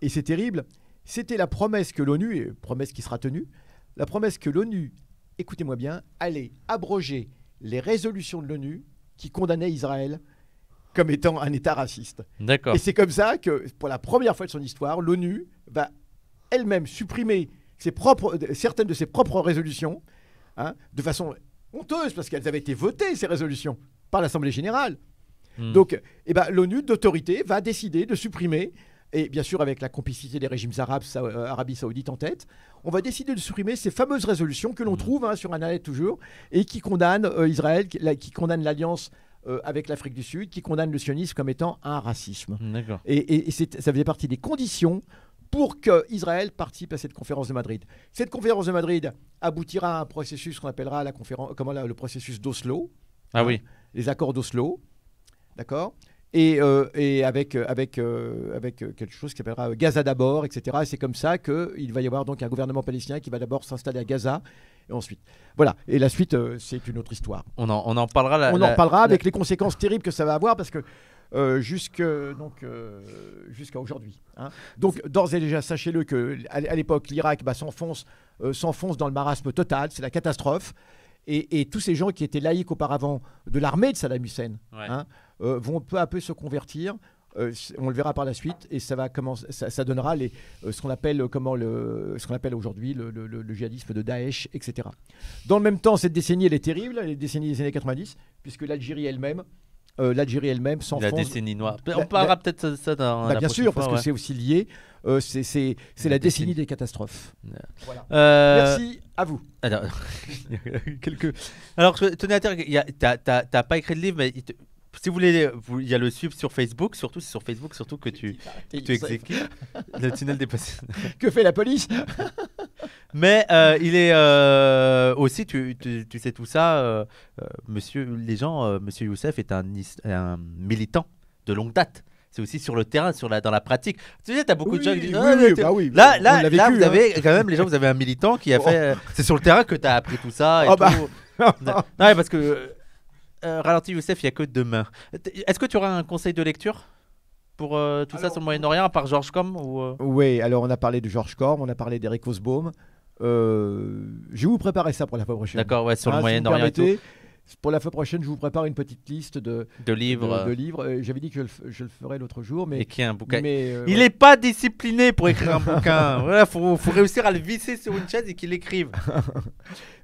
Speaker 2: et c'est terrible, c'était la promesse que l'ONU, et promesse qui sera tenue, la promesse que l'ONU, écoutez-moi bien, allait abroger les résolutions de l'ONU qui condamnaient Israël comme étant un État raciste.
Speaker 1: D'accord.
Speaker 2: Et c'est comme ça que, pour la première fois de son histoire, l'ONU va elle-même supprimer certaines de ses propres résolutions, hein, de façon honteuse, parce qu'elles avaient été votées, ces résolutions, par l'Assemblée générale. Donc, l'ONU, d'autorité, va décider de supprimer, et bien sûr avec la complicité des régimes arabes, Arabie Saoudite en tête, on va décider de supprimer ces fameuses résolutions que l'on trouve sur Internet toujours, et qui condamnent Israël, qui condamnent l'alliance avec l'Afrique du Sud, qui condamne le sionisme comme étant un racisme.
Speaker 1: D'accord.
Speaker 2: Et ça faisait partie des conditions pour qu'Israël participe à cette conférence de Madrid. Cette conférence de Madrid aboutira à un processus qu'on appellera le processus d'Oslo.
Speaker 1: Ah oui.
Speaker 2: Les accords d'Oslo. D'accord. Et avec quelque chose qui s'appellera Gaza d'abord, etc. Et c'est comme ça qu'il va y avoir donc un gouvernement palestinien qui va d'abord s'installer à Gaza, et ensuite. Voilà. Et la suite, c'est une autre histoire.
Speaker 1: On en parlera.
Speaker 2: On en reparlera avec les conséquences terribles que ça va avoir, parce que jusqu'à aujourd'hui. Hein. Donc, d'ores et déjà, sachez-le qu'à l'époque, l'Irak s'enfonce dans le marasme total, c'est la catastrophe. Et tous ces gens qui étaient laïcs auparavant de l'armée de Saddam Hussein vont peu à peu se convertir. On le verra par la suite, et ça donnera ce qu'on appelle aujourd'hui le djihadisme de Daesh, etc. Dans le même temps, cette décennie, elle est terrible, les décennies des années 90, puisque l'Algérie elle-même s'enfonce.
Speaker 1: La décennie noire. On parlera peut-être de ça dans la
Speaker 2: bien
Speaker 1: prochaine
Speaker 2: sûr,
Speaker 1: fois,
Speaker 2: parce que c'est aussi lié. C'est la décennie des catastrophes. Voilà. Merci à vous.
Speaker 1: Alors, Alors, je tenais à dire, t'as pas écrit de livre, mais si vous voulez, il y a le suivre sur Facebook, surtout c'est sur Facebook, surtout que tu exécutes le tunnel des patients.
Speaker 2: Que fait la police?
Speaker 1: Mais il est aussi, tu sais tout ça, monsieur Youssef est un militant de longue date. C'est aussi sur le terrain, dans la pratique. Tu sais, t'as beaucoup de gens qui disent là, vous avez quand même vous avez un militant qui a fait. C'est sur le terrain que t'as appris tout ça. Et tout. Non, parce que ralenti Youssef, il n'y a que demain. Est-ce que tu auras un conseil de lecture pour tout ça sur le Moyen-Orient, à part George Corm
Speaker 2: Oui, alors on a parlé de George Corm, on a parlé d'Eric Hobsbawm. Je vais vous préparer ça pour la fois prochaine.
Speaker 1: D'accord, ouais, sur le Moyen-Orient et tout.
Speaker 2: Pour la fois prochaine, je vous prépare une petite liste de livres. J'avais dit que je le ferais l'autre jour. Mais
Speaker 1: écrit un bouquin.
Speaker 2: Il
Speaker 1: n'est pas discipliné pour écrire un bouquin. Voilà, faut réussir à le visser sur une chaise et qu'il l'écrive.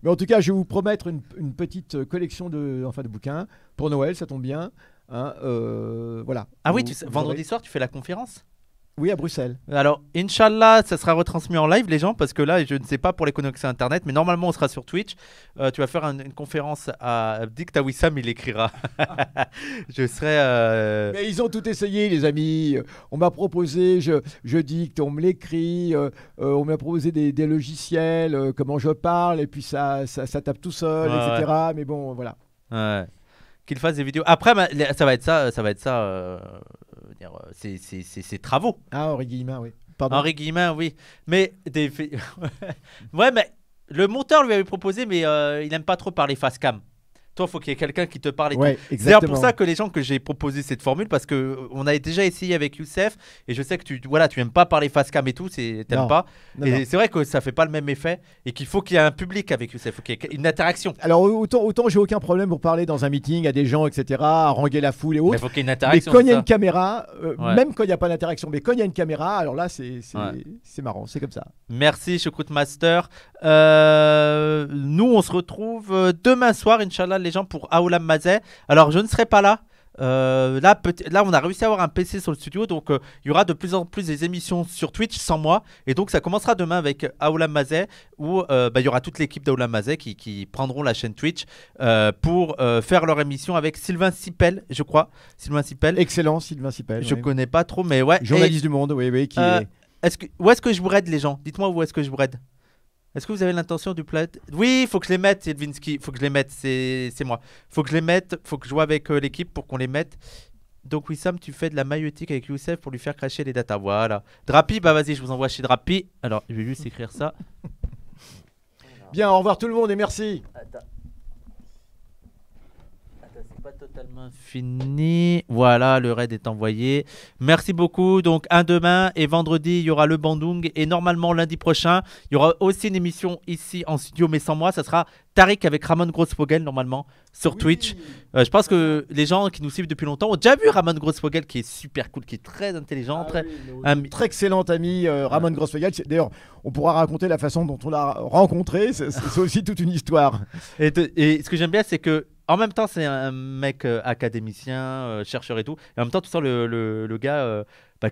Speaker 2: Mais en tout cas, je vais vous promettre une petite collection de bouquins pour Noël, ça tombe bien. Hein, voilà.
Speaker 1: Ah oui, vendredi soir, tu fais la conférence?
Speaker 2: Oui, à Bruxelles.
Speaker 1: Alors, Inch'Allah, ça sera retransmis en live, les gens, parce que là, je ne sais pas pour les connexions Internet, mais normalement, on sera sur Twitch. Tu vas faire une conférence à Dicta Wissam, il écrira. Je serai.
Speaker 2: Mais ils ont tout essayé, les amis. On m'a proposé, je dicte, on me l'écrit, on m'a proposé des logiciels, comment je parle, et puis ça tape tout seul,
Speaker 1: Ouais,
Speaker 2: etc. Mais bon, voilà.
Speaker 1: Ouais. Qu'il fasse des vidéos. Après, ça va être ça. C'est travaux.
Speaker 2: Ah, Henri Guillemin, oui. Pardon.
Speaker 1: Henri Guillemin, oui. Mais ouais, mais le monteur lui avait proposé, mais il n'aime pas trop parler face cam. Toi, il faut qu'il y ait quelqu'un qui te parle. Et
Speaker 2: Ouais,
Speaker 1: tout. C'est
Speaker 2: exactement.
Speaker 1: d'ailleurs pour ça que les gens que j'ai proposé cette formule, parce que on a déjà essayé avec Youssef, et je sais que tu aimes pas parler face cam et tout, t'aimes
Speaker 2: Non.
Speaker 1: pas.
Speaker 2: Non,
Speaker 1: Et
Speaker 2: non.
Speaker 1: c'est vrai que ça fait pas le même effet, et qu'il faut qu'il y ait un public avec Youssef, il faut qu'il y ait une interaction.
Speaker 2: Alors, autant j'ai aucun problème pour parler dans un meeting à des gens, etc., haranguer la foule et
Speaker 1: Mais il
Speaker 2: autres.
Speaker 1: faut qu'il y ait une
Speaker 2: Mais
Speaker 1: interaction.
Speaker 2: quand il y a
Speaker 1: c'est
Speaker 2: une caméra,
Speaker 1: Ouais.
Speaker 2: même quand il n'y a pas d'interaction, mais quand il y a une caméra, alors là, c'est
Speaker 1: Ouais.
Speaker 2: marrant, c'est comme ça.
Speaker 1: Merci Choucroute Master. Nous on se retrouve demain soir, Inch'Allah, les gens, pour Aoulam Mazet. Alors je ne serai pas là. Là, on a réussi à avoir un PC sur le studio, donc il y aura de plus en plus des émissions sur Twitch sans moi. Et donc ça commencera demain avec Aoulam Mazet, où il y aura toute l'équipe d'Aoulam Mazet qui prendront la chaîne Twitch pour faire leur émission avec Sylvain Sipel, je crois. Sylvain Sipel.
Speaker 2: Excellent, Sylvain Sipel.
Speaker 1: Je
Speaker 2: ouais.
Speaker 1: connais pas trop, mais ouais.
Speaker 2: Journaliste du Monde, oui, qui
Speaker 1: Euh,
Speaker 2: est...
Speaker 1: Où est-ce que je vous raide, les gens? Dites-moi où est-ce que je vous raide. Est-ce que vous avez l'intention du plat? Oui, il faut que je les mette, Sylvinski. Il faut que je les mette, c'est moi. Il faut que je les mette, il faut que je joue avec l'équipe pour qu'on les mette. Donc Wissam, tu fais de la maïotique avec Youssef pour lui faire cracher les datas. Voilà. Drapi, bah vas-y, je vous envoie chez Drapi. Alors, je vais juste écrire ça.
Speaker 2: Bien, au revoir tout le monde et merci.
Speaker 1: Attends, c'est pas totalement fini. Voilà, le raid est envoyé. Merci beaucoup. Donc, demain et vendredi, il y aura le Bandung. Et normalement, lundi prochain, il y aura aussi une émission ici en studio, mais sans moi. Ça sera Tariq avec Ramon Grossvogel, normalement, sur Twitch. Je pense que les gens qui nous suivent depuis longtemps ont déjà vu Ramon Grossvogel, qui est super cool, qui est très intelligent.
Speaker 2: Très excellent ami, Ramon Grossvogel. D'ailleurs, on pourra raconter la façon dont on l'a rencontré. C'est aussi toute une histoire.
Speaker 1: Et ce que j'aime bien, c'est que en même temps, c'est un mec académicien, chercheur et tout. Et en même temps, tout ça, le gars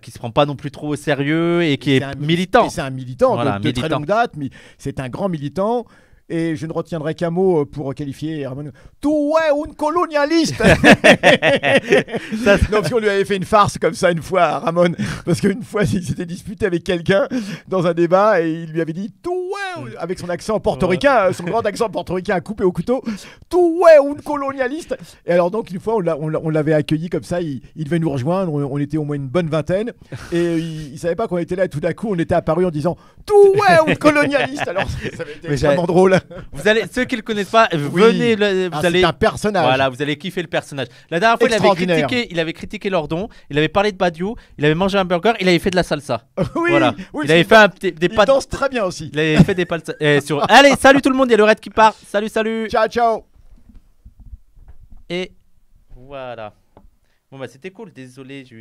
Speaker 1: qui se prend pas non plus trop au sérieux et qui est militant.
Speaker 2: C'est un militant
Speaker 1: Voilà,
Speaker 2: de très longue date, mais c'est un grand militant. Et je ne retiendrai qu'un mot pour qualifier Ramon. Tu es un colonialiste. Non, parce qu'on lui avait fait une farce comme ça une fois à Ramon, parce qu'une fois il s'était disputé avec quelqu'un dans un débat et il lui avait dit tu es, avec son accent portoricain, son grand accent portoricain coupé au couteau, tu es un colonialiste. Et alors donc une fois on l'avait accueilli comme ça, il devait nous rejoindre, on était au moins une bonne vingtaine et il savait pas qu'on était là et tout d'un coup on était apparu en disant tu es un colonialiste. Alors ça avait été vraiment drôle.
Speaker 1: Vous allez, ceux qui le connaissent pas, venez.
Speaker 2: C'est un personnage.
Speaker 1: Voilà, vous allez kiffer le personnage. La dernière fois, il avait critiqué Lordon, il avait parlé de Badiou, il avait mangé un burger, il avait fait de la salsa.
Speaker 2: Oui,
Speaker 1: voilà.
Speaker 2: oui,
Speaker 1: il avait fait des
Speaker 2: pâtes. Il danse très bien aussi.
Speaker 1: Il avait fait des pâtes. Allez, salut tout le monde, il y a le raid qui part. Salut.
Speaker 2: Ciao, ciao.
Speaker 1: Et voilà. Bon bah c'était cool, désolé, j'ai eu